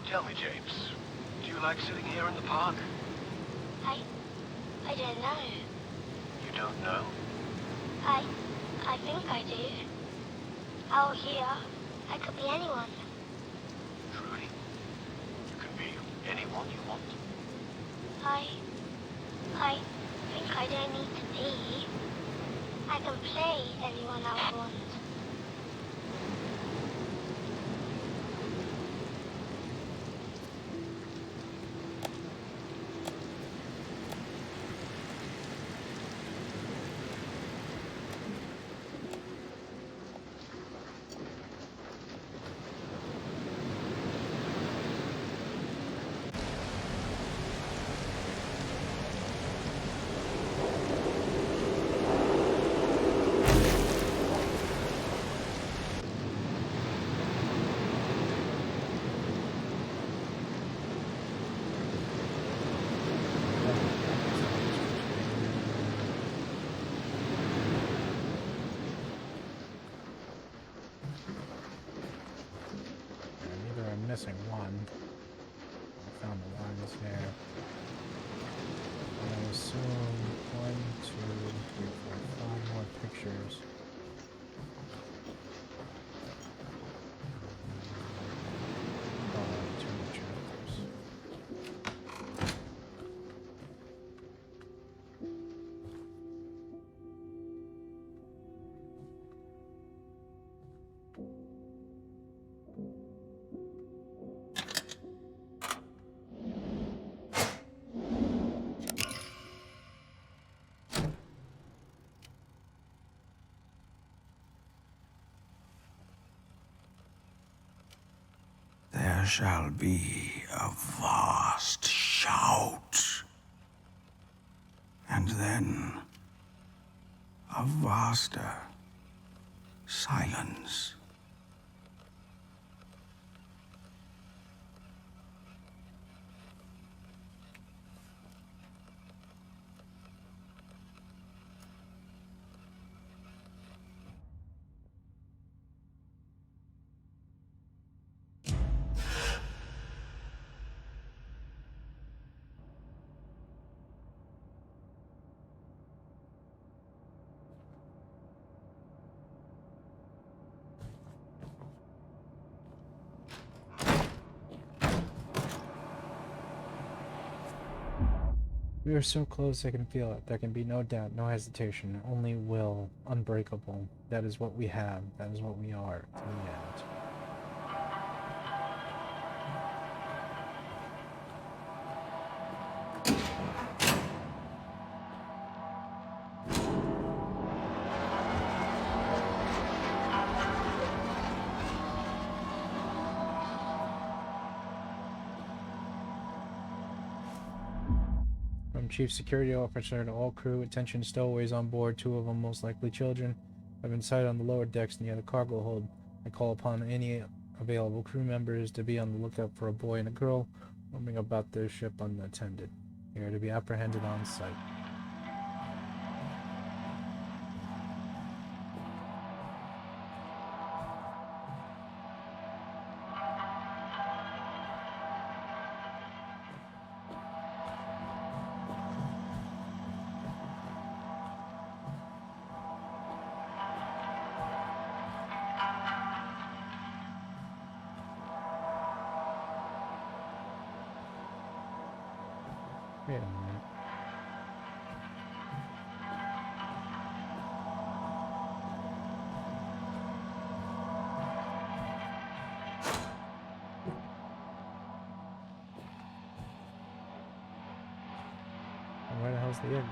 Tell me, James, do you like sitting here in the park? I don't know. You don't know? I think I do. Out here, I could be anyone. Trudy? You can be anyone you want. I think I don't need to be. I can play anyone I want. Missing one. I found the ones here. And I assume 1, 2, 3, 4, 5 more pictures. Oh, 2 more chapters. There shall be a vast shout, and then a vaster silence. We are so close, I can feel it. There can be no doubt, no hesitation, only will, unbreakable. That is what we have. That is what we are, to the end. Chief Security Officer to all crew, attention stowaways on board, 2 of them most likely children, have been sighted on the lower decks near the cargo hold. I call upon any available crew members to be on the lookout for a boy and a girl roaming about their ship unattended. They are to be apprehended on sight. Wait a minute. Where the hell's the exit?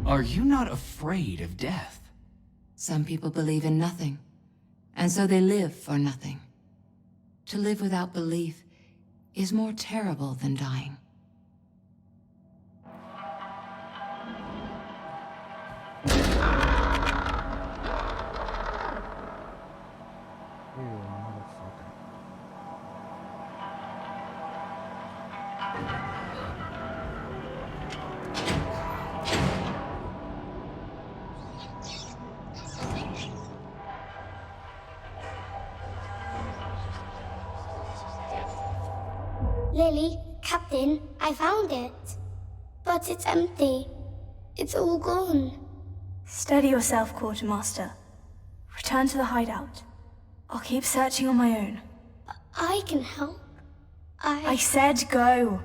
Are you not afraid of death? Some people believe in nothing, and so they live for nothing. To live without belief is more terrible than dying. You motherfucker. Lily, Captain, I found it. But it's empty. It's all gone. Steady yourself, Quartermaster. Return to the hideout. I'll keep searching on my own. I can help. I said go.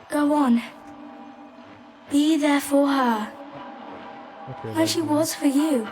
Go on. Be there for her, Okay, like she was for you.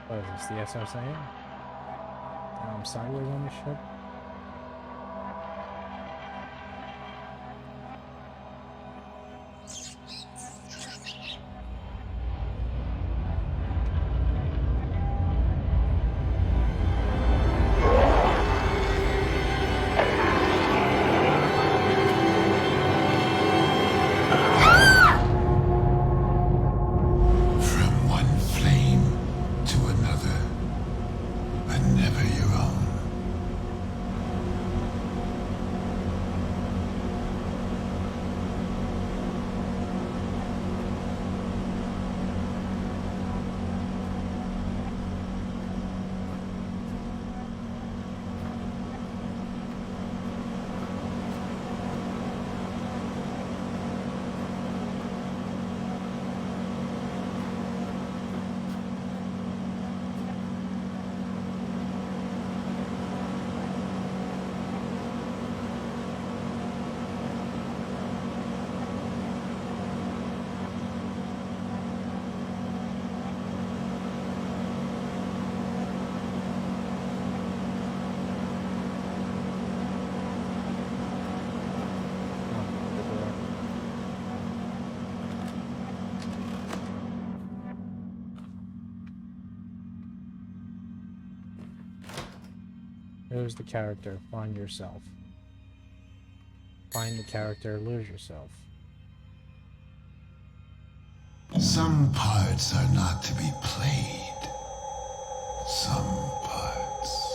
What is this, the SSA? Now I'm sideways on this ship? From one flame to another, but never your own. lose the character, find yourself. Find the character, lose yourself. Some parts are not to be played. Some parts.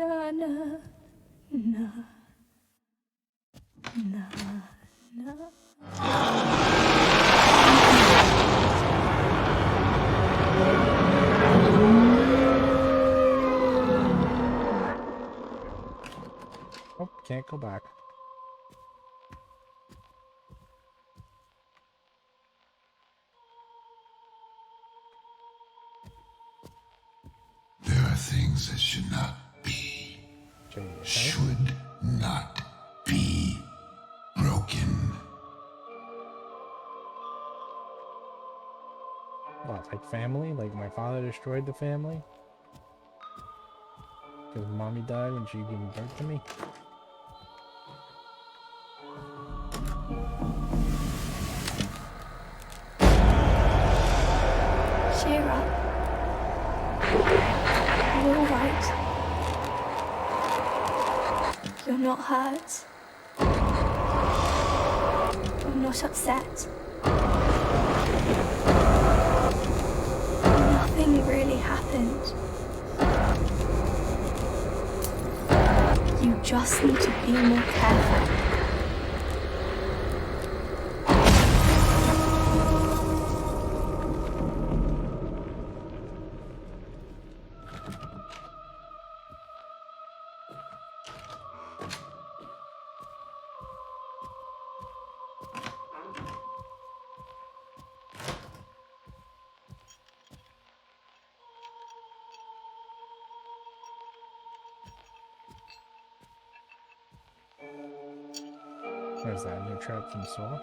Na na na na na. Oh, can't go back. There are things that should not be. Should not be broken. What, like family? Like my father destroyed the family? Because mommy died when she gave birth to me? Cheer up. You're all right. You're not hurt. You're not upset. Nothing really happened. You just need to be more careful. Where's that? New trap from Saw?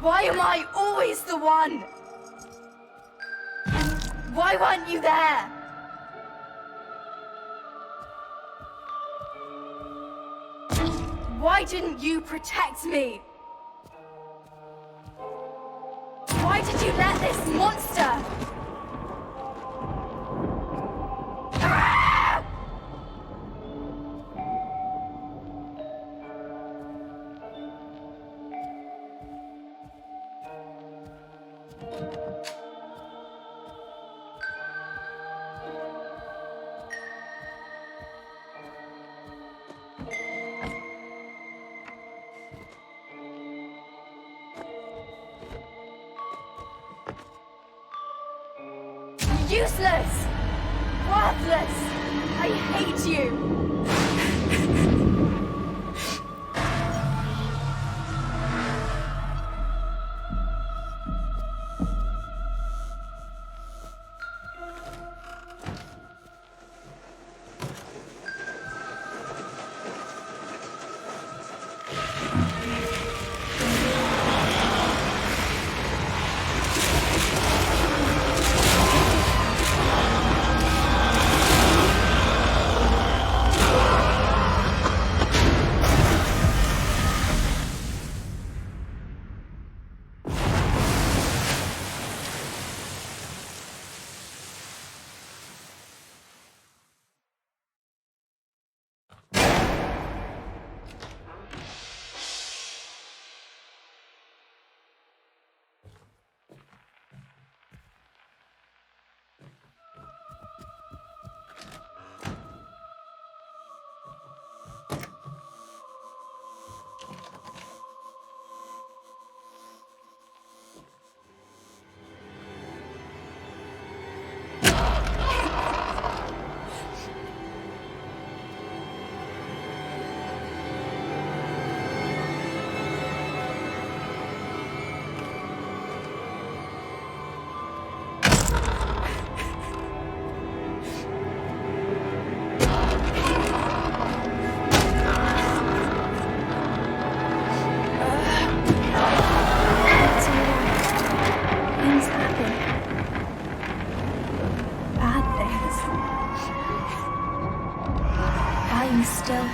Why am I always the one? Why weren't you there? Why didn't you protect me? Why did you let this monster? Useless! Worthless! I hate you!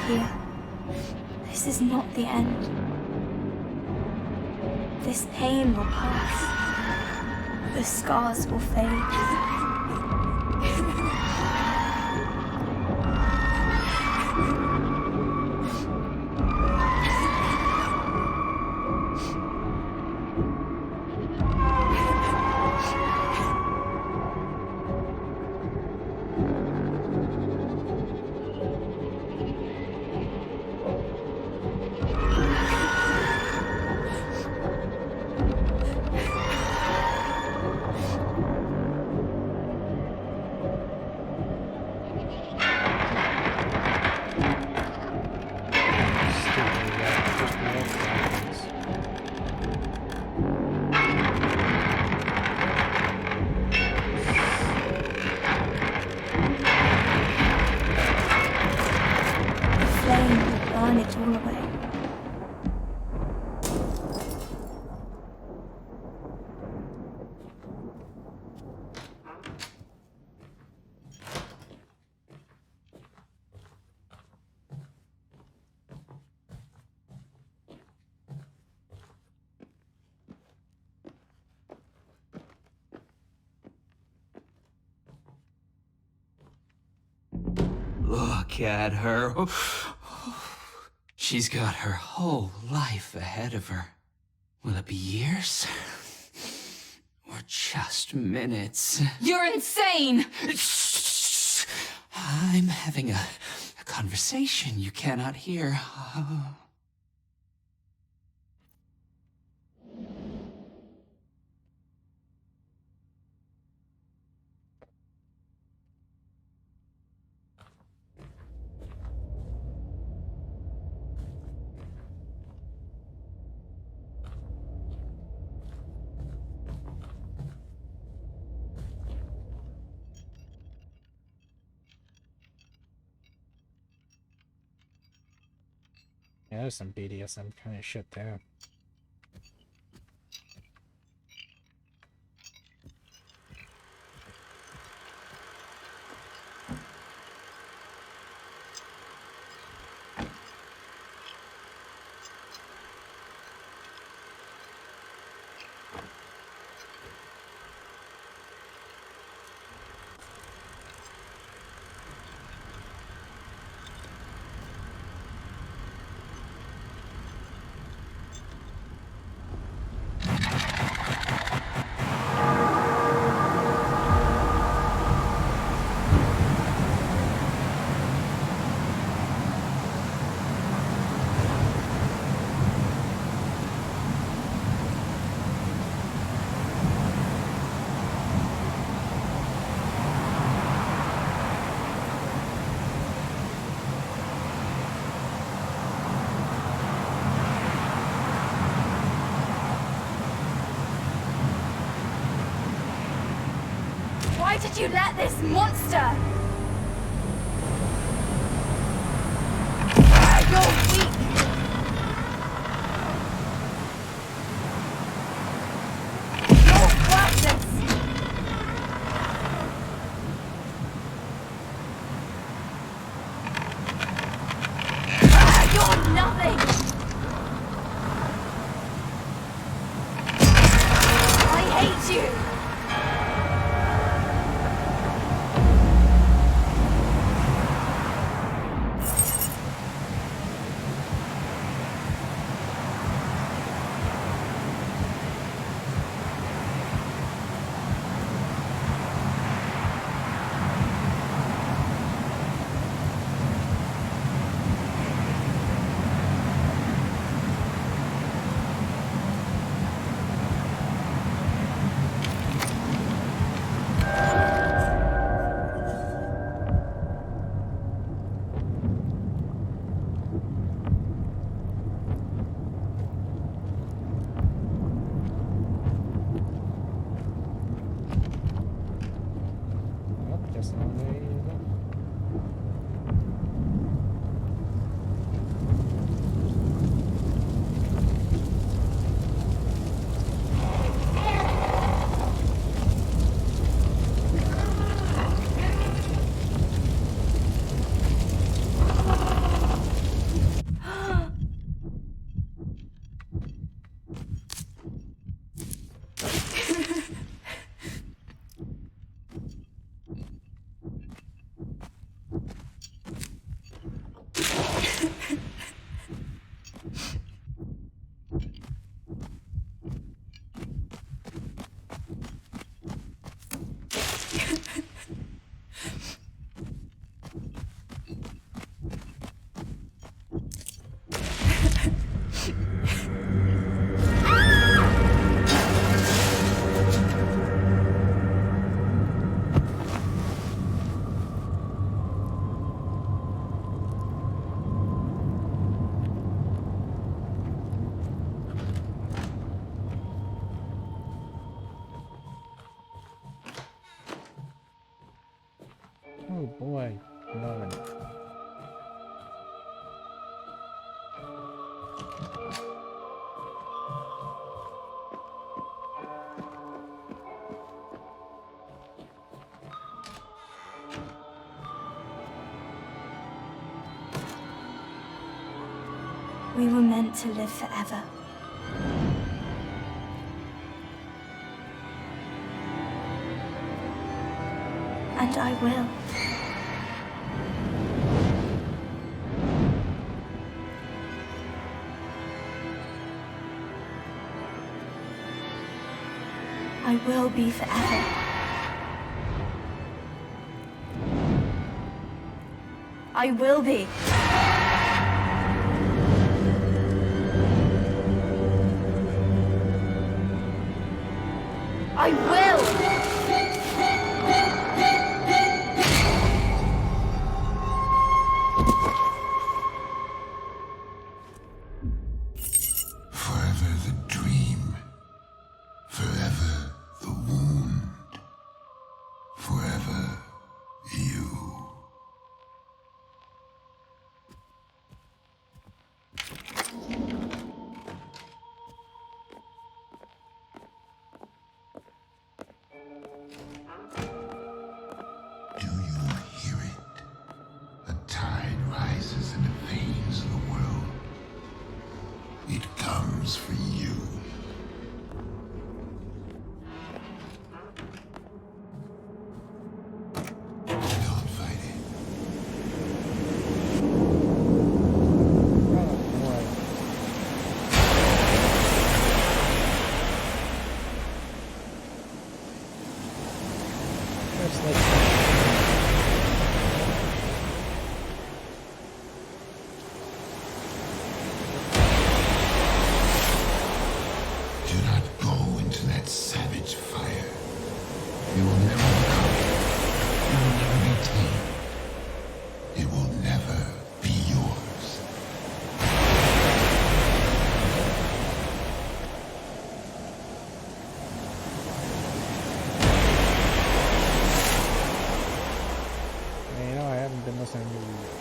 Here. This is not the end. This pain will pass. the scars will fade. Look at her. She's got her whole life ahead of her. Will it be years? Or just minutes? You're insane! I'm having a conversation you cannot hear. Yeah, there's some BDSM kind of shit there. Why did you let this monster? You're weak. You're worthless. You're nothing. I hate you. boy, none. We were meant to live forever. And I will. I will be forever. I will be. I will! Forever the dream. Forever the wound. Forever you. Do you hear it? A tide rises in the veins of the world. It comes for you. Don't fight it. Just like Do not go into that savage fire. You will never become. You will never be tamed. It will never be yours. you know, I haven't been listening to you yet.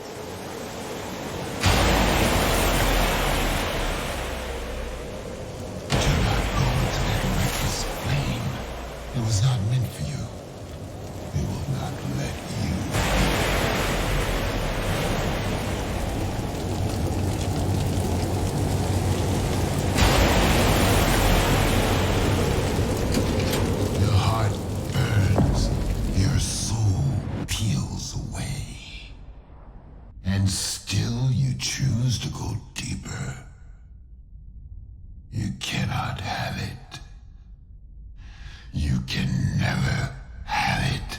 Do not go into that reckless flame. It was not meant for you. We will not let you. Your heart burns. Your soul peels away. And still you choose to go deeper. You cannot have it. You can never have it.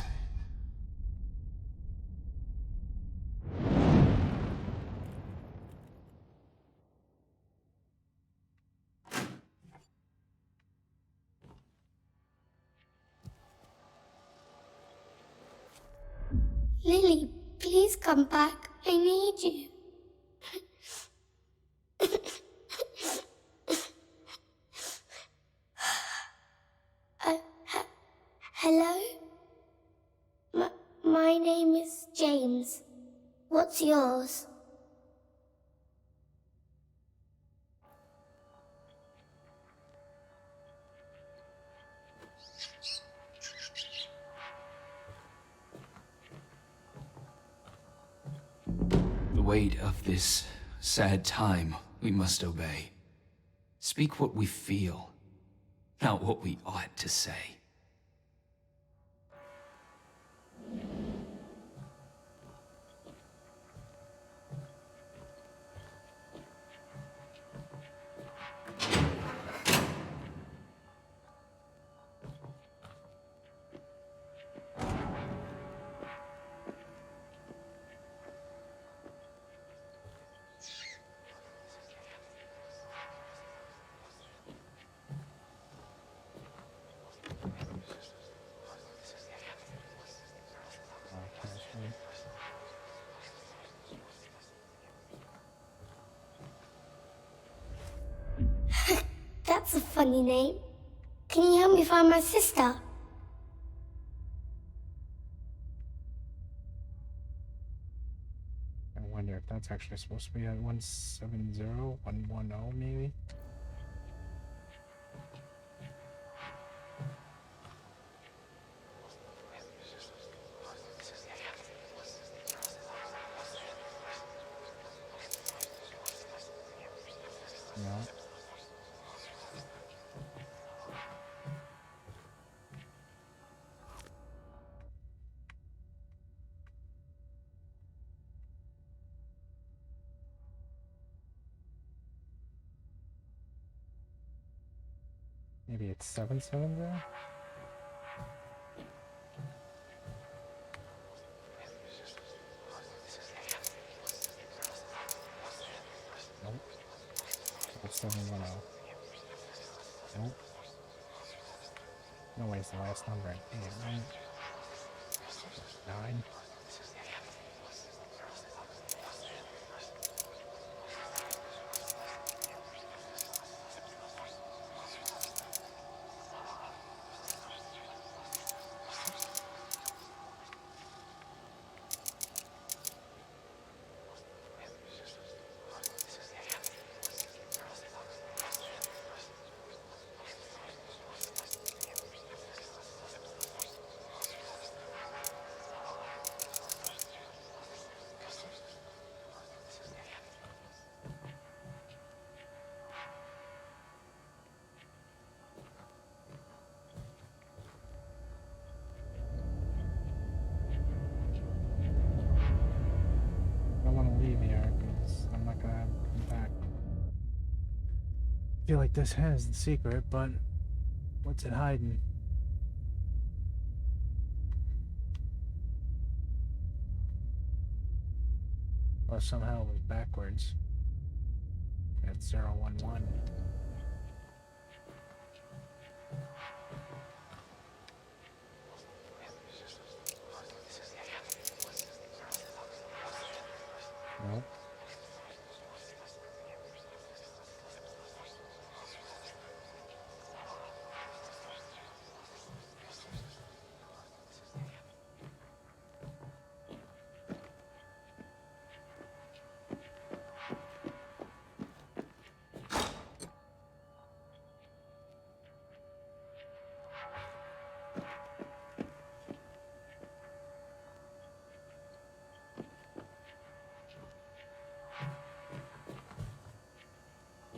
Lily, please come back. I need you. Hello? My name is James. What's yours? The weight of this sad time we must obey. Speak what we feel, not what we ought to say. That's a funny name. Can you help me find my sister? wonder if that's actually supposed to be at 170, 110 maybe? No. Maybe it's 770? Nope. It's 710. Nope. No way it's the last number. 8, right? 9. I feel like this has the secret, but what's it hiding? Or somehow it was backwards. At 011. Nope.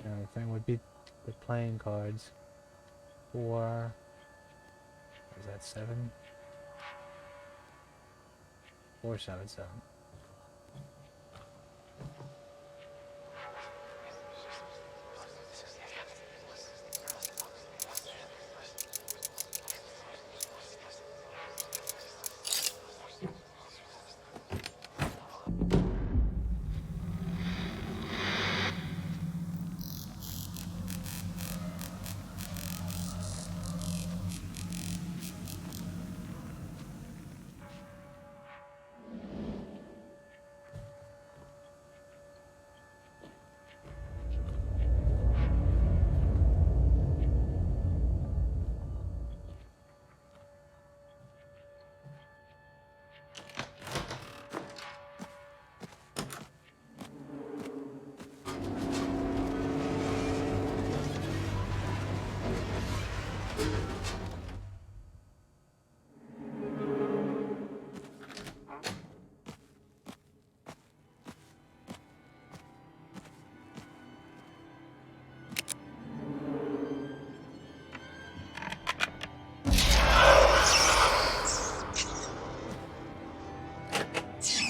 The other thing would be the playing cards. 4. Is that 7? 477.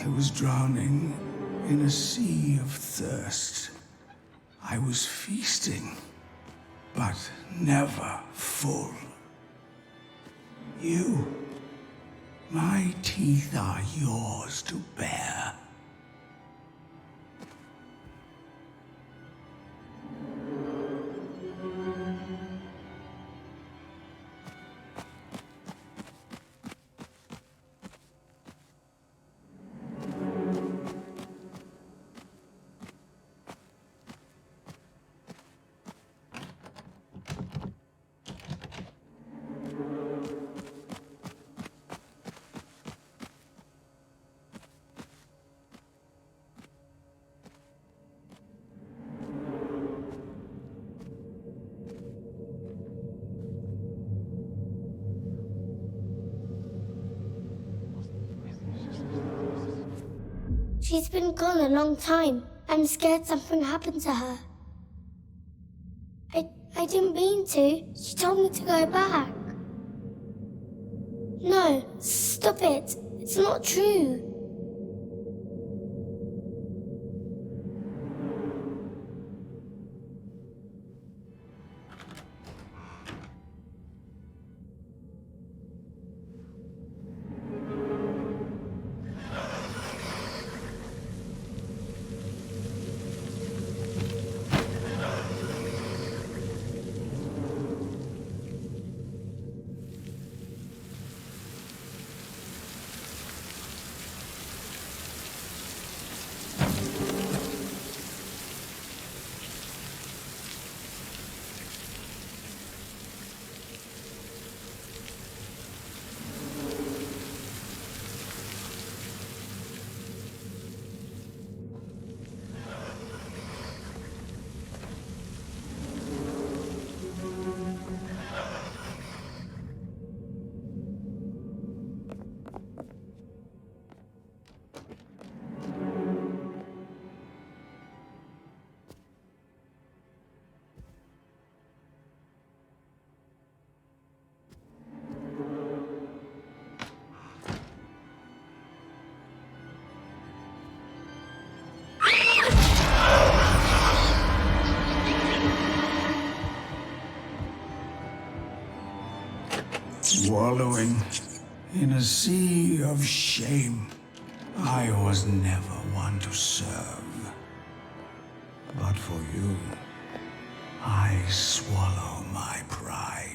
I was drowning in a sea of thirst. I was feasting, but never full. You, my teeth are yours to bear. She's been gone a long time. I'm scared something happened to her. I didn't mean to. She told me to go back. No, stop it. It's not true. Wallowing in a sea of shame. I was never one to serve. But for you, I swallow my pride.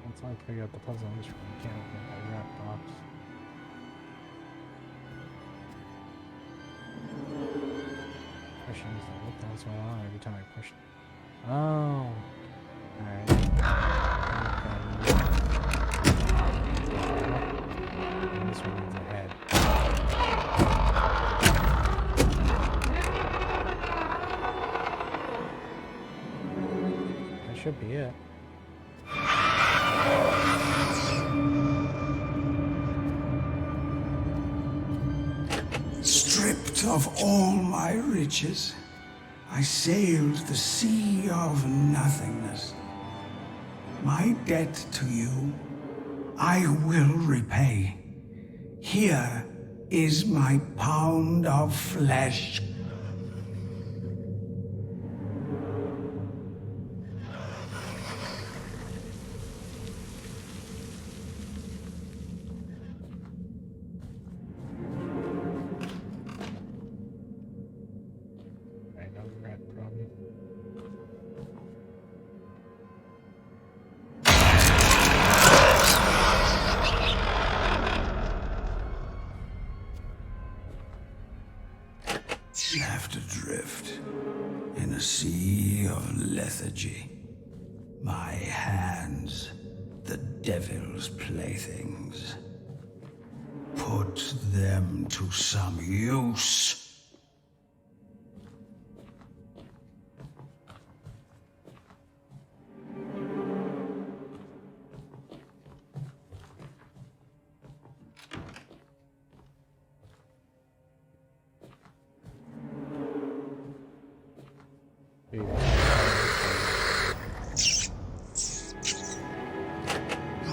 Until I figure out the puzzle on this room, I can't open that wrap box. Question is like, what the hell's going on every time I push it? Oh. Alright. And this one needs a head. That should be it. Stripped of all my riches, I sailed the sea of nothingness. My debt to you, I will repay. Here is my pound of flesh. Left adrift in a sea of lethargy. My hands, the devil's playthings. Put them to some use.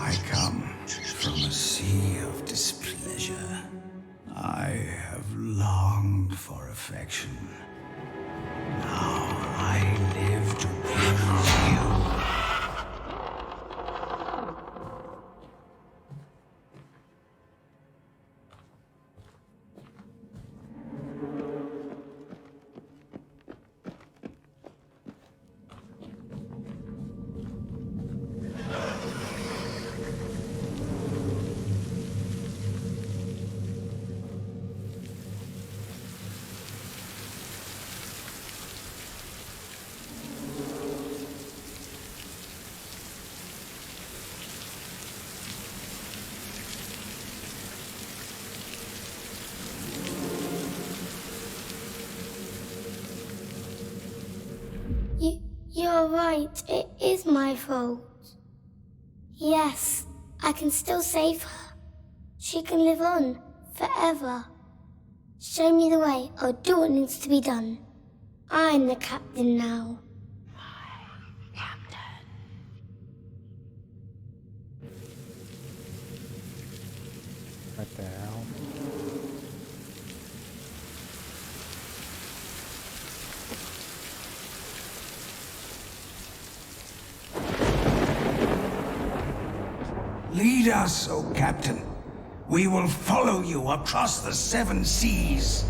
I come from a sea of displeasure. I have longed for affection. Now I live to please you. You're right, it is my fault. Yes, I can still save her. She can live on, forever. Show me the way, I'll do what needs to be done. I'm the captain now. What the hell? Lead us, O Captain. We will follow you across the seven seas.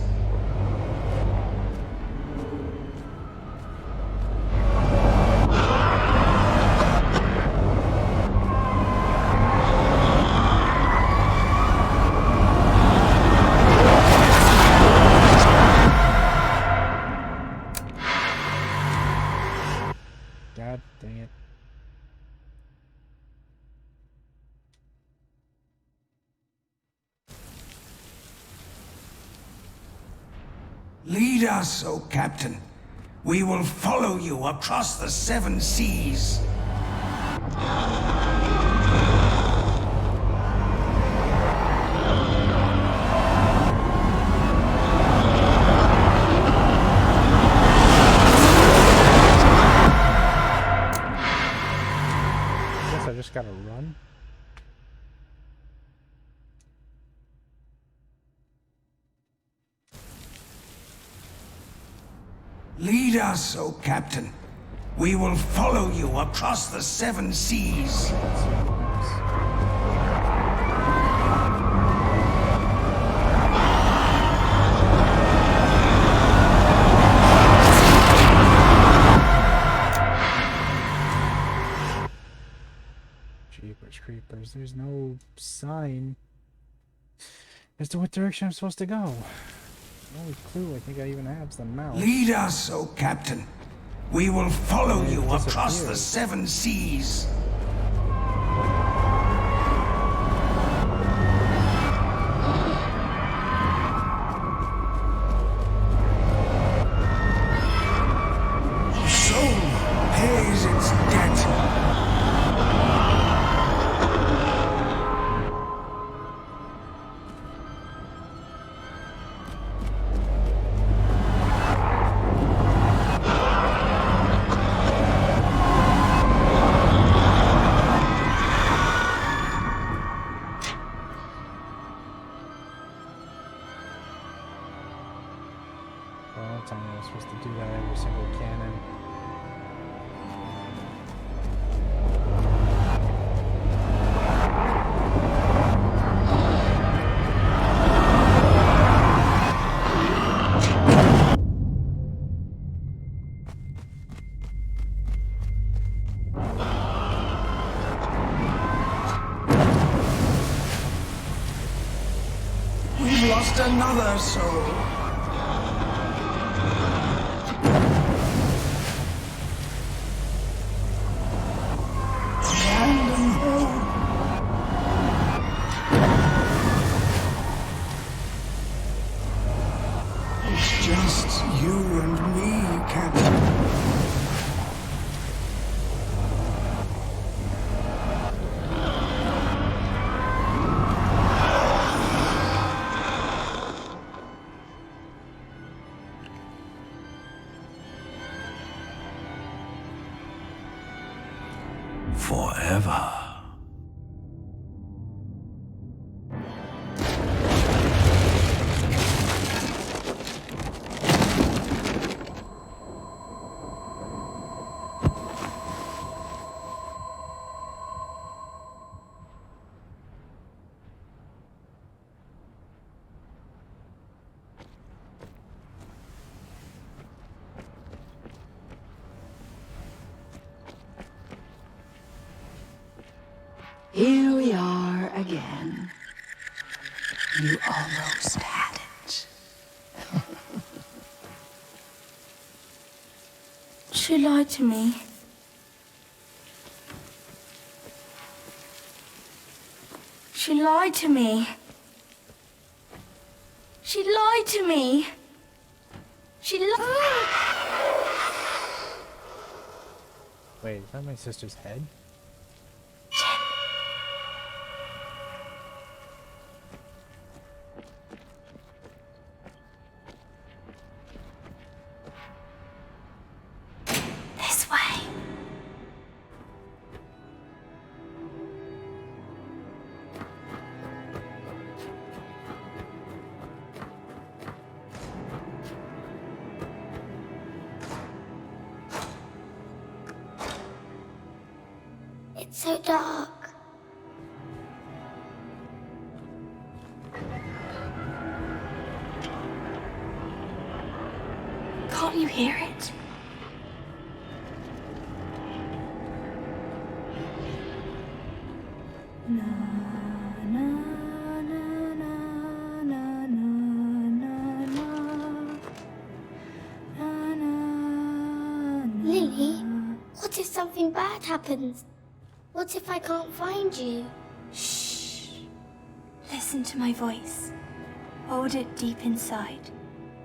God dang it. Lead us, O Captain. We will follow you across the seven seas. Guess I just gotta run. Lead us, O Captain. We will follow you across the seven seas. Jeepers creepers, there's no sign as to what direction I'm supposed to go. The only clue I think I even have is the mouse. Lead us, O Captain. We will follow you across the disappeared. seven seas. The soul pays its debt. Well, tell me I was supposed to do that every single cannon. We've lost another soul. It's just you and me, Captain. Forever. Here we are again. You almost had it. She lied to me. She lied to me. She lied to me. She lied. Wait, is that my sister's head? This way. It's so dark. Can't you hear it? Na na na na na na na na. Lily, what if something bad happens? What if I can't find you? Shh. Listen to my voice. Hold it deep inside,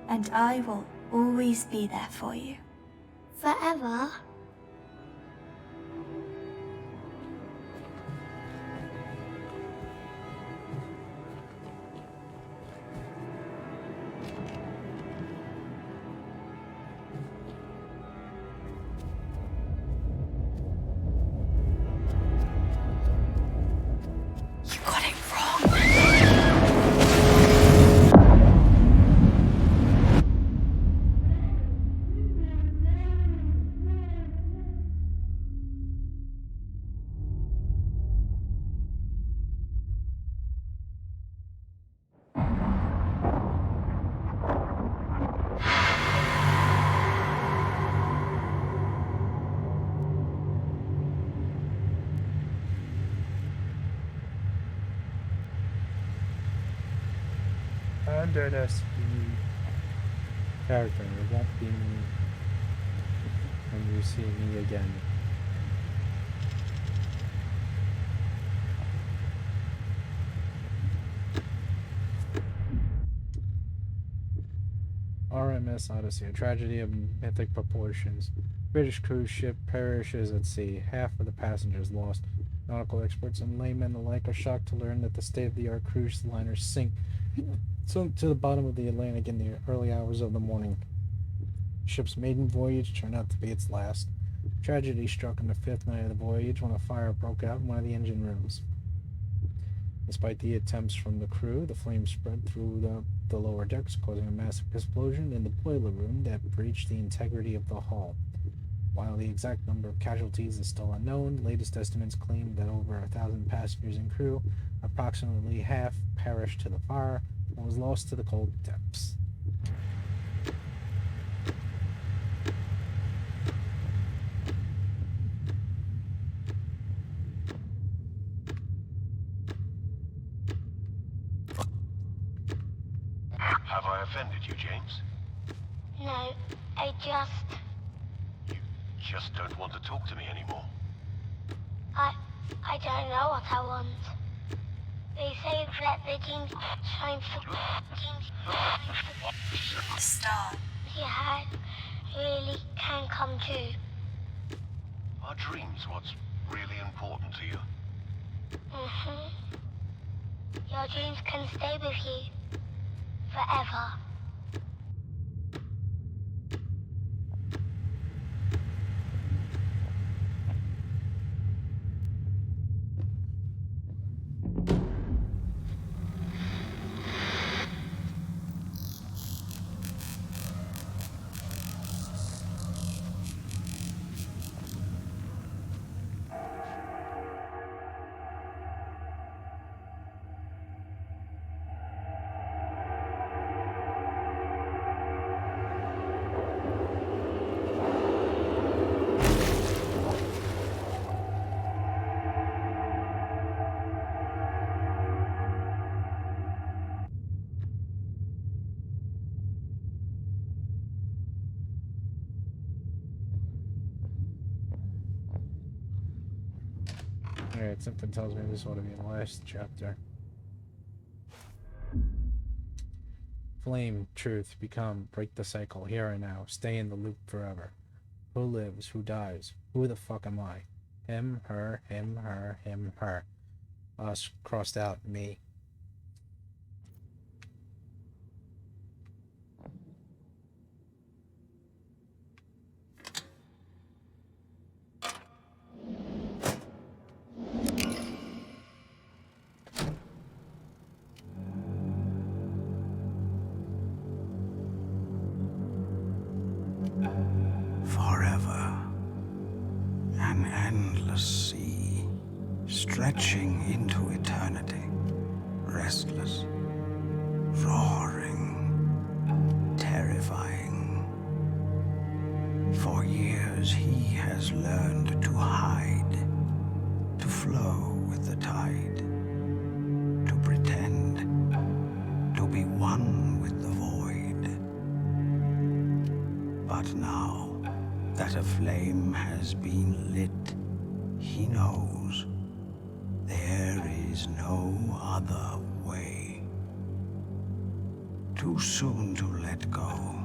and I will always be there for you. Forever? You got it wrong. Under the speed. Character, it won't be me when you see me again. RMS Odyssey, a tragedy of mythic proportions. British cruise ship perishes at sea. Half of the passengers lost. Nautical experts and laymen alike are shocked to learn that the state-of-the-art cruise liner sunk to the bottom of the Atlantic in the early hours of the morning. The ship's maiden voyage turned out to be its last. Tragedy struck on the fifth night of the voyage when a fire broke out in one of the engine rooms. Despite the attempts from the crew, the flames spread through the lower decks, causing a massive explosion in the boiler room that breached the integrity of the hull. While the exact number of casualties is still unknown, latest estimates claim that over 1,000 passengers and crew, approximately half, perished to the fire and was lost to the cold depths. Have I offended you, James? No, You just don't want to talk to me anymore. I don't know what I want. They say that the dreams shine through. Stop. Yeah, really can come true. Are dreams what's really important to you? Your dreams can stay with you. Forever. Alright, something tells me this ought to be the last chapter. Flame, truth, become, break the cycle, here and now, stay in the loop forever. Who lives, who dies, Who the fuck am I? Him, her, him, her, him, her. Us crossed out, me. Forever. An endless sea, stretching into eternity. Restless, roaring, terrifying. For years he has learned to hide, to flow with the tide, to pretend, to be one with the void. But now that a flame has been lit, he knows there is no other way. Too soon to let go,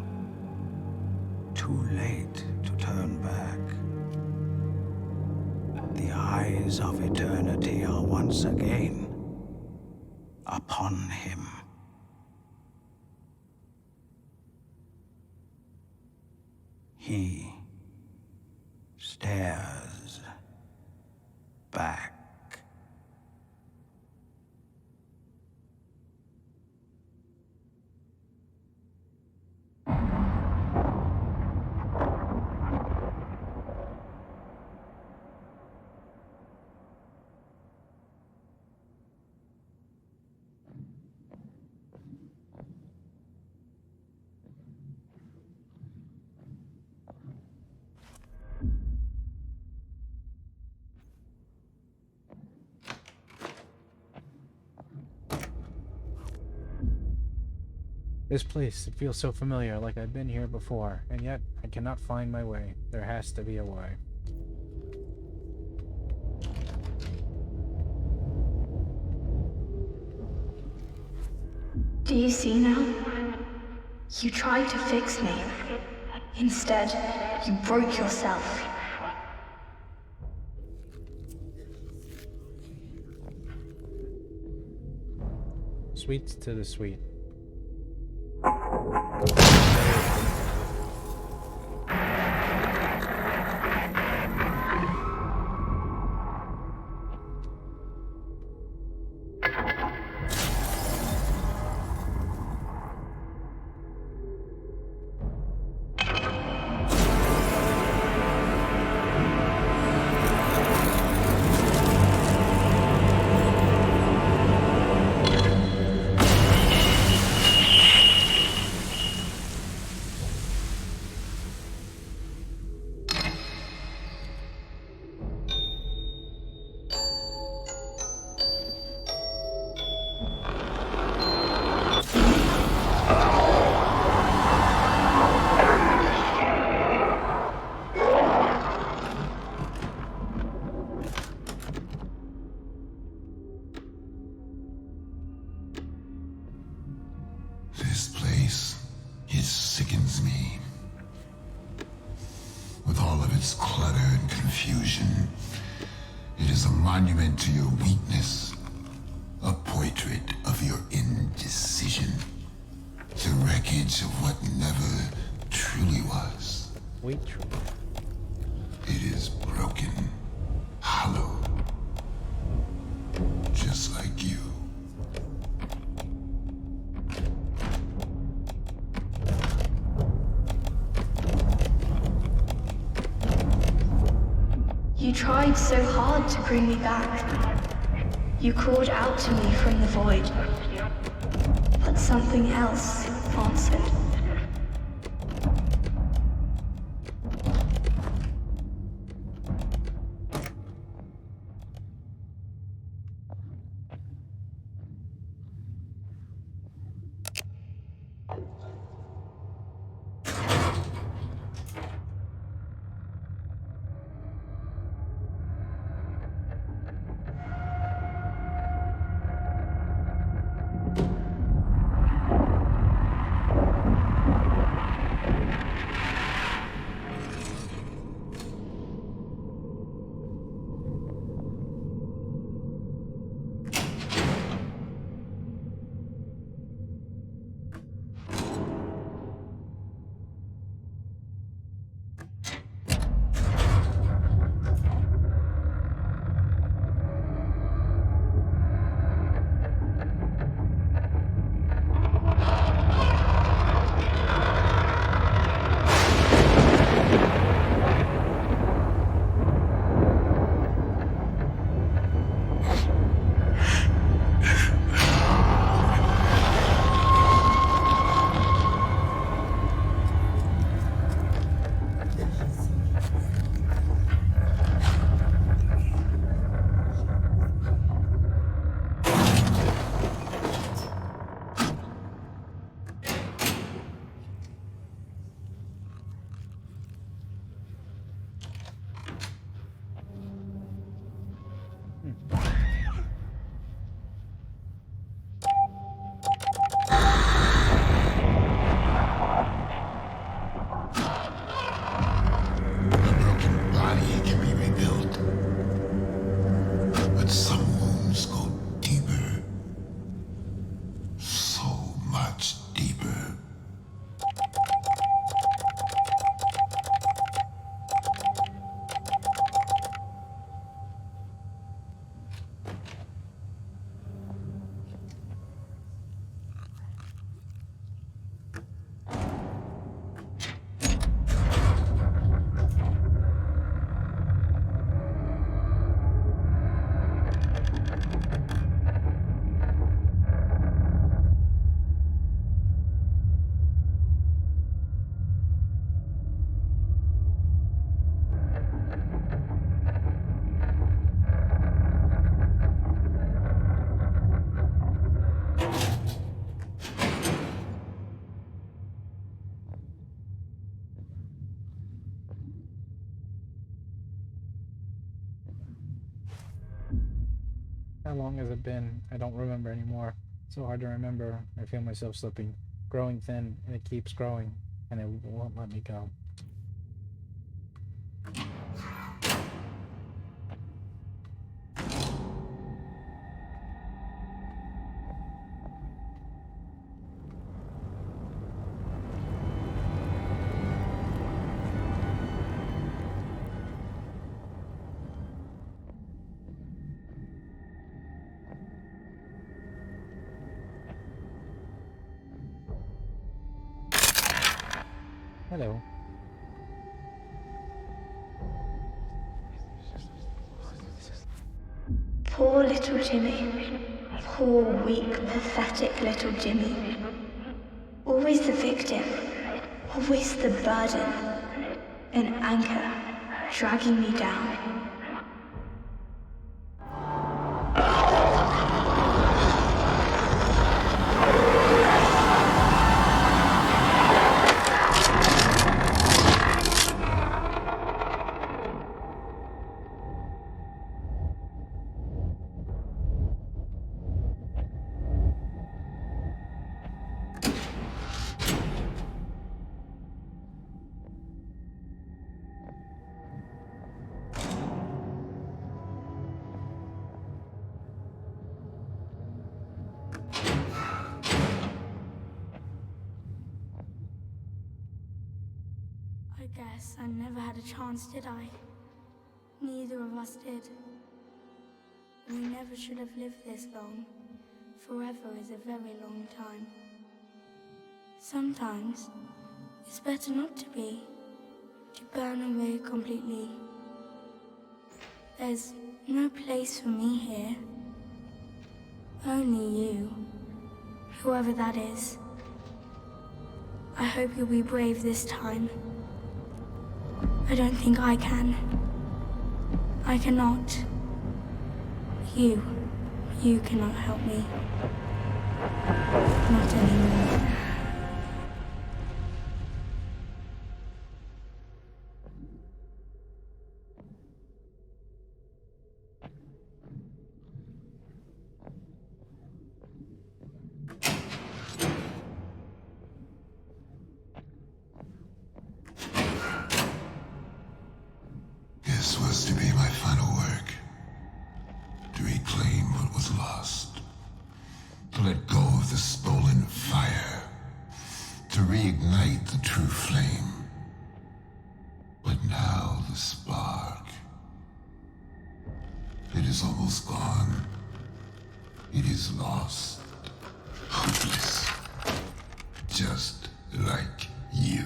too late to turn back. The eyes of eternity are once again upon him. He stares back. This place, it feels so familiar, like I've been here before, and yet I cannot find my way. There has to be a way. Do you see now? You tried to fix me. Instead, you broke yourself. Sweets to the sweet. This place, it sickens me. With all of its clutter and confusion, it is a monument to your weakness, a portrait of your indecision, the wreckage of what never truly was. Sweet truth. It is broken, hollow, just like you. You tried so hard to bring me back. You called out to me from the void. But something else answered. A broken body can be rebuilt. But some wounds go deeper. So much deeper. How long has it been? I don't remember anymore. So hard to remember. I feel myself slipping, growing thin, and it keeps growing, and it won't let me go. Hello. Poor little Jimmy. Poor, weak, pathetic little Jimmy. Always the victim. Always the burden. An anchor dragging me down. I guess I never had a chance, did I? Neither of us did. We never should have lived this long. Forever is a very long time. Sometimes, it's better not to be. To burn away completely. There's no place for me here. Only you. Whoever that is. I hope you'll be brave this time. I don't think I can. I cannot. You cannot help me. Not anymore. This was to be my final work. To reclaim what was lost. To let go of the stolen fire. To reignite the true flame. But now the spark. It is almost gone. It is lost. Hopeless. Just like you.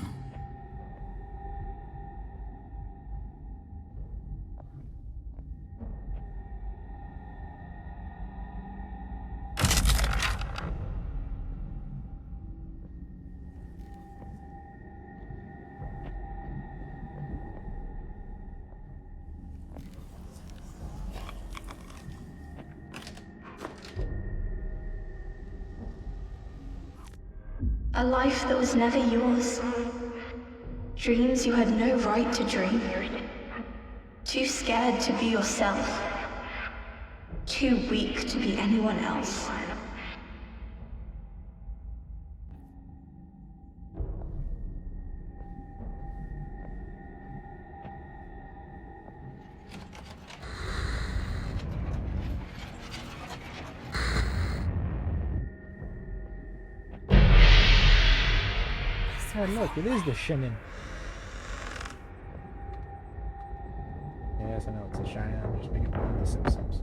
A life that was never yours. Dreams you had no right to dream. Too scared to be yourself. Too weak to be anyone else. Oh look, it is the Shinin. Yes, I know it's a Shinin. I'm just making fun of the Simpsons.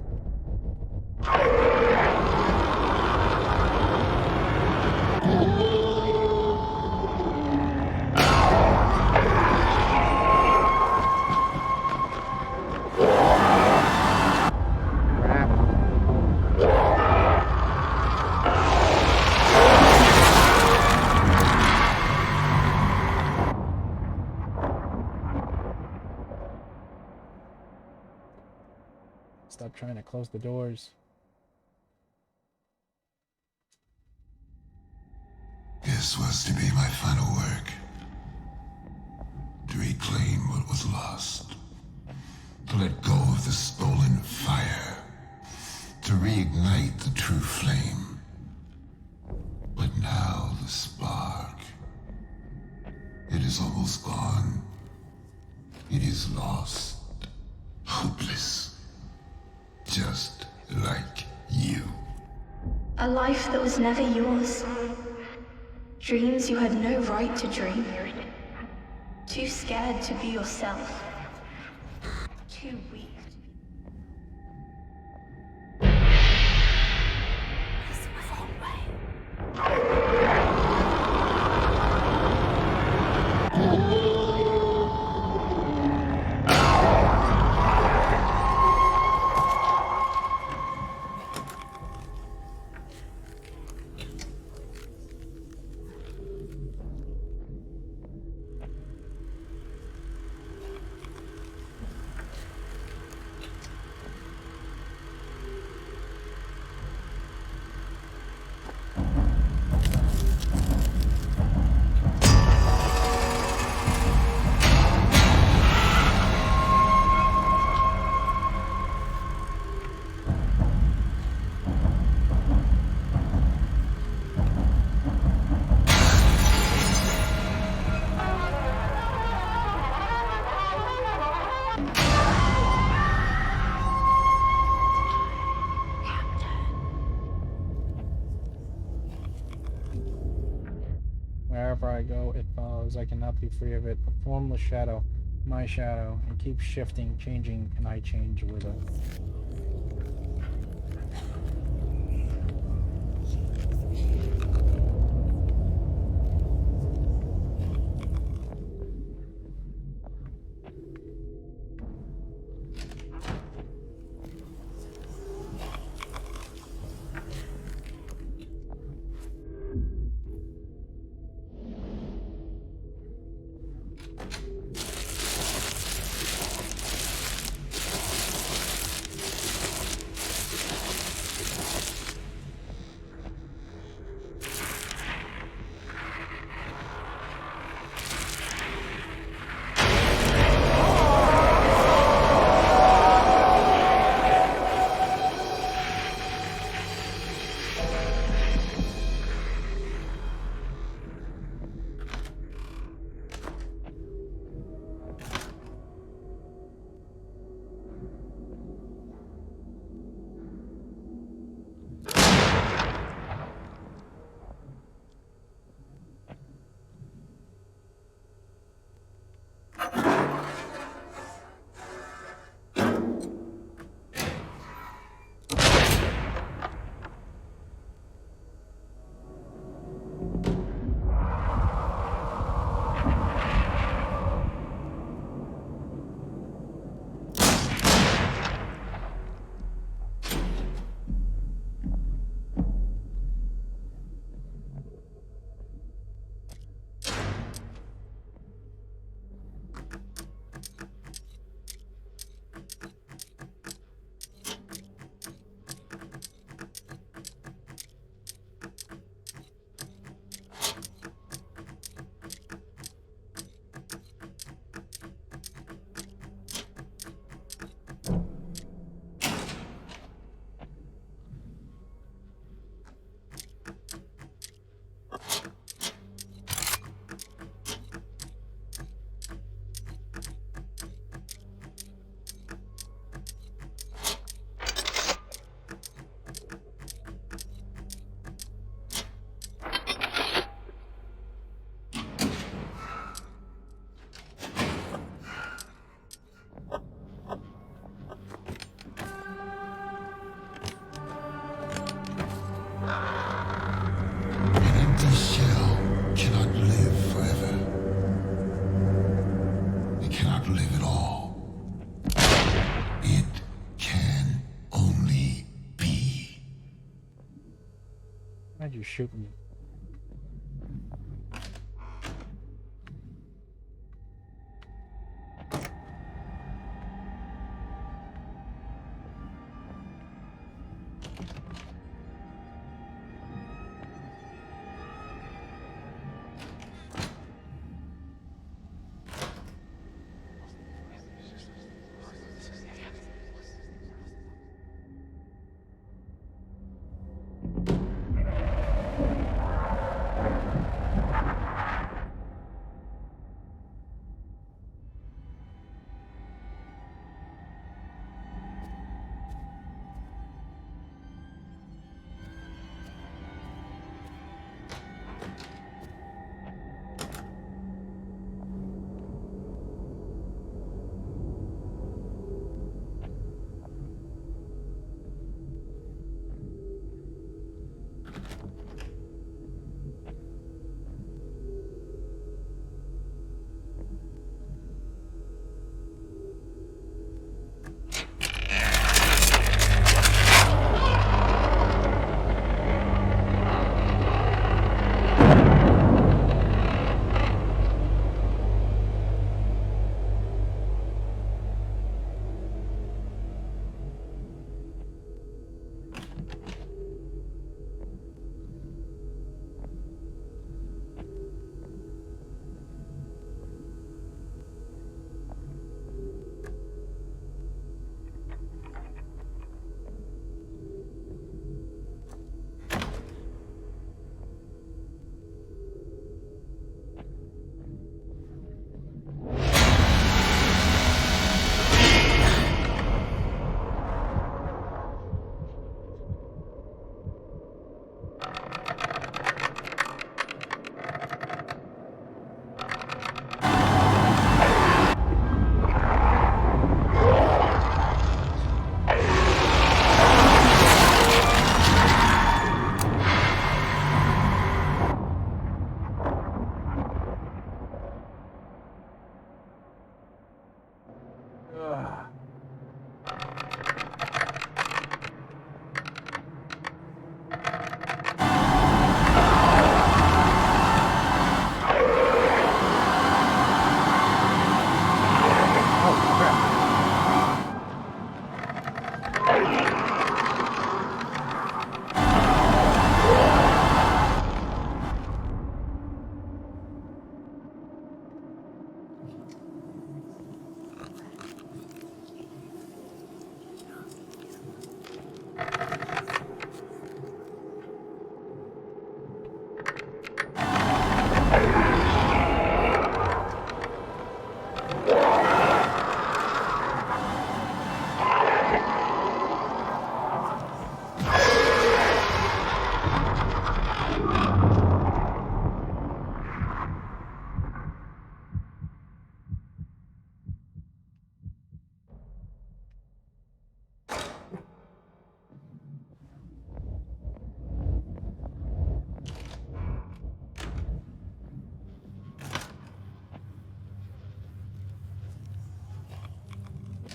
Stop trying to close the doors. This was to be my final work. To reclaim what was lost. To let go of the stolen fire. To reignite the true flame. But now the spark. It is almost gone. It is lost. Hopeless. Just like you. A life that was never yours. Dreams you had no right to dream. Too scared to be yourself. Too weak. It's the wrong way. Wherever I go, it follows. I cannot be free of it. A formless shadow, my shadow, and keeps shifting, changing, and I change with it. outlive it all. It can only be. Why'd you shoot me?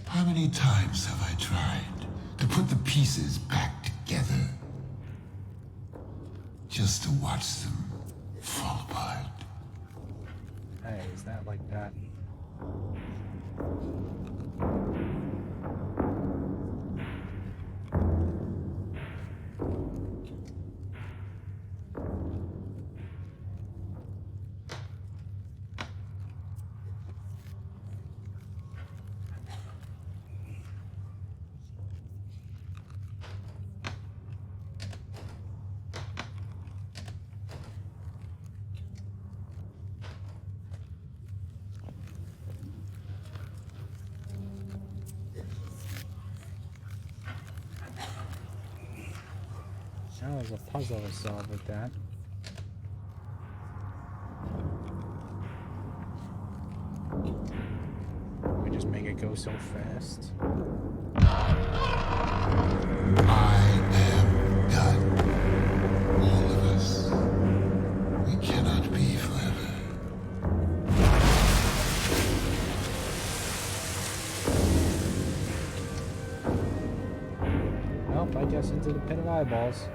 How many times have I tried to put the pieces back together? Just to watch them fall apart. Hey, is that like that? Now there's a puzzle to solve with that. We just make it go so fast. I am done. All of us. We cannot be forever. bite us into the pit of eyeballs.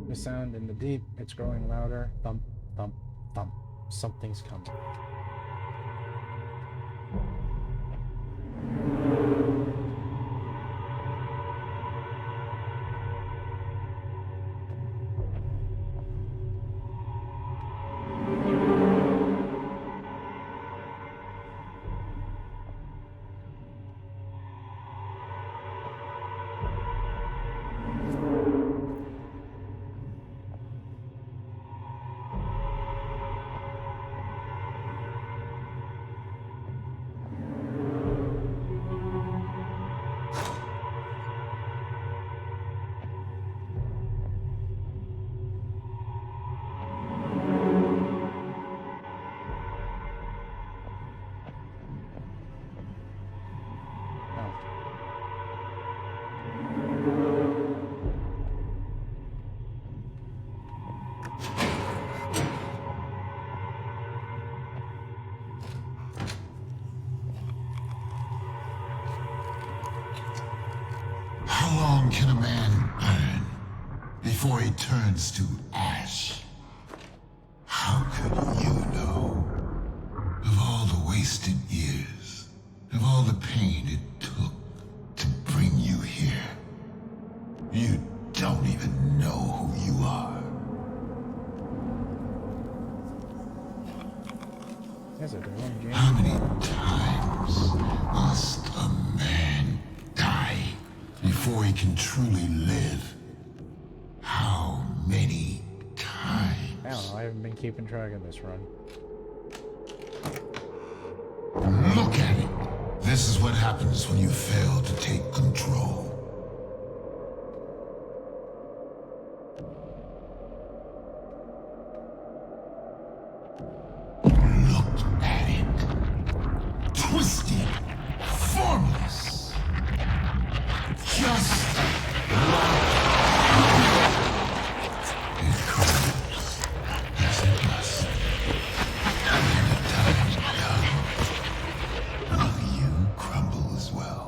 The sound in the deep, it's growing louder. Thump, thump, thump. Something's coming. How long can a man burn before he turns to ash? How could you know? Of all the wasted years, of all the pain it took to bring you here, you don't even know who you are. Yes, I do. How many times must a man die before he can truly live? How many times? I don't know, I haven't been keeping track of this run. Look at it. This is what happens when you fail to take control. Look at it. Twisted, formless. Just it crumbles as it must. When the time comes, will you crumble as well?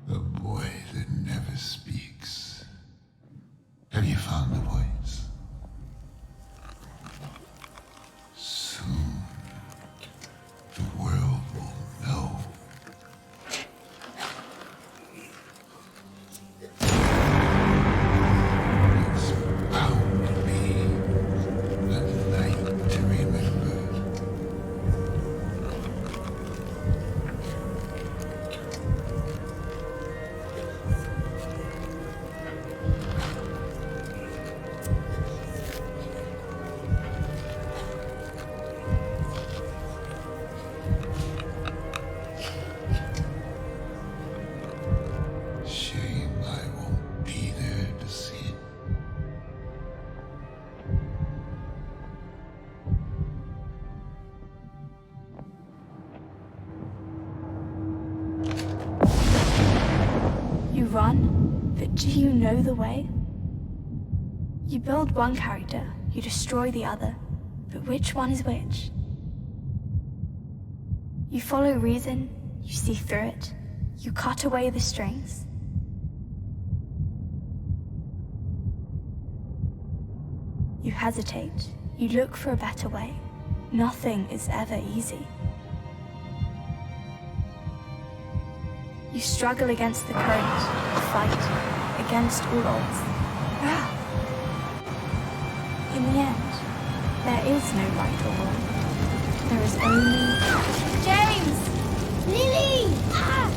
The boy that never speaks. Have you found the voice? Soon, the world will know. It's bound to be a night to remember. Shame I won't be there to see it. You run, but do you know the way? You build one character, you destroy the other, but which one is which? You follow reason, you see through it, you cut away the strings. You hesitate, you look for a better way. Nothing is ever easy. You struggle against the current, fight against all odds. In the end, there is no right or wrong. There is only... James! Lily! Ah!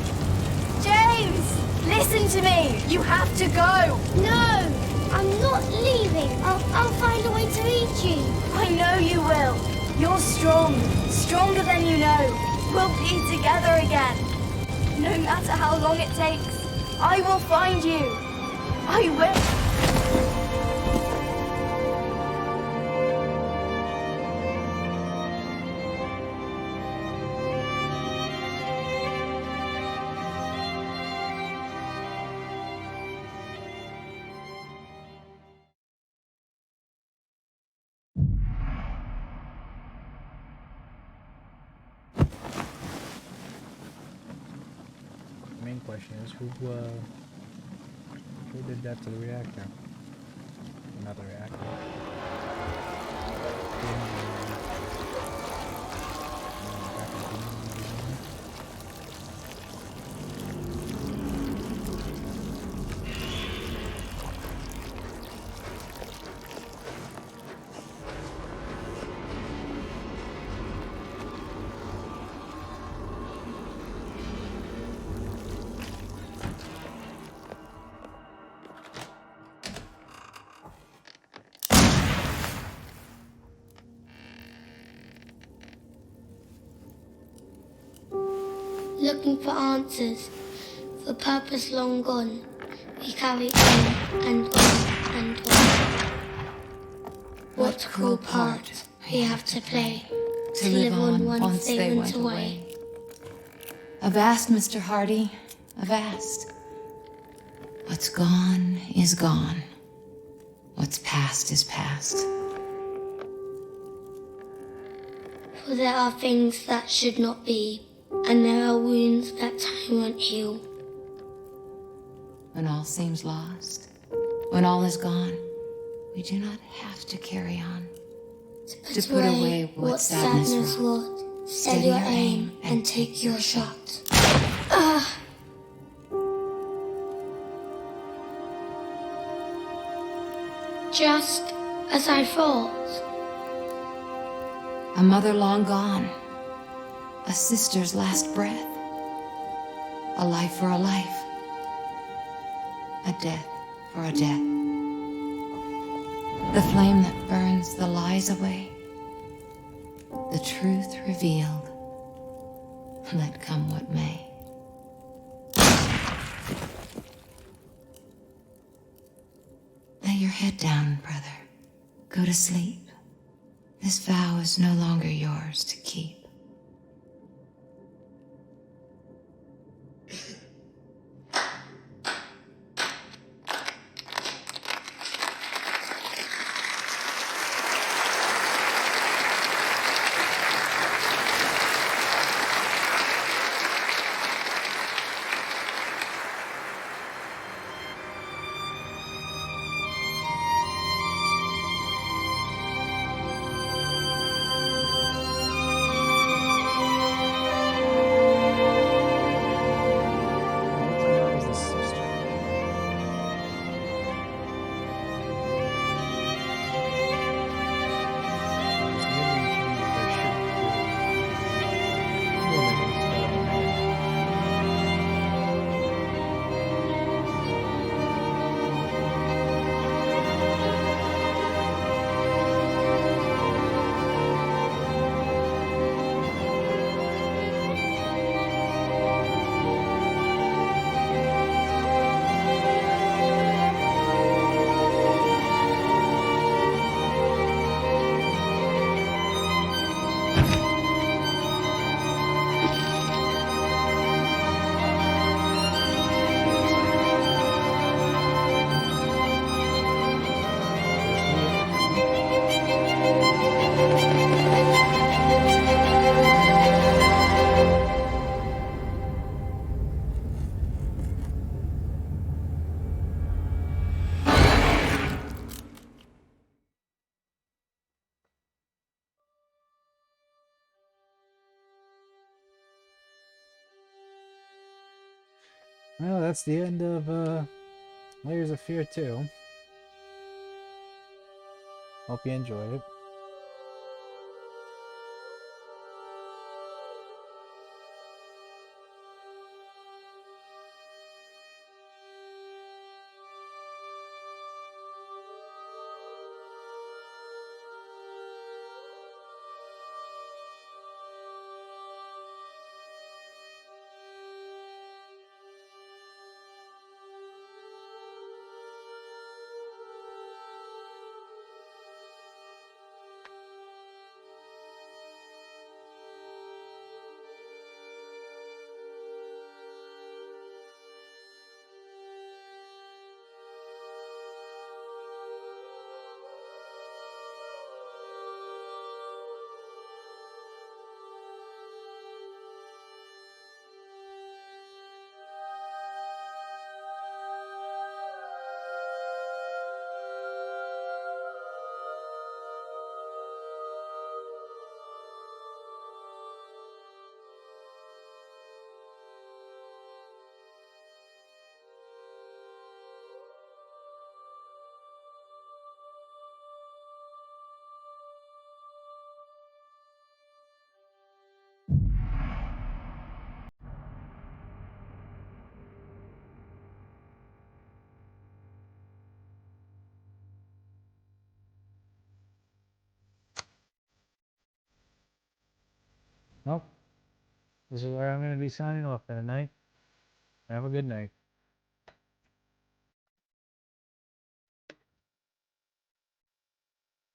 James! Listen to me! You have to go! No! I'm not leaving. I'll find a way to reach you. I know you will. You're strong. Stronger than you know. We'll be together again. No matter how long it takes, I will find you. I will. The main question is who did that to the reactor? Not the reactor. Looking for answers, for purpose long gone. We carry on and on and on. What cruel part we have to play to live on once they went away. Avast, Mr. Hardy, avast. What's gone is gone. What's past is past. For there are things that should not be, and there are wounds that time won't heal. When all seems lost, when all is gone, we do not have to carry on. To put away what sadness wrought. Steady your aim and take your shot. Just as I thought. A mother long gone, a sister's last breath, a life for a life, a death for a death. The flame that burns the lies away, the truth revealed, let come what may. Lay your head down, brother. Go to sleep. This vow is no longer yours to keep. Well, that's the end of Layers of Fear 2. Hope you enjoyed it. Well, this is where I'm going to be signing off for the night. Have a good night.